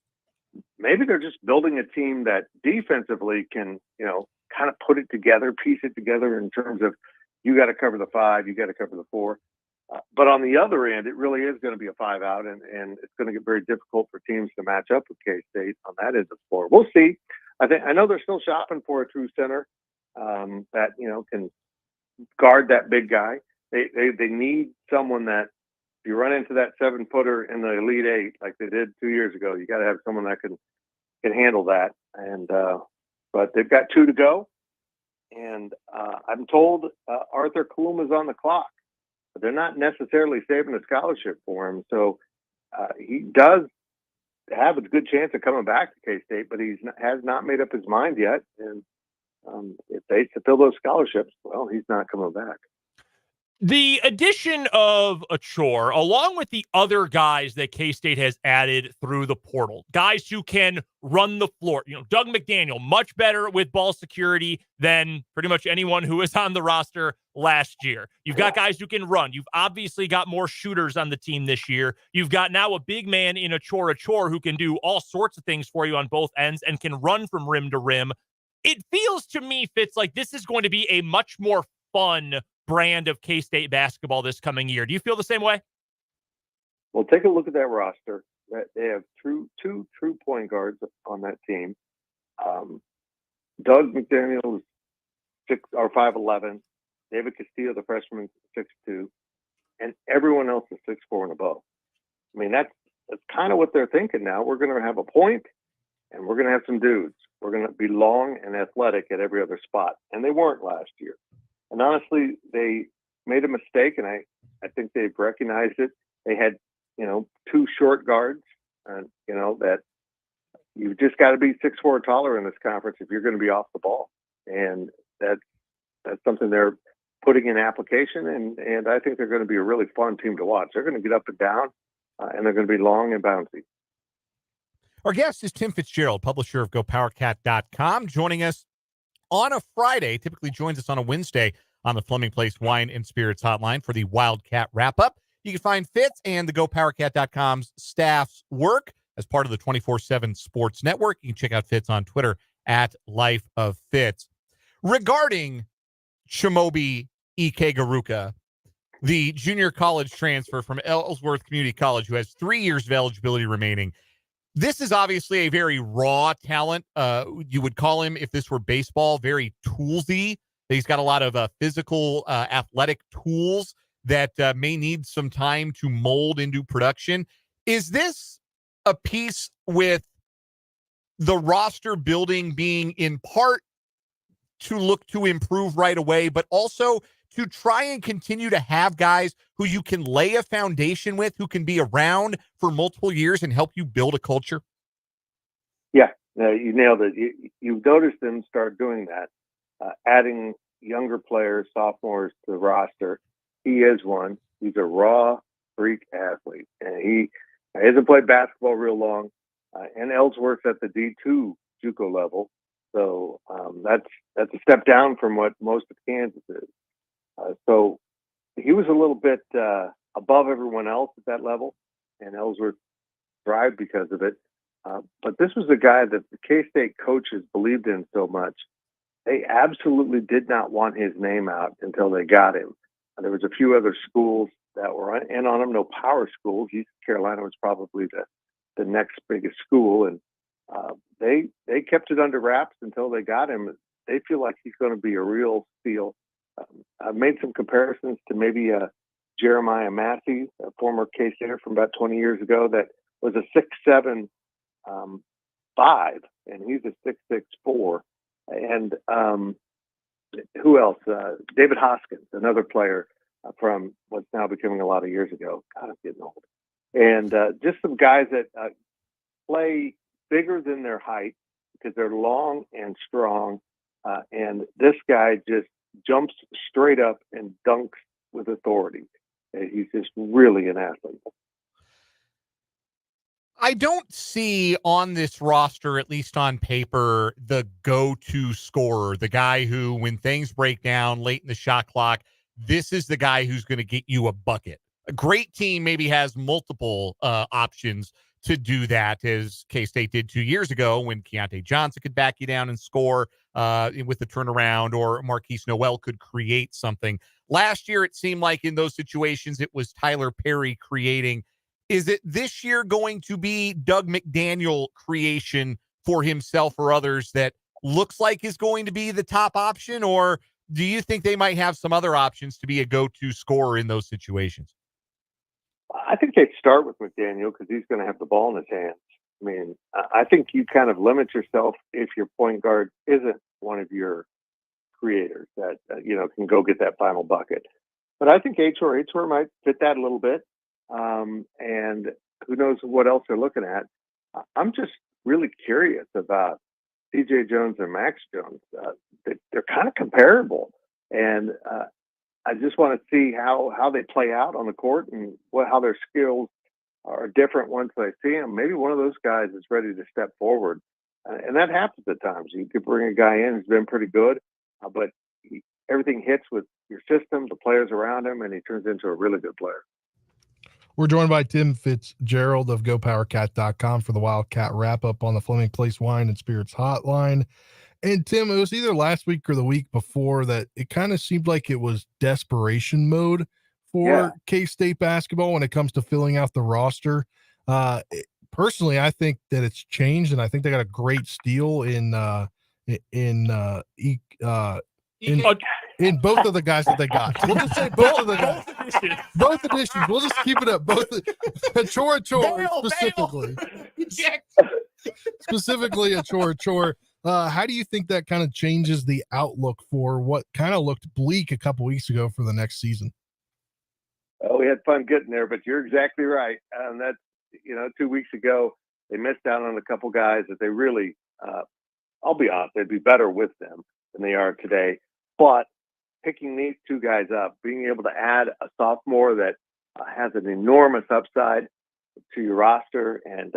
Maybe they're just building a team that defensively can, you know, kind of put it together, piece it together in terms of you got to cover the 5, you got to cover the 4. But on the other end, it really is going to be a 5 out, and it's going to get very difficult for teams to match up with K-State on that end of the floor. We'll see. I know they're still shopping for a true center that, you know, can guard that big guy. They need someone that, if you run into that 7-footer in the Elite 8 like they did 2 years ago, you got to have someone that can handle that. And but they've got 2 to go, and I'm told Arthur Kaluma's on the clock, but they're not necessarily saving a scholarship for him. So he does have a good chance of coming back to K-State, but has not made up his mind yet. And if they fulfill those scholarships, well, he's not coming back. The addition of Achor, along with the other guys that K-State has added through the portal, guys who can run the floor. You know, Doug McDaniel, much better with ball security than pretty much anyone who was on the roster last year. You've got guys who can run. You've obviously got more shooters on the team this year. You've got now a big man in Achor who can do all sorts of things for you on both ends and can run from rim to rim. It feels to me, Fitz, like this is going to be a much more fun brand of K-State basketball this coming year. Do you feel the same way? Well, take a look at that roster. They have two true point guards on that team. Doug McDaniel is 5'11". David Castillo, the freshman, 6'2", and everyone else is 6'4" and above. I mean, that's kind of what they're thinking now. We're going to have a point, and we're going to have some dudes. We're going to be long and athletic at every other spot, and they weren't last year. And honestly, they made a mistake, and I think they've recognized it. They had, you know, 2 short guards, and, you know, that you've just got to be 6'4" or taller in this conference if you're going to be off the ball. And that's something they're putting in application, and I think they're going to be a really fun team to watch. They're going to get up and down, and they're going to be long and bouncy. Our guest is Tim Fitzgerald, publisher of GoPowerCat.com, joining us on a Friday. Typically joins us on a Wednesday on the Fleming Place Wine and Spirits Hotline for the Wildcat Wrap-up. You can find Fitz and the GoPowerCat.com's staff's work as part of the 24/7 Sports Network. You can check out Fitz on Twitter at Life of Fitz. Regarding Chimaobi Ike Garuka, the junior college transfer from Ellsworth Community College, who has 3 years of eligibility remaining, this is obviously a very raw talent. You would call him, if this were baseball, very toolsy. He's got a lot of physical, athletic tools that may need some time to mold into production. Is this a piece with the roster building being in part to look to improve right away, but also to try and continue to have guys who you can lay a foundation with, who can be around for multiple years and help you build a culture? Yeah, you nailed it. You've noticed them start doing that, adding younger players, sophomores to the roster. He is one. He's a raw freak athlete, and he hasn't played basketball real long, and Ellsworth's at the D2 JUCO level. So that's a step down from what most of Kansas is. So he was a little bit above everyone else at that level, and Ellsworth thrived because of it. But this was a guy that the K-State coaches believed in so much. They absolutely did not want his name out until they got him. There was a few other schools that were in on him, no power schools. East Carolina was probably the next biggest school, and they kept it under wraps until they got him. They feel like he's going to be a real steal. I've made some comparisons to maybe Jeremiah Massey, a former K-Stater from about 20 years ago, that was a 6'7", 5, and he's a 6'6", 4. And who else? David Hoskins, another player from what's now becoming a lot of years ago. God, I'm getting old. And just some guys that play bigger than their height because they're long and strong. And this guy just jumps straight up and dunks with authority. He's just really an athlete. I don't see on this roster, at least on paper, the go-to scorer, the guy who, when things break down late in the shot clock, this is the guy who's going to get you a bucket. A great team maybe has multiple options to do that, as K-State did 2 years ago when Keontae Johnson could back you down and score with the turnaround, or Marquise Noel could create something. Last year, it seemed like in those situations, it was Tyler Perry creating. Is it this year going to be Doug McDaniel creation for himself or others that looks like is going to be the top option? Or do you think they might have some other options to be a go-to scorer in those situations? I think they'd start with McDaniel because he's going to have the ball in his hands. I mean, I think you kind of limit yourself if your point guard isn't one of your creators that, can go get that final bucket. But I think H.R. might fit that a little bit. And who knows what else they're looking at. I'm just really curious about C.J. Jones and Max Jones. They're kind of comparable. And I just want to see how they play out on the court and how their skills are different once they see them. Maybe one of those guys is ready to step forward. And that happens at times. You could bring a guy in who's been pretty good, but everything hits with your system, the players around him, and he turns into a really good player. We're joined by Tim Fitzgerald of GoPowerCat.com for the Wildcat Wrap-up on the Fleming Place Wine and Spirits Hotline. And Tim, it was either last week or the week before that it kind of seemed like it was desperation mode for K-State basketball when it comes to filling out the roster. Personally, I think that it's changed, and I think they got a great steal in both of the guys that they got. We'll just say both of the guys. Both editions. We'll just keep it up. Both Chor specifically. Specifically a Chor. How do you think that kind of changes the outlook for what kind of looked bleak a couple weeks ago for the next season? Oh, we had fun getting there, but you're exactly right. That's 2 weeks ago, they missed out on a couple guys that they really, I'll be honest, they'd be better with them than they are today. But picking these two guys up, being able to add a sophomore that has an enormous upside to your roster, and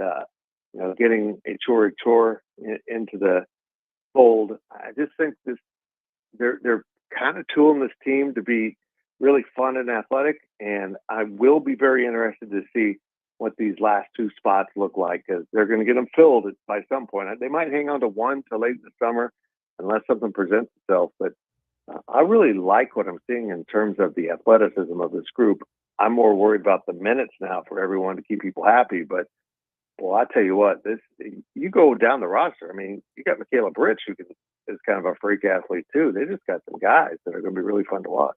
getting a Chor into the fold, I just think they're kind of tooling this team to be really fun and athletic, and I will be very interested to see what these last two spots look like, because they're going to get them filled by some point. They might hang on to one till late in the summer unless something presents itself, but I really like what I'm seeing in terms of the athleticism of this group. I'm more worried about the minutes now for everyone to keep people happy, but well, I tell you what, you go down the roster. I mean, you got Michaela Bridge, who is kind of a freak athlete too. They just got some guys that are going to be really fun to watch.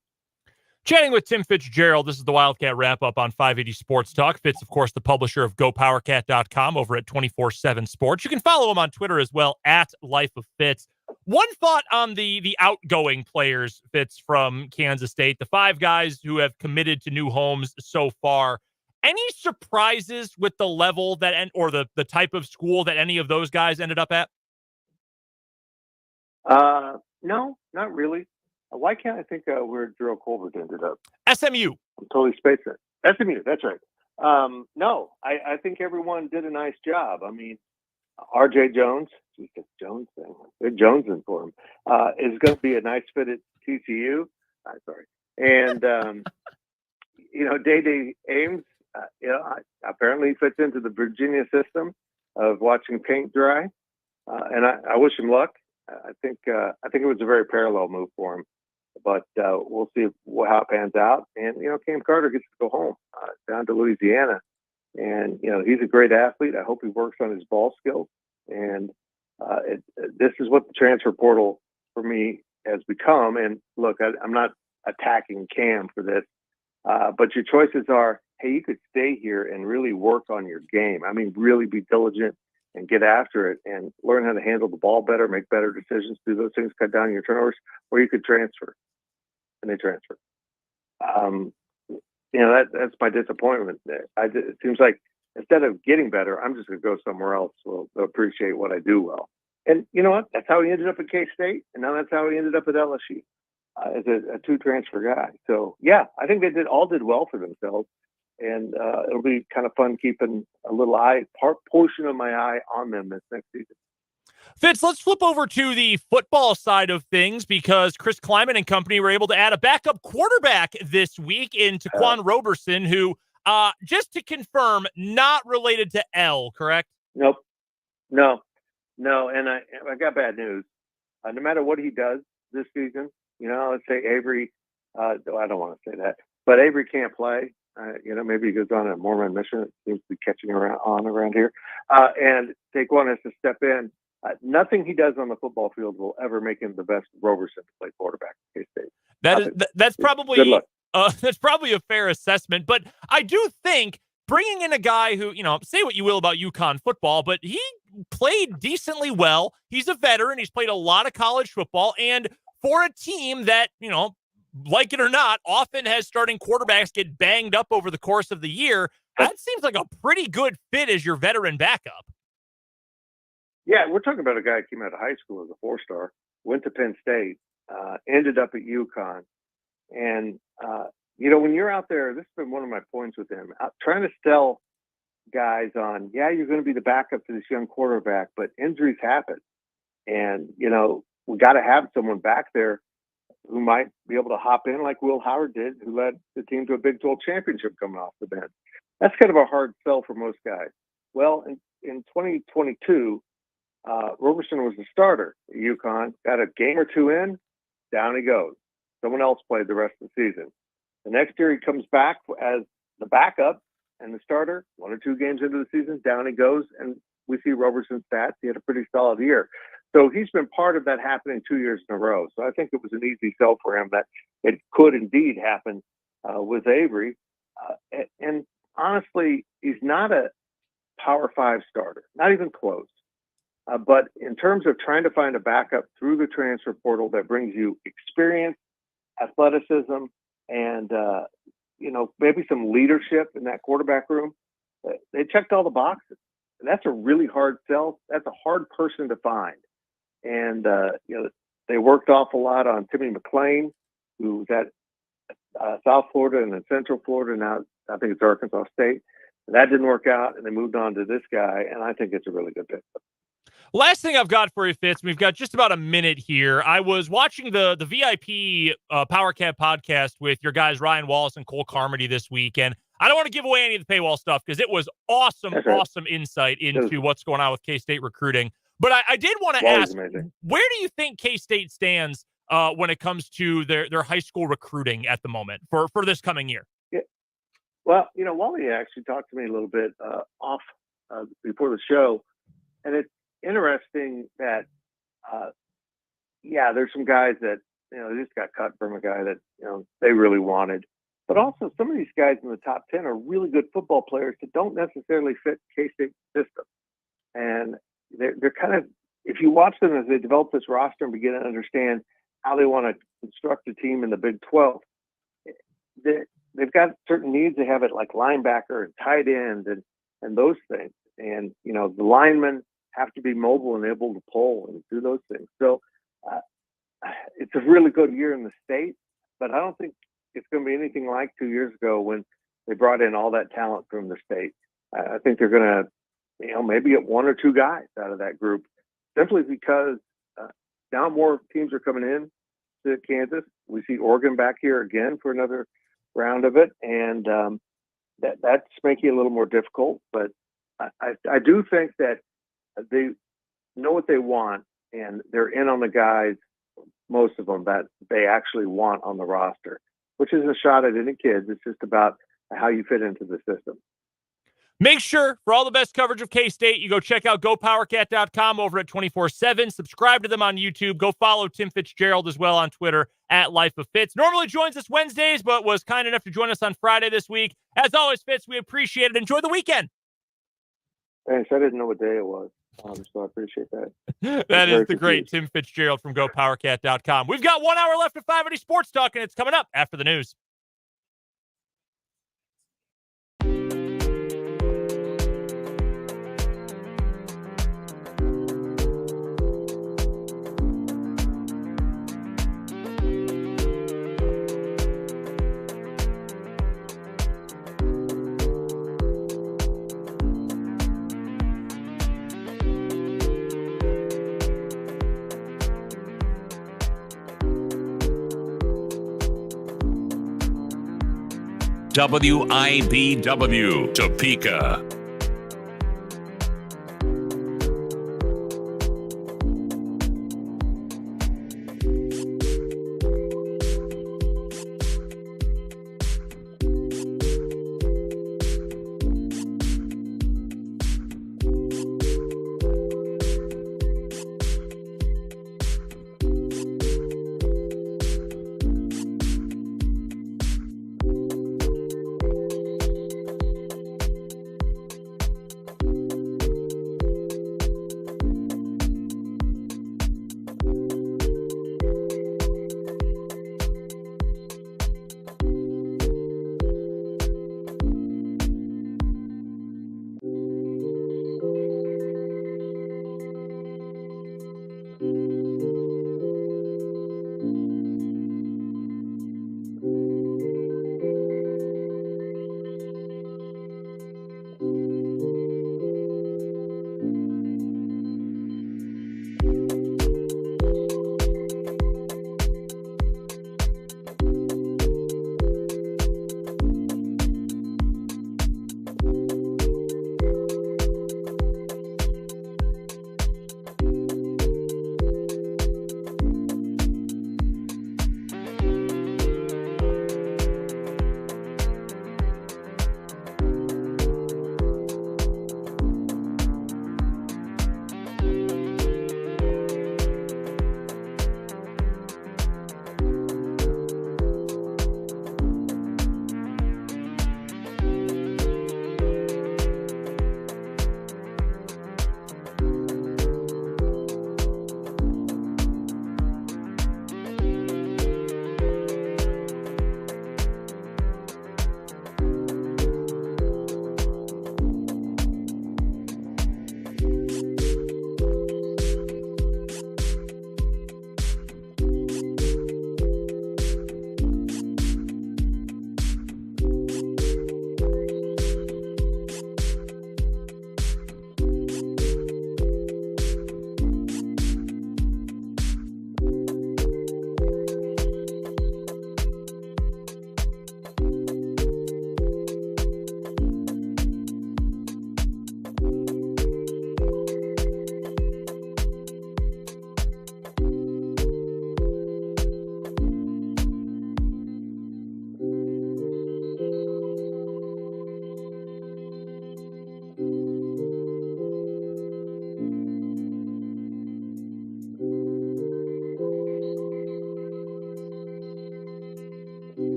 Chatting with Tim Fitzgerald, this is the Wildcat Wrap-up on 580 Sports Talk. Fitz, of course, the publisher of GoPowerCat.com over at 24/7 Sports. You can follow him on Twitter as well, at Life of Fitz. One thought on the outgoing players, Fitz, from Kansas State, the 5 guys who have committed to new homes so far. Any surprises with the level or the type of school that any of those guys ended up at? No, not really. Why can't I think where Gerald Colbert ended up? SMU. I'm totally spaced it. SMU, that's right. No, I think everyone did a nice job. I mean, R.J. Jones, geez, this Jones thing, they're jonesing for him, is going to be a nice fit at TCU. And, Day Ames, apparently fits into the Virginia system of watching paint dry. And I wish him luck. I think it was a very parallel move for him, but we'll see how it pans out. And Cam Carter gets to go home down to Louisiana, and he's a great athlete. I hope he works on his ball skills. And this is what the transfer portal for me has become. And look, I'm not attacking Cam for this, but your choices are: hey, you could stay here and really work on your game. I mean, really be diligent and get after it and learn how to handle the ball better, make better decisions, do those things, cut down your turnovers, or you could transfer. And they transfer. That's my disappointment. It seems like instead of getting better, I'm just going to go somewhere else. They'll appreciate what I do well. And you know what? That's how he ended up at K-State, and now that's how he ended up at LSU as a two transfer guy. So yeah, I think they all did well for themselves, and it'll be kind of fun keeping a little portion of my eye on them this next season. Fitz, let's flip over to the football side of things because Chris Kleiman and company were able to add a backup quarterback this week in Taquan Roberson, who, just to confirm, not related to L, correct? Nope. No. And I got bad news. No matter what he does this season, let's say Avery, I don't want to say that, but Avery can't play. Maybe he goes on a Mormon mission. It seems to be catching around here. And Taquan has to step in. Nothing he does on the football field will ever make him the best Roberson to play quarterback at K-State. That's probably good luck. That's probably a fair assessment. But I do think bringing in a guy who, say what you will about UConn football, but he played decently well. He's a veteran. He's played a lot of college football. And for a team that, like it or not, often has starting quarterbacks get banged up over the course of the year, that seems like a pretty good fit as your veteran backup. Yeah, we're talking about a guy who came out of high school as a 4-star, went to Penn State, ended up at UConn. And, when you're out there, this has been one of my points with him, trying to sell guys on, you're going to be the backup to this young quarterback, but injuries happen. And, we got to have someone back there who might be able to hop in like Will Howard did, who led the team to a Big 12 championship coming off the bench. That's kind of a hard sell for most guys. Well, in 2022, Roberson was the starter at UConn, got a game or two in, down he goes. Someone else played the rest of the season. The next year he comes back as the backup and the starter, 1 or 2 games into the season, down he goes, and we see Roberson's stats. He had a pretty solid year. So he's been part of that happening 2 years in a row. So I think it was an easy sell for him that it could indeed happen with Avery. And honestly, he's not a Power 5 starter, not even close. But in terms of trying to find a backup through the transfer portal that brings you experience, athleticism, and maybe some leadership in that quarterback room, they checked all the boxes. And that's a really hard sell. That's a hard person to find. And they worked off a lot on Timmy McClain, who was at South Florida and then Central Florida. Now I think it's Arkansas State. And that didn't work out, and they moved on to this guy. And I think it's a really good pick. Last thing I've got for you, Fitz, we've got just about a minute here. I was watching the VIP PowerCat podcast with your guys Ryan Wallace and Cole Carmody this week, and I don't want to give away any of the paywall stuff because it was awesome insight into what's going on with K-State recruiting. But I did want to ask, where do you think K-State stands when it comes to their high school recruiting at the moment for this coming year? Yeah. Well, Wally actually talked to me a little bit off before the show, and it's interesting that, there's some guys that, they just got cut from a guy that, they really wanted. But also some of these guys in the top 10 are really good football players that don't necessarily fit K-State system. And they're kind of, if you watch them as they develop this roster and begin to understand how they want to construct a team in the Big 12, they've got certain needs. They have it like linebacker and tight end and those things. And, the linemen have to be mobile and able to pull and do those things. So it's a really good year in the state, but I don't think it's going to be anything like 2 years ago when they brought in all that talent from the state. I think they're going to, maybe get 1 or 2 guys out of that group simply because now more teams are coming in to Kansas. We see Oregon back here again for another round of it. And that's making it a little more difficult, but I do think that they know what they want, and they're in on the guys, most of them, that they actually want on the roster, which isn't a shot at any kids. It's just about how you fit into the system. Make sure, for all the best coverage of K-State, you go check out GoPowerCat.com over at 24/7. Subscribe to them on YouTube. Go follow Tim Fitzgerald as well on Twitter at Life of Fitz. Normally joins us Wednesdays, but was kind enough to join us on Friday this week. As always, Fitz, we appreciate it. Enjoy the weekend. Thanks. I didn't know what day it was. So I appreciate that. That is the great Tim Fitzgerald from GoPowerCat.com. We've got 1 hour left of 580 Sports Talk, and it's coming up after the news. WIBW, Topeka.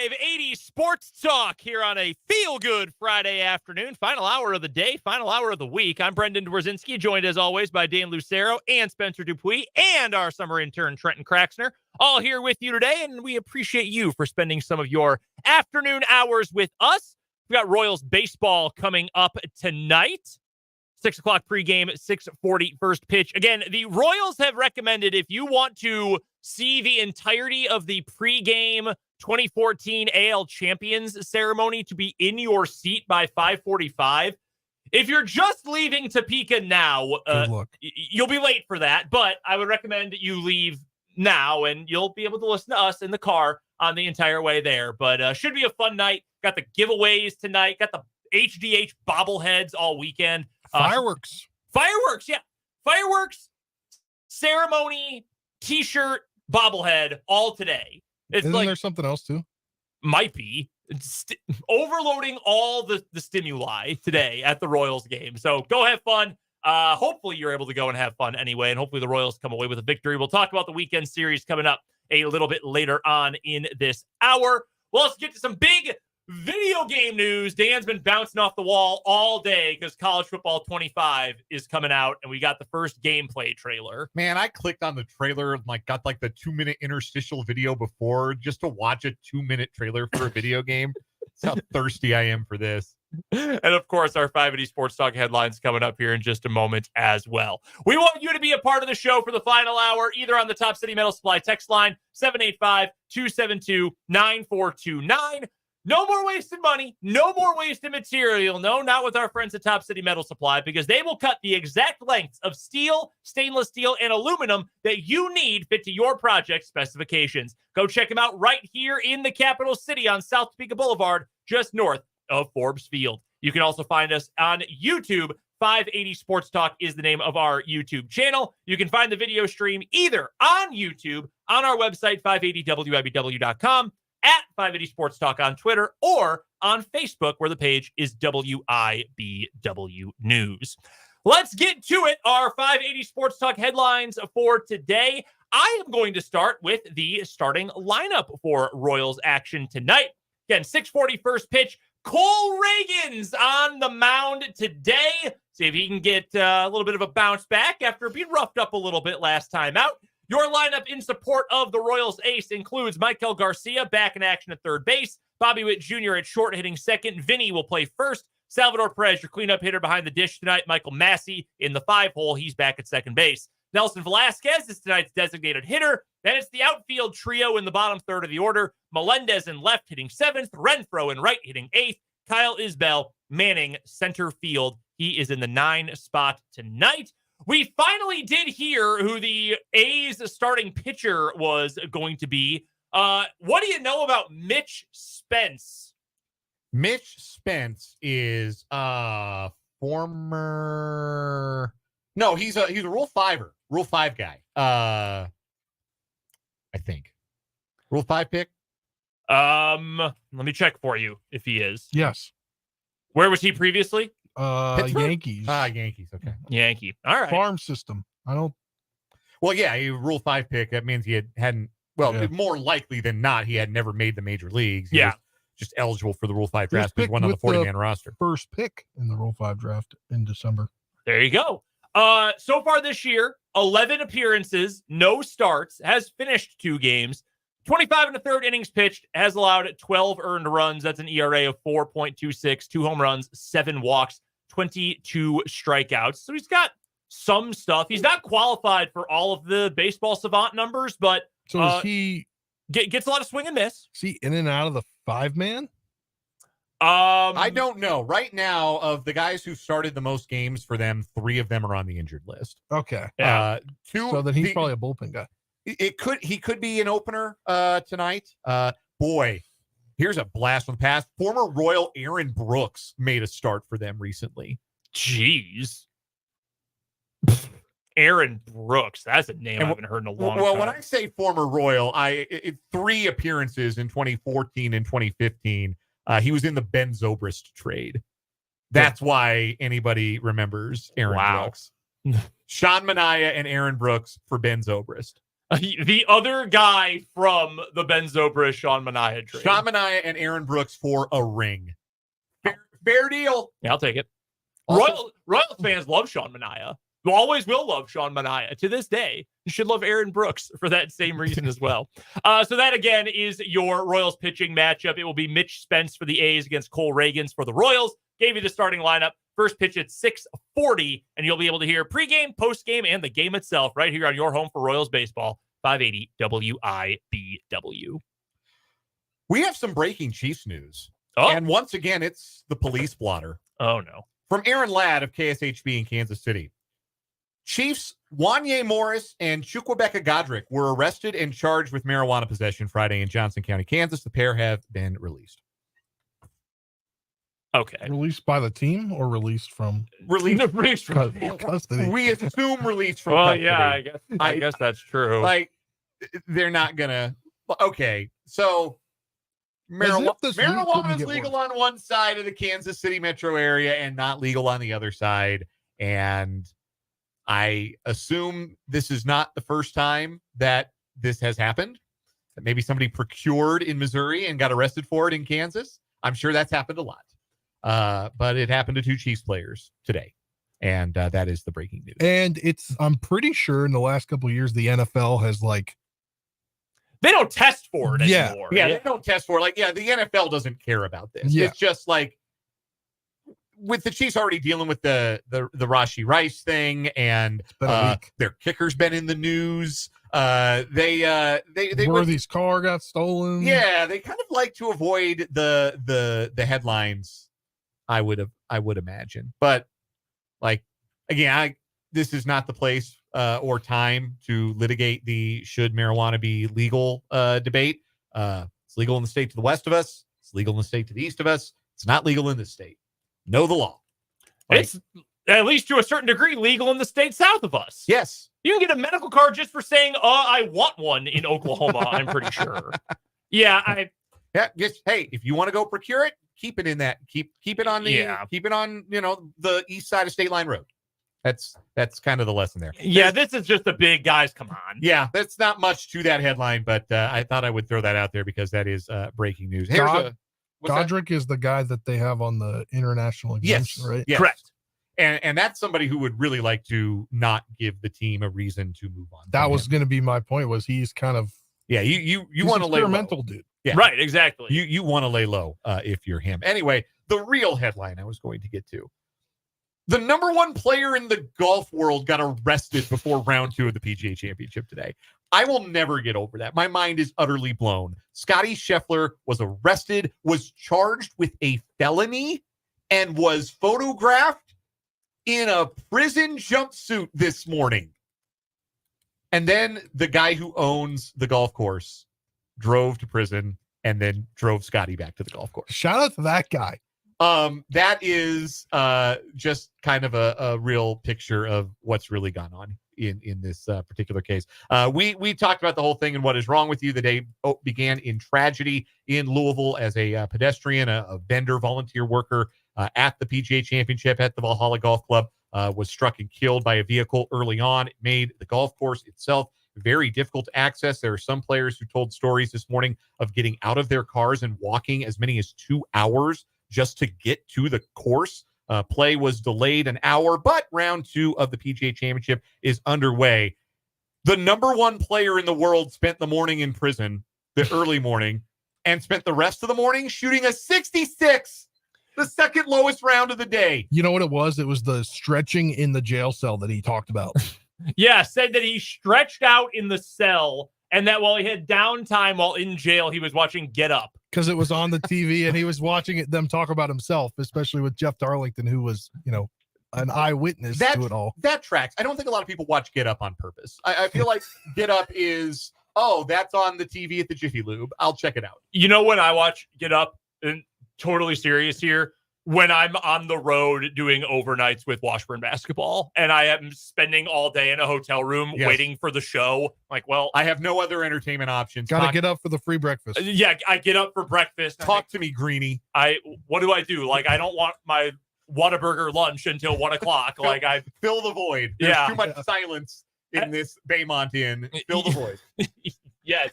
580 Sports Talk here on a feel-good Friday afternoon. Final hour of the day, final hour of the week. I'm Brendan Dworzinski, joined as always by Dan Lucero and Spencer Dupuis and our summer intern Trenton Kraxner, all here with you today, and we appreciate you for spending some of your afternoon hours with us. We've got Royals baseball coming up tonight. 6 o'clock pregame, 6:40 first pitch. Again, the Royals have recommended if you want to see the entirety of the pregame 2014 AL Champions ceremony to be in your seat by 5:45. If you're just leaving Topeka now, you'll be late for that, but I would recommend that you leave now and you'll be able to listen to us in the car on the entire way there. But should be a fun night. Got the giveaways tonight, got the HDH bobbleheads all weekend. Fireworks, yeah. Fireworks, ceremony, t-shirt, bobblehead, all today. It's Isn't there something else too? Might be. Overloading all the stimuli today at the Royals game. So go have fun. Hopefully you're able to go and have fun anyway, and hopefully the Royals come away with a victory. We'll talk about the weekend series coming up a little bit later on in this hour. Well, let's get to some big video game news. Dan's been bouncing off the wall all day because College Football 25 is coming out, and we got the first gameplay trailer. Man, I clicked on the trailer, got the 2-minute interstitial video before just to watch a 2-minute trailer for a video game. That's how thirsty I am for this. And of course, our 580 Sports Talk headlines coming up here in just a moment as well. We want you to be a part of the show for the final hour, either on the Top City Metal Supply text line, 785-272-9429. No more wasted money, no more wasted material. No, not with our friends at Top City Metal Supply, because they will cut the exact lengths of steel, stainless steel, and aluminum that you need fit to your project specifications. Go check them out right here in the capital city on South Topeka Boulevard, just north of Forbes Field. You can also find us on YouTube. 580 Sports Talk is the name of our YouTube channel. You can find the video stream either on YouTube, on our website, 580wibw.com, at 580 Sports Talk on Twitter, or on Facebook, where the page is WIBW News. Let's get to it. Our 580 Sports Talk headlines for today. I am going to start with the starting lineup for Royals action tonight. Again, 6:40 first pitch. Cole Reagan's on the mound today. See if he can get a little bit of a bounce back after being roughed up a little bit last time out. Your lineup in support of the Royals ace includes Michael Garcia back in action at third base, Bobby Witt Jr. at short hitting second, Vinny will play first, Salvador Perez, your cleanup hitter behind the dish tonight, Michael Massey in the 5-hole, he's back at second base. Nelson Velasquez is tonight's designated hitter. Then it's the outfield trio in the bottom third of the order, Melendez in left hitting seventh, Renfroe in right hitting eighth, Kyle Isbell manning center field. He is in the 9 spot tonight. We finally did hear who the A's starting pitcher was going to be. What do you know about Mitch Spence? Mitch Spence is former. No, he's a Rule 5 guy. I think Rule 5 pick. Let me check for you if he is. Yes. Where was he previously? Yankees. Yankees. Okay. Yankee. All right. Farm system. Well, yeah, a Rule 5 pick. That means he hadn't. Well, more likely than not, he had never made the major leagues. He was just eligible for the Rule 5 draft. He went on the 40-man roster. First pick in the Rule 5 draft in December. There you go. So far this year, 11 appearances, no starts, has finished 2 games, 25 and a third innings pitched, has allowed 12 earned runs. That's an ERA of 4.26, 2 home runs, 7 walks, 22 strikeouts. So he's got some stuff. He's not qualified for all of the baseball savant numbers, but so is he gets a lot of swing and miss. Is he in and out of the 5-man? I don't know. Right now, of the guys who started the most games for them, 3 of them are on the injured list. Okay. So then he's probably a bullpen guy. He could be an opener tonight. Boy, here's a blast from the past. Former Royal Aaron Brooks made a start for them recently. Jeez. Aaron Brooks. That's a name I haven't heard in a long time. Well, when I say former Royal, 3 appearances in 2014 and 2015. He was in the Ben Zobrist trade. That's why anybody remembers Aaron Brooks. Sean Manaea and Aaron Brooks for Ben Zobrist. The other guy from the Ben Zobrist, Sean Manaea trade. Sean Manaea and Aaron Brooks for a ring. Fair deal. Yeah, I'll take it. Also, Royals fans love Sean Manaea. You always will love Sean Manaea. To this day, you should love Aaron Brooks for that same reason as well. So that, again, is your Royals pitching matchup. It will be Mitch Spence for the A's against Cole Reagans for the Royals. Gave you the starting lineup. First pitch at 6:40, and you'll be able to hear pregame, postgame, and the game itself right here on your home for Royals baseball, 580 WIBW. we have some breaking Chiefs news. Oh. And once again, it's the police blotter. Oh, no. From Aaron Ladd of KSHB in Kansas City. Chiefs Wanye Morris and Chukwuemeka Godric were arrested and charged with marijuana possession Friday in Johnson County, Kansas. The pair have been released. Okay. Released by the team or released from Released from custody? We assume released from Well, custody. yeah, I guess that's true. Like, they're not gonna. Okay, so marijuana is legal on one side of the Kansas City metro area and not legal on the other side. And I assume this is not the first time that this has happened. That maybe somebody procured in Missouri and got arrested for it in Kansas. I'm sure that's happened a lot. But it happened to 2 Chiefs players today. And that is the breaking news. And I'm pretty sure in the last couple of years, the NFL has they don't test for it anymore. Yeah, they don't test for it. Like, yeah, the NFL doesn't care about this. Yeah. It's just like with the Chiefs already dealing with the Rashee Rice thing, and their kicker's been in the news. Worthy's car got stolen. Yeah, they kind of like to avoid the headlines. I would imagine, but like again, this is not the place or time to litigate the should marijuana be legal debate. It's legal in the state to the west of us. It's legal in the state to the east of us. It's not legal in this state. Know the law. It's at least to a certain degree legal in the state south of us. Yes. You can get a medical card just for saying, I want one in Oklahoma, I'm pretty sure. Yeah, just hey, if you want to go procure it, keep it in that. Keep it on the east side of State Line Road. That's kind of the lesson there. Yeah, this is just a big guys, come on. Yeah, that's not much to that headline, but I thought I would throw that out there because that is breaking news. Godric is the guy that they have on the international exemption, right? Yes. Correct. And that's somebody who would really like to not give the team a reason to move on. That was going to be my point. Was he's kind of you want to lay low, dude. Yeah, right, exactly. You want to lay low if you're him. Anyway, the real headline I was going to get to: the number 1 player in the golf world got arrested before round 2 of the PGA Championship today. I will never get over that. My mind is utterly blown. Scottie Scheffler was arrested, was charged with a felony, and was photographed in a prison jumpsuit this morning. And then the guy who owns the golf course drove to prison and then drove Scotty back to the golf course. Shout out to that guy. That is just kind of a real picture of what's really gone on in this particular case. We talked about the whole thing and what is wrong with you. The day began in tragedy in Louisville as a pedestrian, a vendor, volunteer worker at the PGA Championship at the Valhalla Golf Club was struck and killed by a vehicle early on. It made the golf course itself very difficult to access. There are some players who told stories this morning of getting out of their cars and walking as many as 2 hours just to get to the course. Play was delayed an hour, but round 2 of the PGA Championship is underway. The number 1 player in the world spent the morning in prison, the early morning, and spent the rest of the morning shooting a 66, the second lowest round of the day. You know what it was? It was the stretching in the jail cell that he talked about. Yeah, said that he stretched out in the cell and that while he had downtime while in jail, he was watching Get Up. Because it was on the TV and he was watching them talk about himself, especially with Jeff Darlington, who was, an eyewitness to it all. That tracks. I don't think a lot of people watch Get Up on purpose. I feel like Get Up is, that's on the TV at the Jiffy Lube. I'll check it out. You know when I watch Get Up, and totally serious here, when I'm on the road doing overnights with Washburn basketball and I am spending all day in a hotel room waiting for the show. Like, well, I have no other entertainment options. Got to get up for the free breakfast. Yeah, I get up for breakfast. Talk to me, Greenie. What do I do? Like, I don't want my Whataburger lunch until 1 o'clock. Like, I fill the void. There's too much silence in this Baymont Inn. Fill the void. Yes.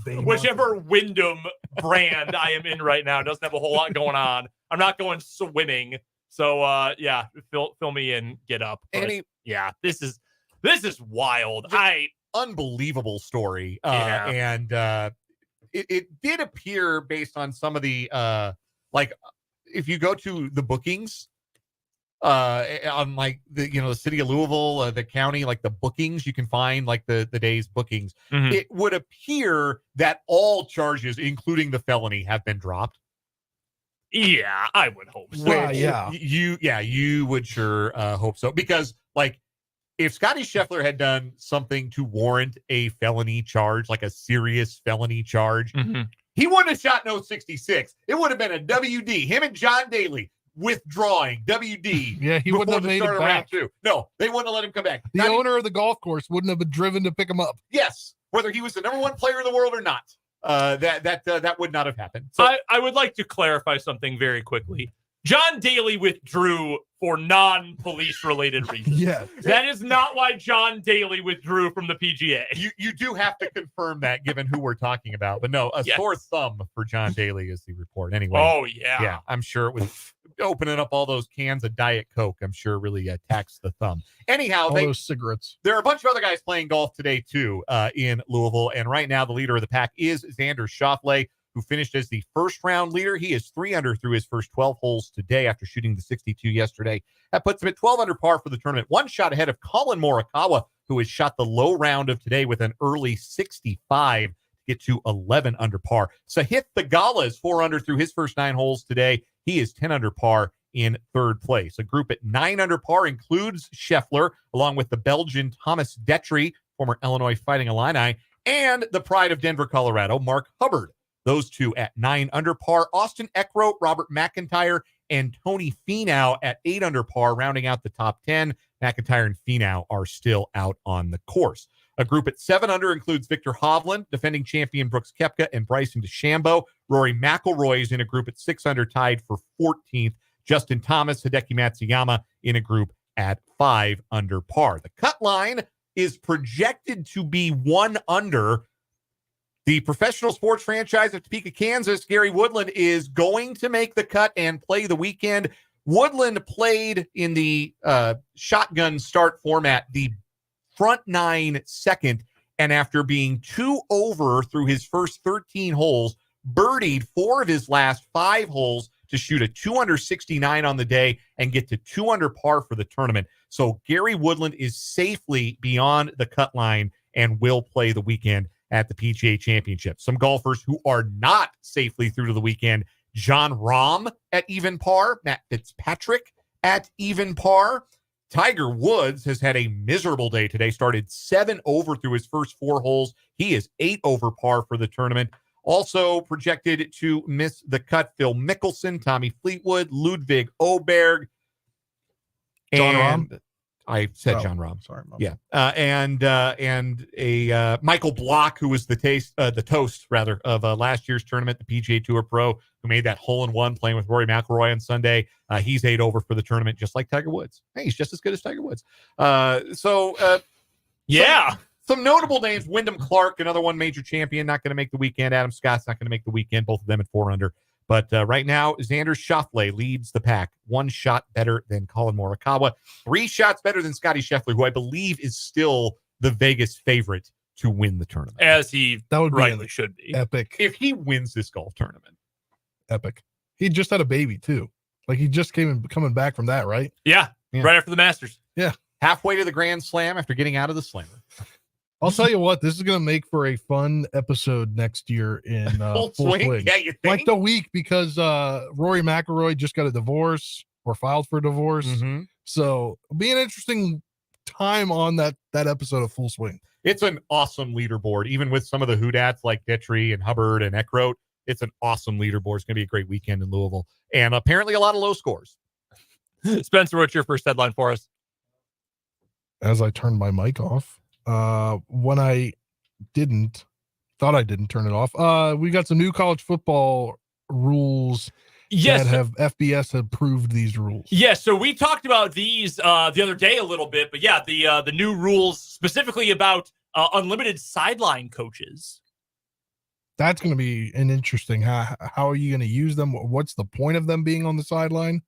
Baymont. Whichever Wyndham brand I am in right now doesn't have a whole lot going on. I'm not going swimming. So, yeah, fill me in, get up. But, yeah, this is wild. Unbelievable story. And it did appear based on some of the, like, if you go to the bookings, on like the city of Louisville, the county, like the bookings, you can find like the day's bookings. Mm-hmm. It would appear that all charges, including the felony, have been dropped. Yeah, I would hope so. You would sure hope so, because like if Scotty Scheffler had done something to warrant a felony charge, like a serious felony charge, he wouldn't have shot no 66. It would have been a WD. Him and John Daly withdrawing WD. Yeah, he wouldn't have made it back. No, they wouldn't have let him come back. The owner of the golf course wouldn't have been driven to pick him up. Yes, whether he was the number one player in the world or not. That would not have happened. So I would like to clarify something very quickly. John Daly withdrew for non-police related reasons. Yeah. That is not why John Daly withdrew from the PGA. You do have to confirm that given who we're talking about. But no, sore thumb for John Daly is the report. Anyway. Oh, yeah. Yeah, I'm sure it was opening up all those cans of Diet Coke. I'm sure really taxed the thumb. Anyhow, all those cigarettes. There are a bunch of other guys playing golf today, too, in Louisville. And right now, the leader of the pack is Xander Schauffele, who finished as the first-round leader. He is 3 under through his first 12 holes today after shooting the 62 yesterday. That puts him at 12 under par for the tournament. One shot ahead of Colin Morikawa, who has shot the low round of today with an early 65 to get to 11 under par. Sahith Theegala is 4 under through his first 9 holes today. He is 10 under par in third place. A group at 9 under par includes Scheffler, along with the Belgian Thomas Detry, former Illinois Fighting Illini, and the pride of Denver, Colorado, Mark Hubbard. Those two at 9 under par. Austin Eckroat, Robert McIntyre, and Tony Finau at 8 under par, rounding out the top 10. McIntyre and Finau are still out on the course. A group at 7 under includes Victor Hovland, defending champion Brooks Koepka, and Bryson DeChambeau. Rory McIlroy is in a group at 6 under, tied for 14th. Justin Thomas, Hideki Matsuyama in a group at 5 under par. The cut line is projected to be 1 under. The professional sports franchise of Topeka, Kansas, Gary Woodland, is going to make the cut and play the weekend. Woodland played in the shotgun start format, the front 9 second, and after being 2 over through his first 13 holes, birdied 4 of his last 5 holes to shoot a 2 under 69 on the day and get to 2 under par for the tournament. So Gary Woodland is safely beyond the cut line and will play the weekend at the PGA Championship. Some golfers who are not safely through to the weekend: Jon Rahm at even par, Matt Fitzpatrick at even par. Tiger Woods has had a miserable day today, started 7 over through his first 4 holes. He is 8 over par for the tournament. Also projected to miss the cut: Phil Mickelson, Tommy Fleetwood, Ludwig Åberg. Jon Rahm? I said Jon Rahm. Sorry, Mom. Yeah, and a Michael Block, who was the toast of last year's tournament, the PGA Tour Pro, who made that hole-in-one playing with Rory McIlroy on Sunday. He's 8 over for the tournament, just like Tiger Woods. Hey, he's just as good as Tiger Woods. Some notable names: Wyndham Clark, another one major champion, not going to make the weekend. Adam Scott's not going to make the weekend. Both of them at 4 under. But right now, Xander Schauffele leads the pack. 1 shot better than Colin Morikawa. 3 shots better than Scotty Scheffler, who I believe is still the Vegas favorite to win the tournament. As he rightly should be. Epic. If he wins this golf tournament. Epic. He just had a baby, too. Like, he just coming back from that, right? Yeah. Right after the Masters. Yeah. Halfway to the Grand Slam after getting out of the Slammer. I'll tell you what, this is going to make for a fun episode next year in Full Swing. Yeah, you think? Like the week, because Rory McIlroy just got a divorce or filed for divorce. Mm-hmm. So it'll be an interesting time on that episode of Full Swing. It's an awesome leaderboard, even with some of the Houdats like Detry and Hubbard and Eckroat. It's an awesome leaderboard. It's going to be a great weekend in Louisville. And apparently a lot of low scores. Spencer, what's your first headline for us? As I turned my mic off. When I thought I didn't turn it off. We got some new college football rules Yes. that have FBS approved these rules. Yes, so we talked about these the other day a little bit, but yeah, the new rules specifically about unlimited sideline coaches. That's going to be an interesting. How are you going to use them? What's the point of them being on the sideline?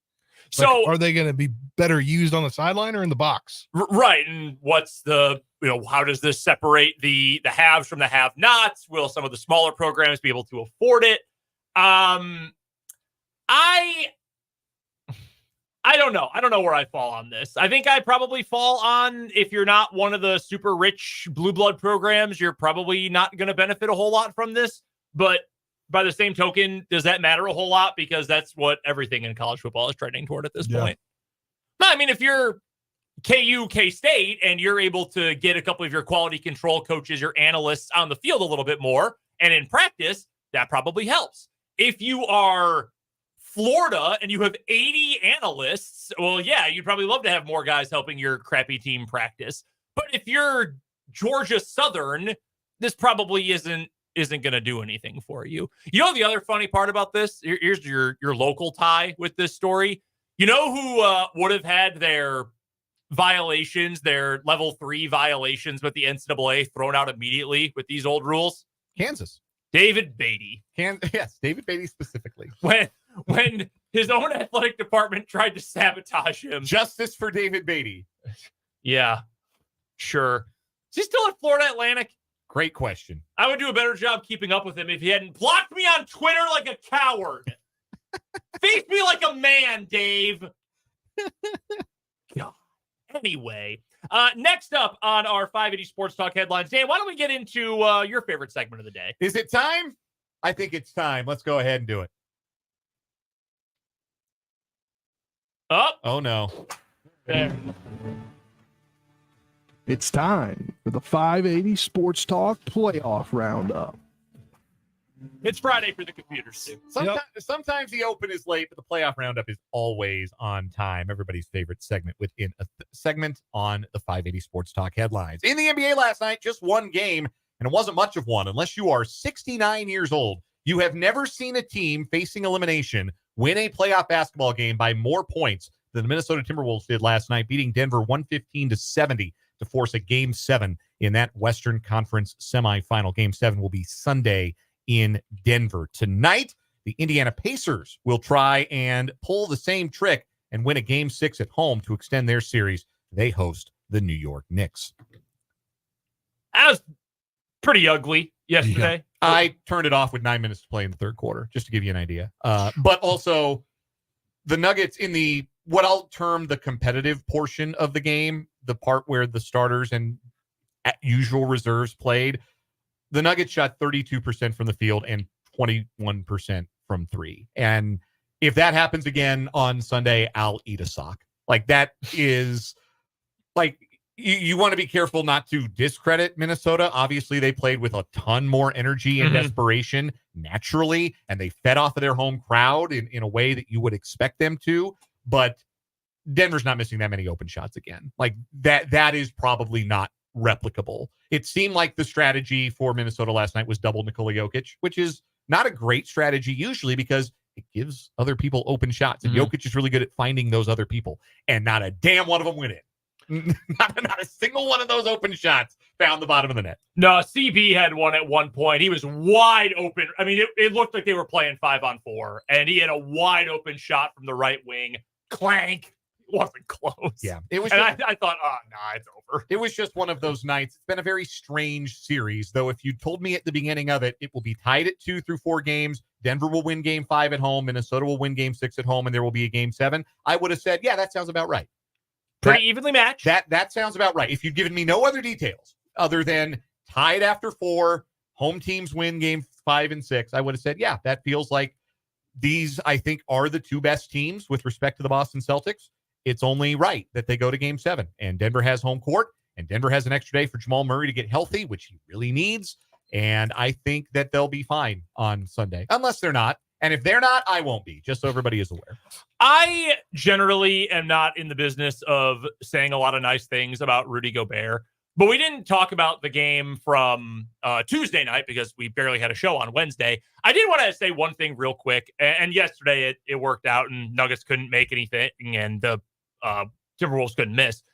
So are they going to be better used on the sideline or in the box? Right, and what's how does this separate the haves from the have-nots? Will some of the smaller programs be able to afford it? I don't know. I don't know where I fall on this. I think I probably fall on, if you're not one of the super rich blue blood programs, you're probably not going to benefit a whole lot from this. But by the same token, does that matter a whole lot? Because that's what everything in college football is trending toward at this point. No, I mean, if you're KU, K-State, and you're able to get a couple of your quality control coaches, your analysts on the field a little bit more, and in practice, that probably helps. If you are Florida and you have 80 analysts, well, yeah, you'd probably love to have more guys helping your crappy team practice. But if you're Georgia Southern, this probably isn't going to do anything for you. You know, the other funny part about this, here's your local tie with this story. You know who would have had their violations, their level 3 violations with the NCAA thrown out immediately with these old rules? Kansas. David Beatty. Yes, David Beatty specifically. When his own athletic department tried to sabotage him. Justice for David Beatty. Yeah, sure. Is he still at Florida Atlantic? Great question. I would do a better job keeping up with him if he hadn't blocked me on Twitter like a coward. Face me like a man, Dave. God. Anyway, next up on our 580 Sports Talk headlines, Dan, why don't we get into your favorite segment of the day? Is it time? I think it's time. Let's go ahead and do it. Oh no. There. It's time for the 580 Sports Talk Playoff Roundup. It's Friday for the computers. Sometimes the open is late, but the playoff roundup is always on time. Everybody's favorite segment within a segment on the 580 Sports Talk headlines. In the NBA last night, just one game, and it wasn't much of one. Unless you are 69 years old, you have never seen a team facing elimination win a playoff basketball game by more points than the Minnesota Timberwolves did last night, beating Denver 115-70 to force a Game 7 in that Western Conference semifinal. Game 7 will be Sunday in Denver. Tonight, the Indiana Pacers will try and pull the same trick and win a Game 6 at home to extend their series. They host the New York Knicks. That was pretty ugly yesterday. Yeah. I turned it off with 9 minutes to play in the third quarter, just to give you an idea. But also, the Nuggets in the what I'll term the competitive portion of the game, the part where the starters and usual reserves played, the Nuggets shot 32% from the field and 21% from three. And if that happens again on Sunday, I'll eat a sock. Like, that is like, you want to be careful not to discredit Minnesota. Obviously, they played with a ton more energy and desperation naturally, and they fed off of their home crowd in a way that you would expect them to. But Denver's not missing that many open shots again. Like, that is probably not replicable. It seemed like the strategy for Minnesota last night was double Nikola Jokic, which is not a great strategy usually because it gives other people open shots. And Jokic is really good at finding those other people. And not a damn one of them went in. Not a single one of those open shots found the bottom of the net. No, CB had one at one point. He was wide open. I mean, it looked like they were playing 5-on-4, and he had a wide open shot from the right wing. Clank. It wasn't close. Yeah. It was. And I thought, oh, no, it's over. It was just one of those nights. It's been a very strange series, though. If you told me at the beginning of it, it will be tied at 2 through 4 games. Denver will win Game 5 at home. Minnesota will win Game 6 at home, and there will be a Game 7. I would have said, yeah, that sounds about right. Pretty evenly matched. That sounds about right. If you'd given me no other details other than tied after 4, home teams win Game 5 and 6, I would have said, yeah, that feels like these, I think, are the two best teams with respect to the Boston Celtics. It's only right that they go to Game 7. And Denver has home court, and Denver has an extra day for Jamal Murray to get healthy, which he really needs. And I think that they'll be fine on Sunday, unless they're not. And if they're not, I won't be, just so everybody is aware. I generally am not in the business of saying a lot of nice things about Rudy Gobert, But we didn't talk about the game from Tuesday night because we barely had a show on Wednesday. I did want to say one thing real quick. And yesterday it worked out and Nuggets couldn't make anything and the Timberwolves couldn't miss.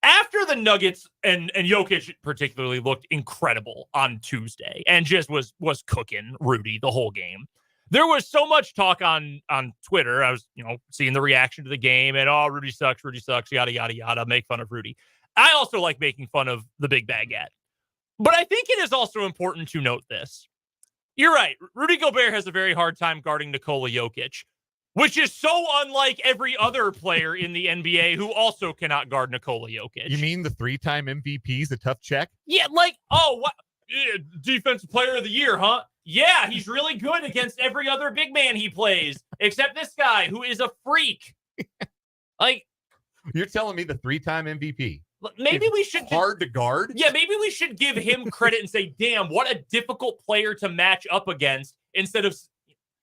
After the Nuggets and Jokic particularly looked incredible on Tuesday and just was cooking Rudy the whole game. There was so much talk on Twitter. I was, seeing the reaction to the game and, Rudy sucks, yada, yada, yada, make fun of Rudy. I also like making fun of the big baguette. But I think it is also important to note this. You're right. Rudy Gobert has a very hard time guarding Nikola Jokic, which is so unlike every other player in the NBA who also cannot guard Nikola Jokic. You mean the 3-time MVP is a tough check? Yeah, what? Defensive player of the year, huh? Yeah, he's really good against every other big man he plays, except this guy who is a freak. You're telling me the 3-time MVP? Maybe we should hard to guard. Yeah, maybe we should give him credit and say, "Damn, what a difficult player to match up against." Instead of,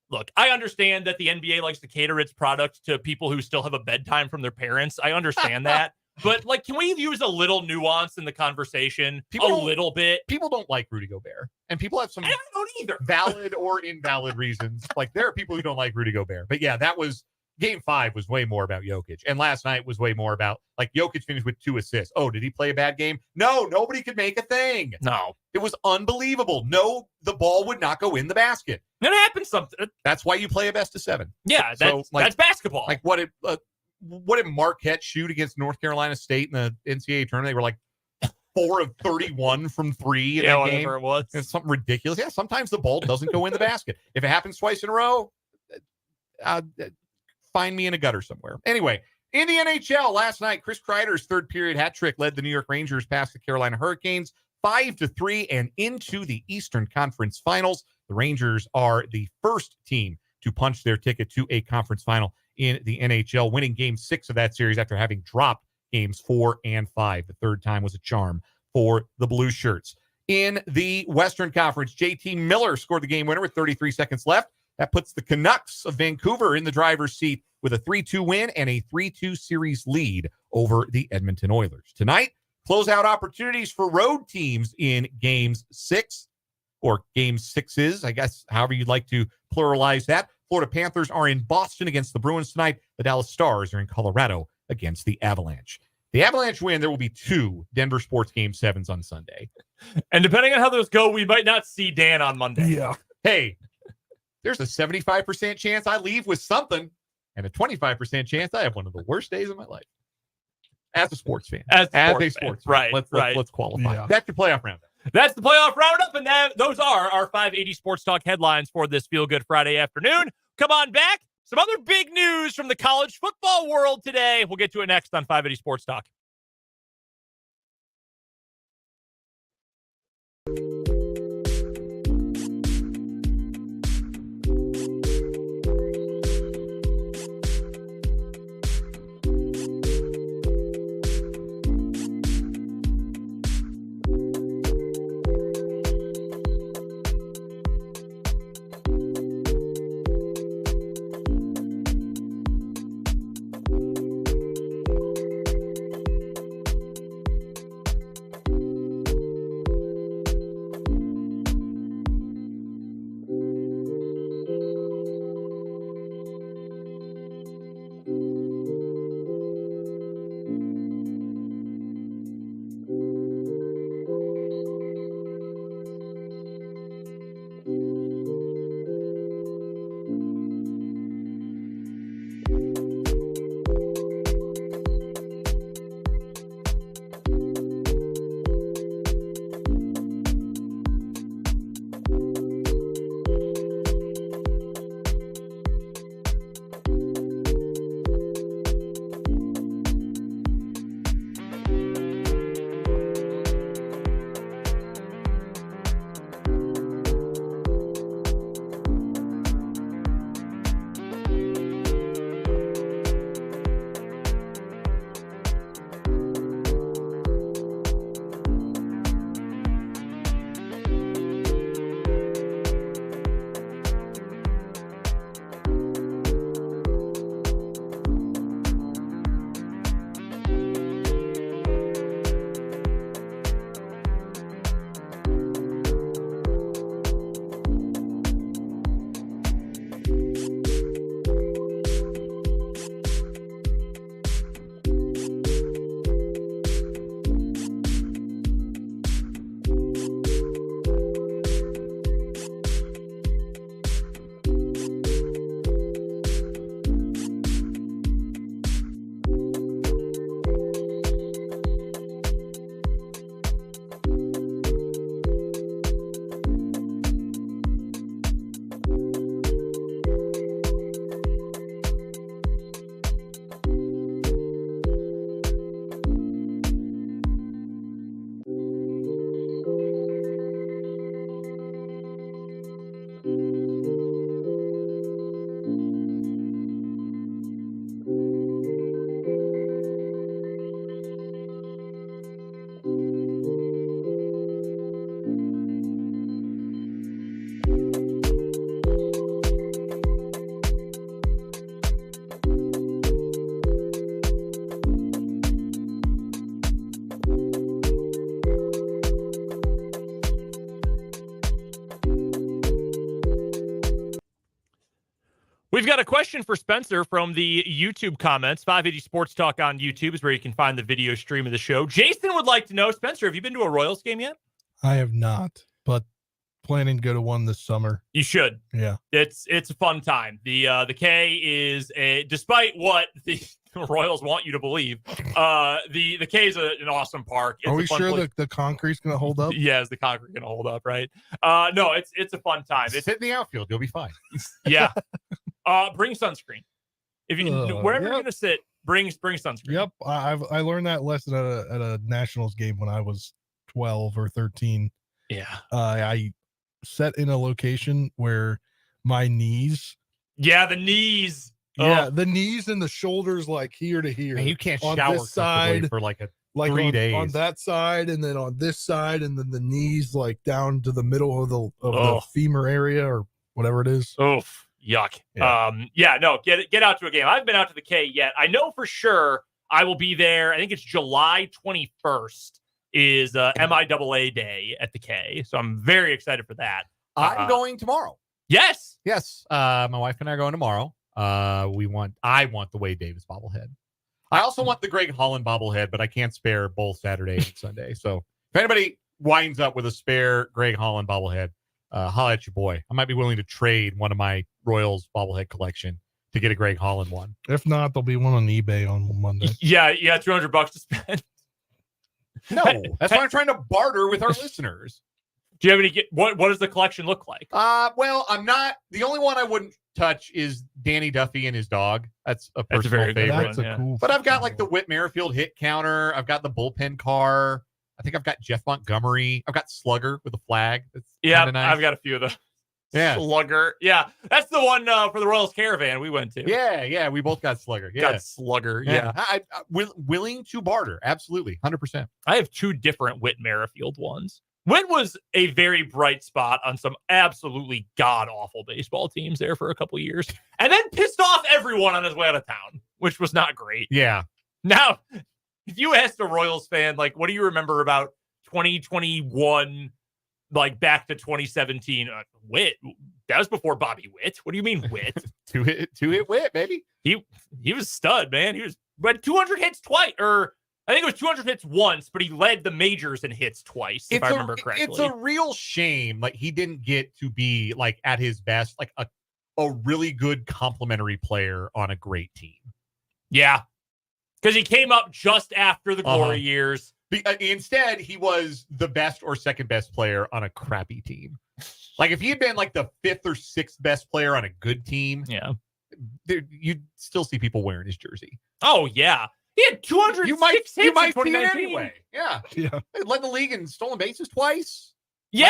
look, I understand that the NBA likes to cater its product to people who still have a bedtime from their parents. I understand that, but can we use a little nuance in the conversation? Little bit. People don't like Rudy Gobert, and people have some I don't either. valid or invalid reasons. There are people who don't like Rudy Gobert, but yeah, that was. Game 5 was way more about Jokic. And last night was way more about, Jokic finished with 2 assists. Oh, did he play a bad game? No, nobody could make a thing. No. It was unbelievable. No, the ball would not go in the basket. It happens something. That's why you play a best of 7. Yeah, that's basketball. What did Marquette shoot against North Carolina State in the NCAA tournament? They were 4 of 31 from 3 in that game. Whatever it was. It's something ridiculous. Yeah, sometimes the ball doesn't go in the basket. If it happens twice in a row, find me in a gutter somewhere. Anyway, in the NHL last night, Chris Kreider's third period hat trick led the New York Rangers past the Carolina Hurricanes 5-3 and into the Eastern Conference Finals. The Rangers are the first team to punch their ticket to a conference final in the NHL, winning game 6 of that series after having dropped games 4 and 5. The third time was a charm for the Blue Shirts. In the Western Conference, JT Miller scored the game winner with 33 seconds left. That puts the Canucks of Vancouver in the driver's seat with a 3-2 win and a 3-2 series lead over the Edmonton Oilers. Tonight, closeout opportunities for road teams in games 6 or game 6s, I guess, however you'd like to pluralize that. Florida Panthers are in Boston against the Bruins tonight. The Dallas Stars are in Colorado against the Avalanche. The Avalanche win, there will be 2 Denver Sports Game 7s on Sunday. And depending on how those go, we might not see Dan on Monday. Yeah. Hey, there's a 75% chance I leave with something and a 25% chance I have one of the worst days of my life. As a sports fan. As a sports fan. Let's qualify. Yeah. That's your playoff roundup. That's the playoff roundup, and those are our 580 Sports Talk headlines for this Feel Good Friday afternoon. Come on back. Some other big news from the college football world today. We'll get to it next on 580 Sports Talk. We've got a question for Spencer from the YouTube comments. 580 Sports Talk on YouTube is where you can find the video stream of the show. Jason would like to know, Spencer, have you been to a Royals game yet? I have not, but planning to go to one this summer. You should. Yeah. It's a fun time. The K is despite what the Royals want you to believe, the K is an awesome park. It's Are we sure place. the concrete's going to hold up? Yeah, is the concrete going to hold up, right? No, it's a fun time. Sit in the outfield. You'll be fine. Yeah. Bring sunscreen. If you wherever you're going to sit, bring sunscreen. Yep. I learned that lesson at a Nationals game when I was 12 or 13. Yeah. I sat in a location where my knees. Yeah, the knees. Yeah, the knees and the shoulders, like here to here. Man, you can't on shower this side for like 3 days. On that side, and then on this side, and then the knees like down to the middle of the femur area or whatever it is. Oh, yuck. Yeah. No, get out to a game. I haven't been out to the K yet. I know for sure I will be there. I think it's July 21st is MIAA day at the K. So I'm very excited for that. I'm going tomorrow. Yes. My wife and I are going tomorrow. I want the Wade Davis bobblehead. I also want the Greg Holland bobblehead, but I can't spare both Saturday and Sunday. So if anybody winds up with a spare Greg Holland bobblehead, holla at your boy. I might be willing to trade one of my Royals bobblehead collection to get a Greg Holland one. If not, there'll be one on eBay on Monday. Yeah, $200 to spend. No, that's why I'm trying to barter with our listeners. Do you have any? What does the collection look like? Well, I'm not. The only one I wouldn't touch is Danny Duffy and his dog. That's a personal favorite. That's a cool. But I've got like the Whit Merrifield hit counter. I've got the bullpen car. I think I've got Jeff Montgomery. I've got Slugger with a flag. That's nice. I've got a few of those. Yeah, Slugger. Yeah, that's the one for the Royals Caravan we went to. Yeah, we both got Slugger. Yeah, got Slugger. Yeah, I willing to barter. Absolutely, 100%. I have two different Whit Merrifield ones. Whit was a very bright spot on some absolutely god-awful baseball teams there for a couple of years, and then pissed off everyone on his way out of town, which was not great. Yeah. Now, if you asked a Royals fan, like, what do you remember about 2021, like back to 2017? Whit, that was before Bobby Witt. What do you mean Whit? two hit Whit, baby. He was stud, man. He had 200 hits twice, or I think it was 200 hits once, but he led the majors in hits twice, if I remember correctly. It's a real shame. Like, he didn't get to be like at his best, like a really good complementary player on a great team. Yeah. Because he came up just after the glory years. Instead, he was the best or second best player on a crappy team. Like, if he had been like the fifth or sixth best player on a good team, you'd still see people wearing his jersey. Oh, yeah. He had 206 hits in 2019. Anyway. Yeah. He led the league in stolen bases twice. Yeah.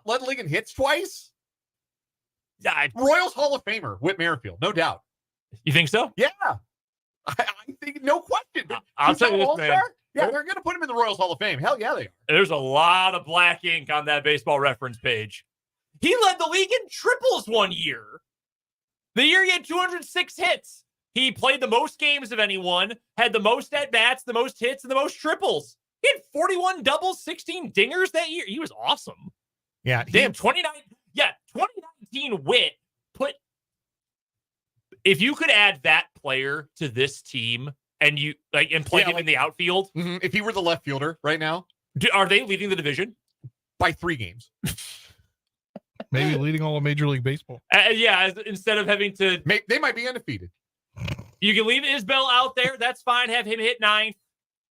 Led the league in hits twice. Yeah. Royals Hall of Famer, Whit Merrifield, no doubt. You think so? Yeah. I think, no question. I'll tell you this, man. Yeah, they're going to put him in the Royals Hall of Fame. Hell yeah, they are. There's a lot of black ink on that baseball reference page. He led the league in triples one year. The year he had 206 hits. He played the most games of anyone, had the most at-bats, the most hits, and the most triples. He had 41 doubles, 16 dingers that year. He was awesome. Yeah. Damn, 2019 Whit put... If you could add that player to this team and play him in the outfield... Mm-hmm. If he were the left fielder right now... Are they leading the division? By 3 games. Maybe leading all of Major League Baseball. Instead of having to... They might be undefeated. You can leave Isbell out there. That's fine. Have him hit 9th.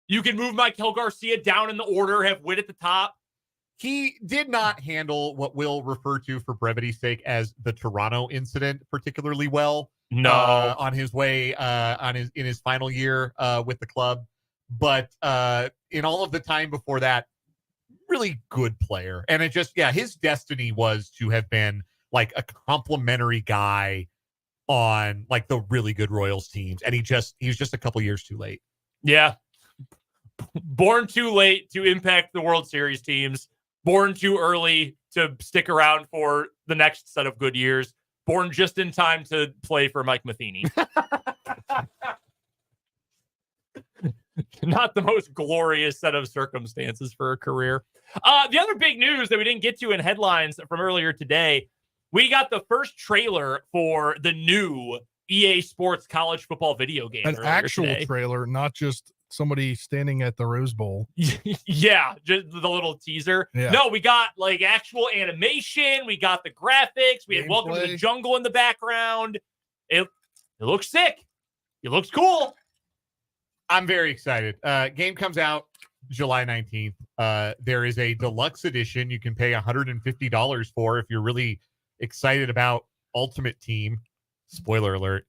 You can move Michael Garcia down in the order. Have Whit at the top. He did not handle what we'll refer to for brevity's sake as the Toronto incident particularly well. No, on his way in his final year with the club, but in all of the time before that, really good player. And it just his destiny was to have been like a complimentary guy on like the really good Royals teams, and he was just a couple years too late. Yeah, born too late to impact the World Series teams. Born too early to stick around for the next set of good years. Born just in time to play for Mike Matheny. Not the most glorious set of circumstances for a career. The other big news that we didn't get to in headlines from earlier today, we got the first trailer for the new EA Sports college football video game. An actual trailer, not just somebody standing at the Rose Bowl. Yeah, just the little teaser. Yeah. No, we got like actual animation. We got the graphics. We had Welcome to the Jungle in the background. It looks sick. It looks cool. I'm very excited. Game comes out July 19th. There is a deluxe edition you can pay $150 for if you're really excited about Ultimate Team. Spoiler alert.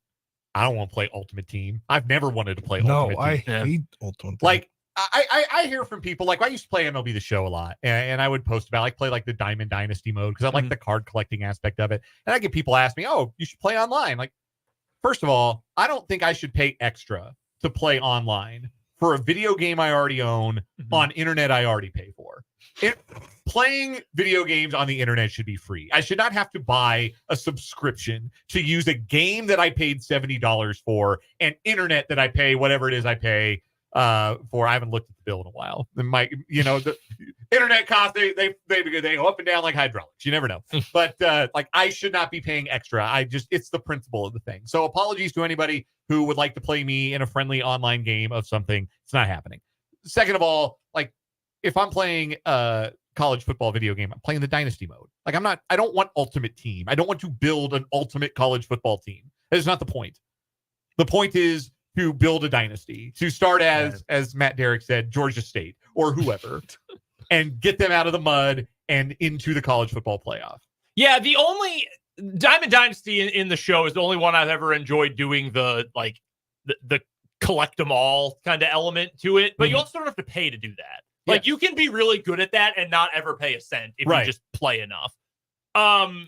I don't want to play Ultimate Team. I've never wanted to play Ultimate Team. No, I hate Ultimate Team. Like, I hear from people, like, I used to play MLB The Show a lot, and I would post about, like, play, like, the Diamond Dynasty mode, because I like the card collecting aspect of it. And I get people ask me, oh, you should play online. Like, first of all, I don't think I should pay extra to play online for a video game I already own on internet I already pay for. Playing video games on the internet should be free. I should not have to buy a subscription to use a game that I paid $70 for and internet that I pay whatever it is I pay for. I haven't looked at the bill in a while. The internet costs, they go up and down like hydraulics. You never know. But like, I should not be paying extra. It's the principle of the thing. So apologies to anybody who would like to play me in a friendly online game of something. It's not happening. Second of all, like, if I'm playing a college football video game, I'm playing the dynasty mode. Like, I don't want Ultimate Team. I don't want to build an ultimate college football team. That is not the point. The point is to build a dynasty, to start as Matt Derrick said, Georgia State or whoever, and get them out of the mud and into the college football playoff. Yeah, the only Diamond Dynasty in the show is the only one I've ever enjoyed doing the collect them all kind of element to it, but you also don't have to pay to do that. Like, you can be really good at that and not ever pay a cent if you just play enough.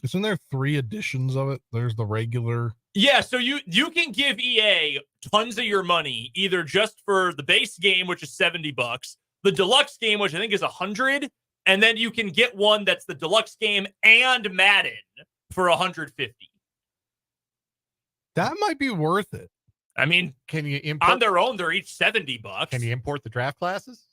Isn't there 3 editions of it? There's the regular. Yeah, so you can give EA tons of your money, either just for the base game, which is $70, the deluxe game, which I think is $100, and then you can get one that's the deluxe game and Madden for $150. That might be worth it. I mean, can you import on their own? They're each $70. Can you import the draft classes?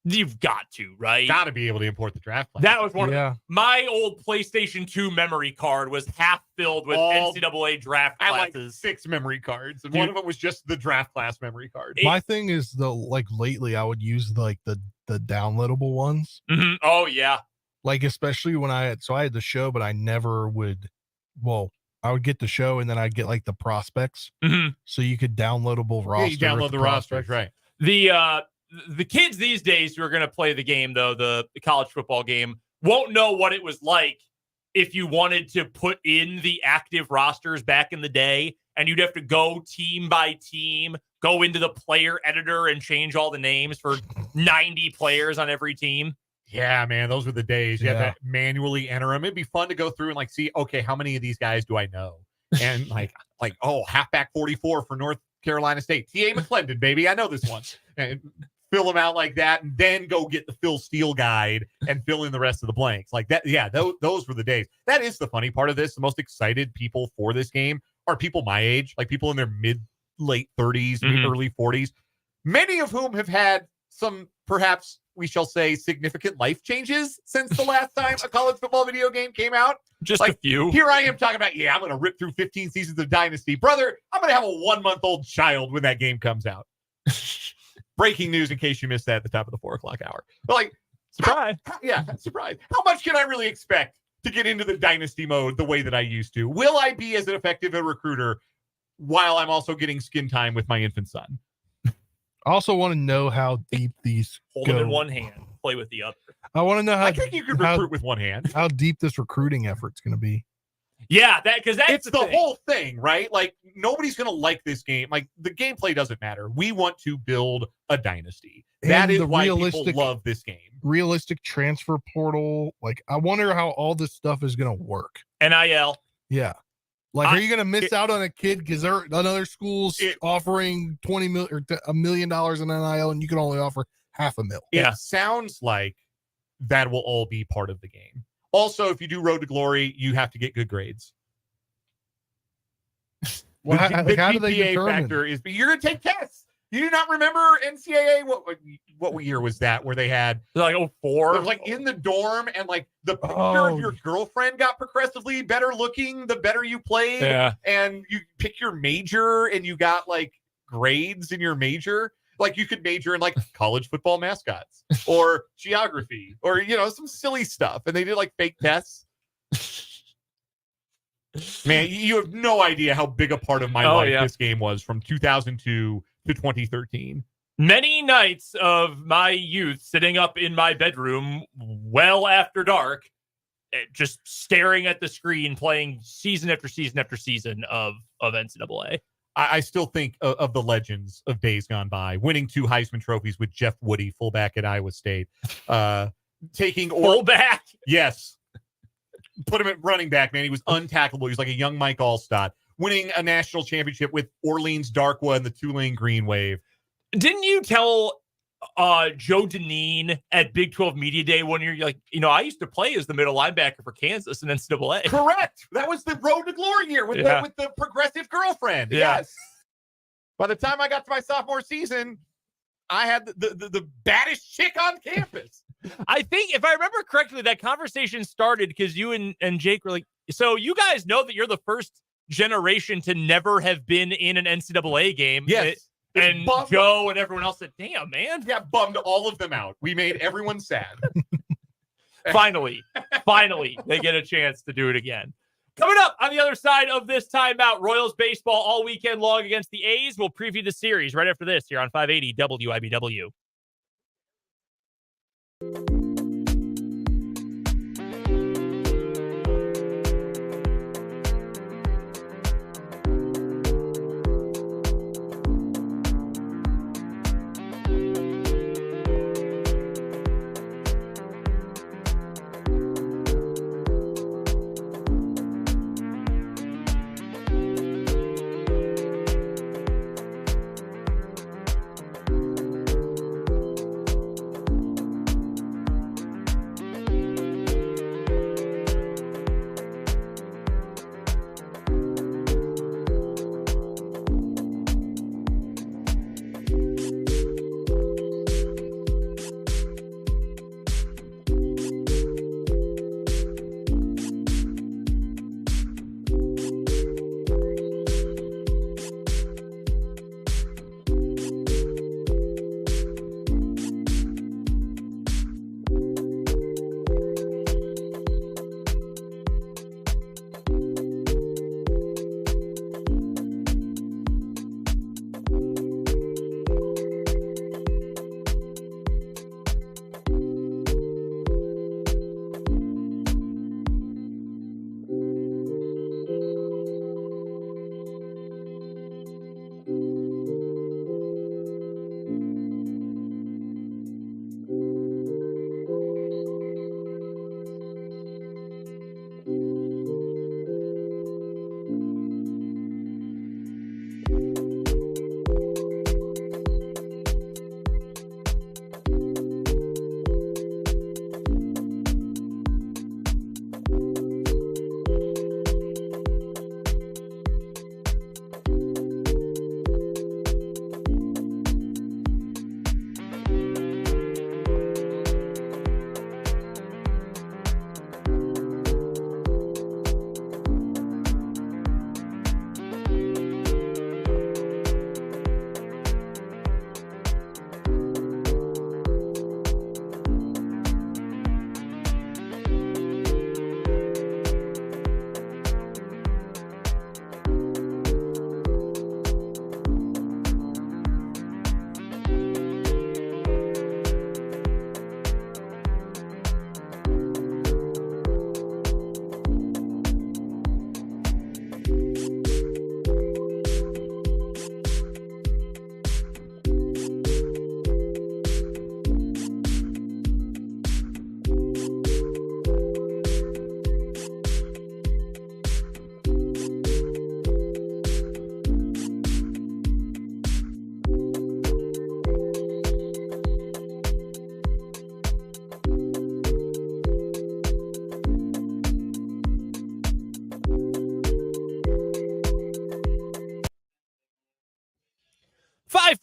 You've got to, right? Got to be able to import the draft classes. That was one of my old PlayStation 2 memory card was half filled with NCAA draft classes. I had like 6 memory cards, and one of them was just the draft class memory card. My thing is lately I would use the downloadable ones. Mm-hmm. Oh yeah. Like, especially when I had the show, but I never would. Well, I would get the show and then I'd get like the prospects. Mm-hmm. So you could downloadable roster. Yeah, you download the rosters, right? The kids these days who are going to play the game, though, the college football game, won't know what it was like if you wanted to put in the active rosters back in the day, and you'd have to go team by team, go into the player editor and change all the names for 90 players on every team. Yeah, man, those were the days. You have to manually enter them. It'd be fun to go through and like see, okay, how many of these guys do I know? And like halfback 44 for North Carolina State, T.A. McClendon, baby, I know this one. And fill them out like that, and then go get the Phil Steele guide and fill in the rest of the blanks like that. Yeah, those were the days. That is the funny part of this. The most excited people for this game are people my age, like people in their late 30s, early 40s, many of whom have had some, perhaps we shall say, significant life changes since the last time a college football video game came out. Just like, a few. Here I am talking about, I'm going to rip through 15 seasons of Dynasty. Brother, I'm going to have a 1-month-old child when that game comes out. Breaking news in case you missed that at the top of the 4 o'clock hour. But like, surprise. Surprise. How much can I really expect to get into the dynasty mode the way that I used to? Will I be as effective a recruiter while I'm also getting skin time with my infant son? I also want to know how deep these hold them in one hand, play with the other. I want to know how. I think you could recruit with one hand. How deep this recruiting effort's going to be. Yeah, that's it's the whole thing, right? Like, nobody's going to like this game. Like, the gameplay doesn't matter. We want to build a dynasty. That is why people love this game. Realistic transfer portal. Like, I wonder how all this stuff is going to work. NIL. Yeah. Like, are you going to miss out on a kid because another school's offering $20 million or $1 million in NIL and you can only offer $500,000? It sounds like that will all be part of the game. Also, if you do Road to Glory, you have to get good grades. Well, how do they GPA determine? factor is you're going to take tests. You do not remember NCAA? What year was that where they had like 04? It was like in the dorm, and like the picture of your girlfriend got progressively better looking the better you played. Yeah. And you pick your major and you got like grades in your major. Like you could major in like college football mascots or geography or, some silly stuff. And they did like fake tests. Man, you have no idea how big a part of my life this game was from 2002 to 2013. Many nights of my youth sitting up in my bedroom well after dark, just staring at the screen, playing season after season after season of NCAA. I still think of the legends of days gone by, winning 2 Heisman trophies with Jeff Woody, fullback at Iowa State. Taking fullback? Yes. Put him at running back, man. He was untackleable. He was like a young Mike Allstott. Winning a national championship with Orleans Darkwa and the Tulane Green Wave. Didn't you tell Joe Deneen at Big 12 Media Day one year, you're like, I used to play as the middle linebacker for Kansas in NCAA. Correct. That was the Road to Glory year with the progressive girlfriend. Yeah. Yes. By the time I got to my sophomore season, I had the baddest chick on campus. I think, if I remember correctly, that conversation started because you and Jake were like, so you guys know that you're the first generation to never have been in an NCAA game. Yes. And Joe and everyone else said, damn, man. Yeah, bummed all of them out. We made everyone sad. Finally, they get a chance to do it again. Coming up on the other side of this timeout, Royals baseball all weekend long against the A's. We'll preview the series right after this here on 580 WIBW.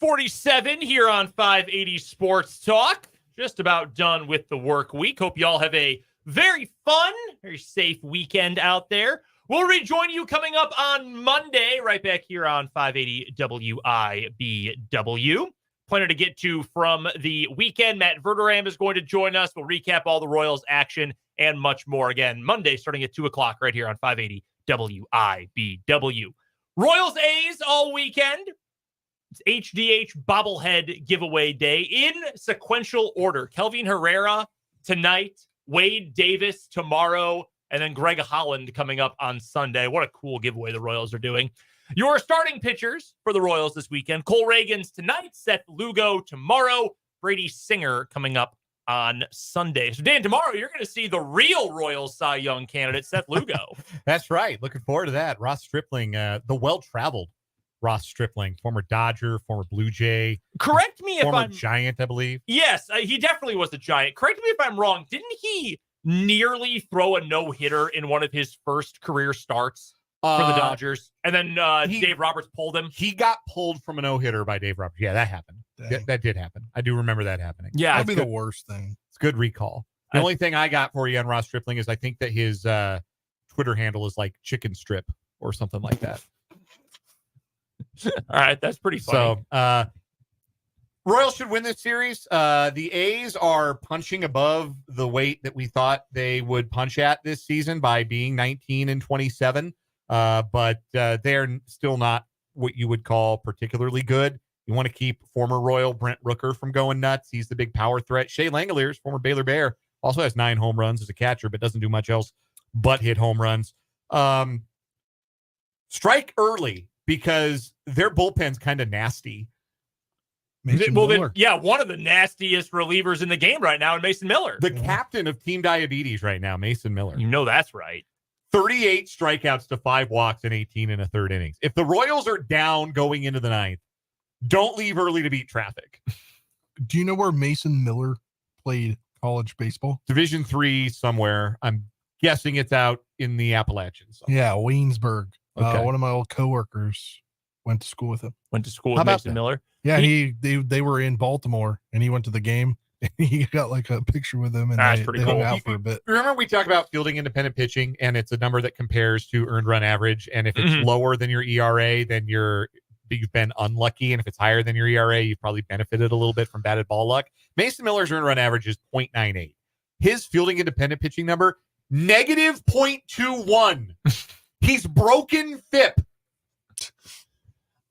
6:47 here on 580 Sports Talk. Just about done with the work week. Hope you all have a very fun, very safe weekend out there. We'll rejoin you coming up on Monday, right back here on 580 WIBW. Plenty to get to from the weekend. Matt Verderam is going to join us. We'll recap all the Royals action and much more. Again, Monday starting at 2 o'clock right here on 580 WIBW. Royals A's all weekend. It's HDH bobblehead giveaway day in sequential order. Kelvin Herrera tonight, Wade Davis tomorrow, and then Greg Holland coming up on Sunday. What a cool giveaway the Royals are doing. Your starting pitchers for the Royals this weekend: Cole Reagans tonight, Seth Lugo tomorrow, Brady Singer coming up on Sunday. So, Dan, tomorrow you're going to see the real Royals Cy Young candidate, Seth Lugo. That's right. Looking forward to that. Ross Stripling, the well-traveled Ross Stripling, former Dodger, former Blue Jay. Correct me if former I'm... Giant, I believe. Yes, he definitely was a Giant. Correct me if I'm wrong. Didn't he nearly throw a no-hitter in one of his first career starts for the Dodgers? And then Dave Roberts pulled him? He got pulled from a no-hitter by Dave Roberts. Yeah, that happened. That did happen. I do remember that happening. Yeah. That'd be the worst thing. It's good recall. The only thing I got for you on Ross Stripling is I think that his Twitter handle is like Chicken Strip or something like that. All right, that's pretty funny. So, Royals should win this series. The A's are punching above the weight that we thought they would punch at this season by being 19-27. But they're still not what you would call particularly good. You want to keep former Royal Brent Rooker from going nuts. He's the big power threat. Shea Langoliers, former Baylor Bear, also has 9 home runs as a catcher, but doesn't do much else but hit home runs. Strike early because their bullpen's kind of nasty. Well, then, yeah, one of the nastiest relievers in the game right now, Mason Miller. The captain of Team Diabetes right now, Mason Miller. You know that's right. 38 strikeouts to 5 walks in 18 and a third innings. If the Royals are down going into the 9th, don't leave early to beat traffic. Do you know where Mason Miller played college baseball? Division III somewhere. I'm guessing it's out in the Appalachians. Yeah, Waynesburg. Okay. One of my old coworkers went to school with him. Went to school with Mason Miller? Yeah, they were in Baltimore, and he went to the game. And he got like a picture with him, and they hung out for a bit. Remember we talked about fielding independent pitching, and it's a number that compares to earned run average. And if it's lower than your ERA, then you've been unlucky. And if it's higher than your ERA, you've probably benefited a little bit from batted ball luck. Mason Miller's earned run average is 0.98. His fielding independent pitching number, negative 0.21. He's broken FIP.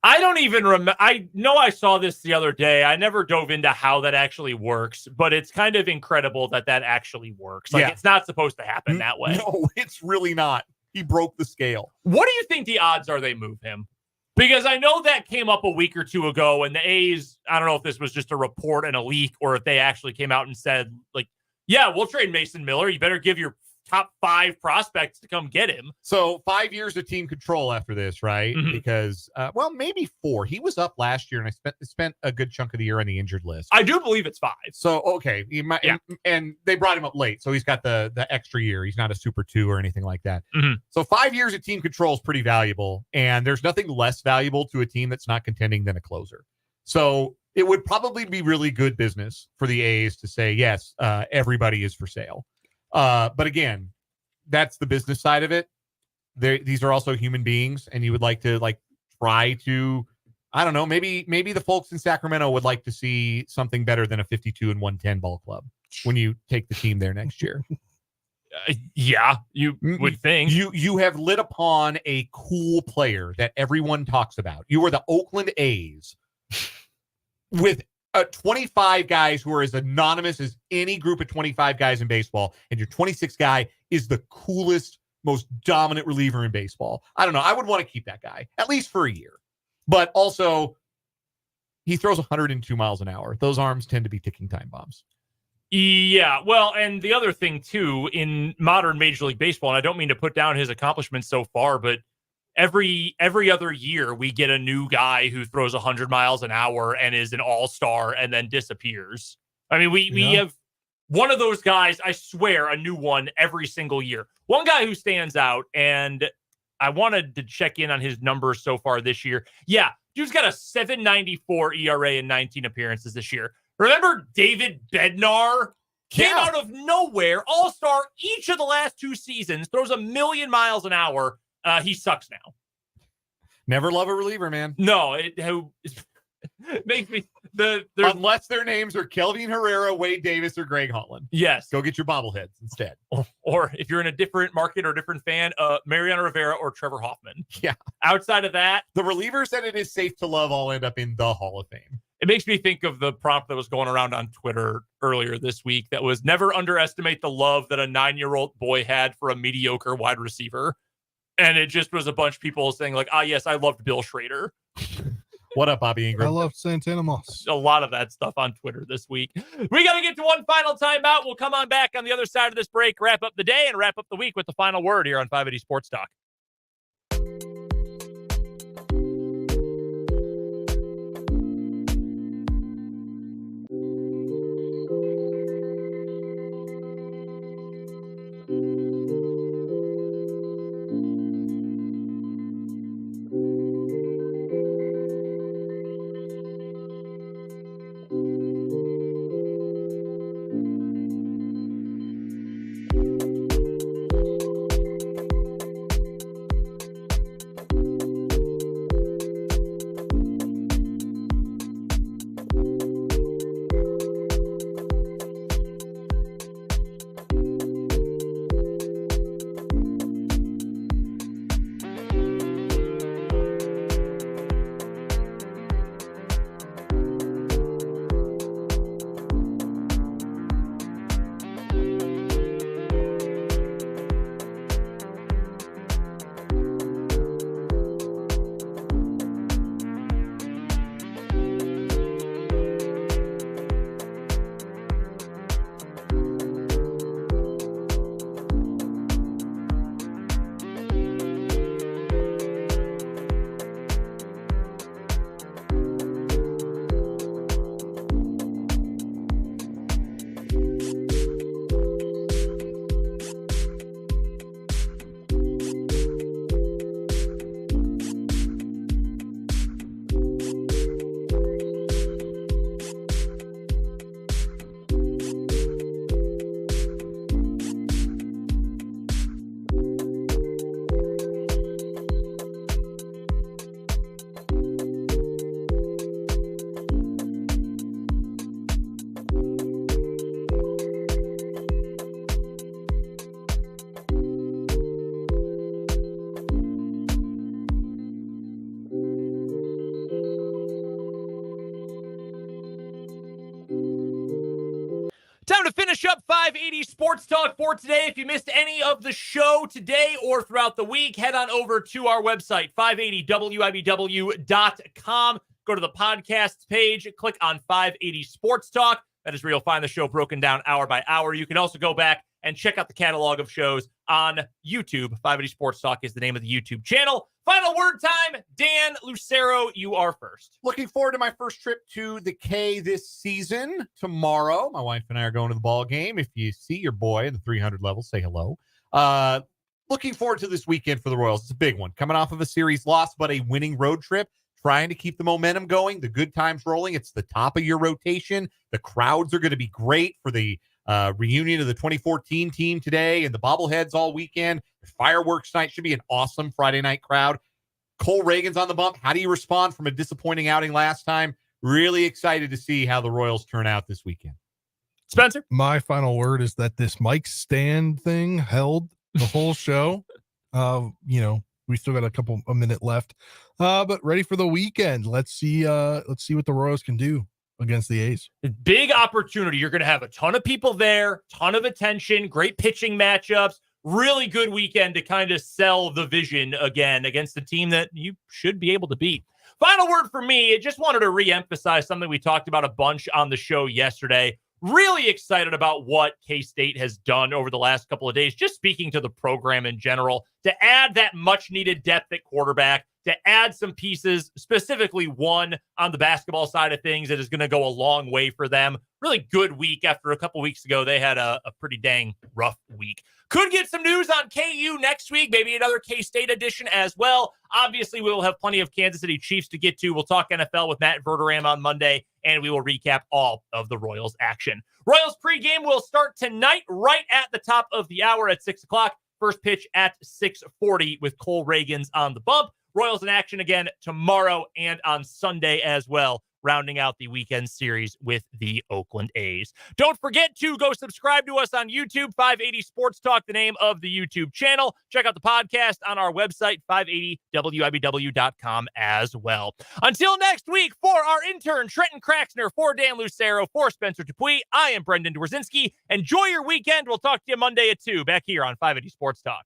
I don't even remember. I know I saw this the other day. I never dove into how that actually works, but it's kind of incredible that actually works. Like, it's not supposed to happen that way. No, it's really not. He broke the scale. What do you think the odds are they move him? Because I know that came up a week or two ago, and the A's, I don't know if this was just a report and a leak or if they actually came out and said, like, yeah, we'll trade Mason Miller. You better give your top 5 prospects to come get him. So 5 years of team control after this, right? Because, maybe 4. He was up last year, and I spent a good chunk of the year on the injured list. I do believe it's 5. So, okay. He might, and they brought him up late, so he's got the extra year. He's not a Super 2 or anything like that. So 5 years of team control is pretty valuable, and there's nothing less valuable to a team that's not contending than a closer. So it would probably be really good business for the A's to say, yes, everybody is for sale. But again, that's the business side of it. These are also human beings, and you would like to try to, I don't know, maybe the folks in Sacramento would like to see something better than a 52-110 ball club when you take the team there next year. Yeah, you would think. You have lit upon a cool player that everyone talks about. You are the Oakland A's with 25 guys who are as anonymous as any group of 25 guys in baseball, and your 26th guy is the coolest, most dominant reliever in baseball. I don't know. I would want to keep that guy, at least for a year. But also, he throws 102 miles an hour. Those arms tend to be ticking time bombs. Yeah, well, and the other thing, too, in modern Major League Baseball, and I don't mean to put down his accomplishments so far, but every other year we get a new guy who throws 100 miles an hour and is an all-star and then disappears. I mean, we have one of those guys, I swear, a new one every single year. One guy who stands out, and I wanted to check in on his numbers so far this year. Yeah, Dude's got a 7.94 ERA in 19 appearances this year. Remember David Bednar? Came out of nowhere, all-star each of the last 2 seasons, throws 1,000,000 miles an hour. He sucks now. Never love a reliever, man. No, it makes me unless their names are Kelvin Herrera, Wade Davis, or Greg Holland. Yes. Go get your bobbleheads instead. Or if you're in a different market or a different fan, Mariano Rivera or Trevor Hoffman. Yeah. Outside of that, the relievers that it is safe to love all end up in the Hall of Fame. It makes me think of the prompt that was going around on Twitter earlier this week that was never underestimate the love that a 9-year-old boy had for a mediocre wide receiver. And it just was a bunch of people saying like, yes, I loved Bill Schrader. What up, Bobby Ingram? I love Santana Moss. A lot of that stuff on Twitter this week. We got to get to one final timeout. We'll come on back on the other side of this break, wrap up the day and wrap up the week with the final word here on 580 Sports Talk. Time to finish up 580 Sports Talk for today. If you missed any of the show today or throughout the week, head on over to our website, 580wibw.com. Go to the podcasts page, click on 580 Sports Talk. That is where you'll find the show broken down hour by hour. You can also go back and check out the catalog of shows on YouTube. 580 Sports Talk is the name of the YouTube channel. Final word time. Dan Lucero, you are first. Looking forward to my first trip to the K this season. Tomorrow, my wife and I are going to the ball game. If you see your boy in the 300 level, say hello. Looking forward to this weekend for the Royals. It's a big one. Coming off of a series loss, but a winning road trip. Trying to keep the momentum going, the good times rolling. It's the top of your rotation. The crowds are going to be great for the reunion of the 2014 team today and the bobbleheads all weekend. The fireworks night should be an awesome Friday night crowd. Cole Reagan's on the bump. How do you respond from a disappointing outing last time? Really excited to see how the Royals turn out this weekend. Spencer? My final word is that this mic stand thing held the whole show. We still got a minute left, but ready for the weekend. Let's see what the Royals can do against the A's. Big opportunity. You're going to have a ton of people there, ton of attention, great pitching matchups, really good weekend to kind of sell the vision again against a team that you should be able to beat. Final word for me, I just wanted to reemphasize something we talked about a bunch on the show yesterday. really excited about what K-State has done over the last couple of days, just speaking to the program in general, to add that much-needed depth at quarterback, to add some pieces, specifically one on the basketball side of things that is going to go a long way for them. Really good week after a couple weeks ago. They had a pretty dang rough week. Could get some news on KU next week, maybe another K-State edition as well. Obviously, we will have plenty of Kansas City Chiefs to get to. We'll talk NFL with Matt Verderam on Monday, and we will recap all of the Royals action. Royals pregame will start tonight right at the top of the hour at 6 o'clock. First pitch at 6:40 with Cole Reagans on the bump. Royals in action again tomorrow and on Sunday as well, rounding out the weekend series with the Oakland A's. Don't forget to go subscribe to us on YouTube, 580 Sports Talk, the name of the YouTube channel. Check out the podcast on our website, 580wibw.com as well. Until next week, for our intern, Trenton Kraxner, for Dan Lucero, for Spencer Dupuis, I am Brendan Dworzinski. Enjoy your weekend. We'll talk to you Monday at 2 back here on 580 Sports Talk.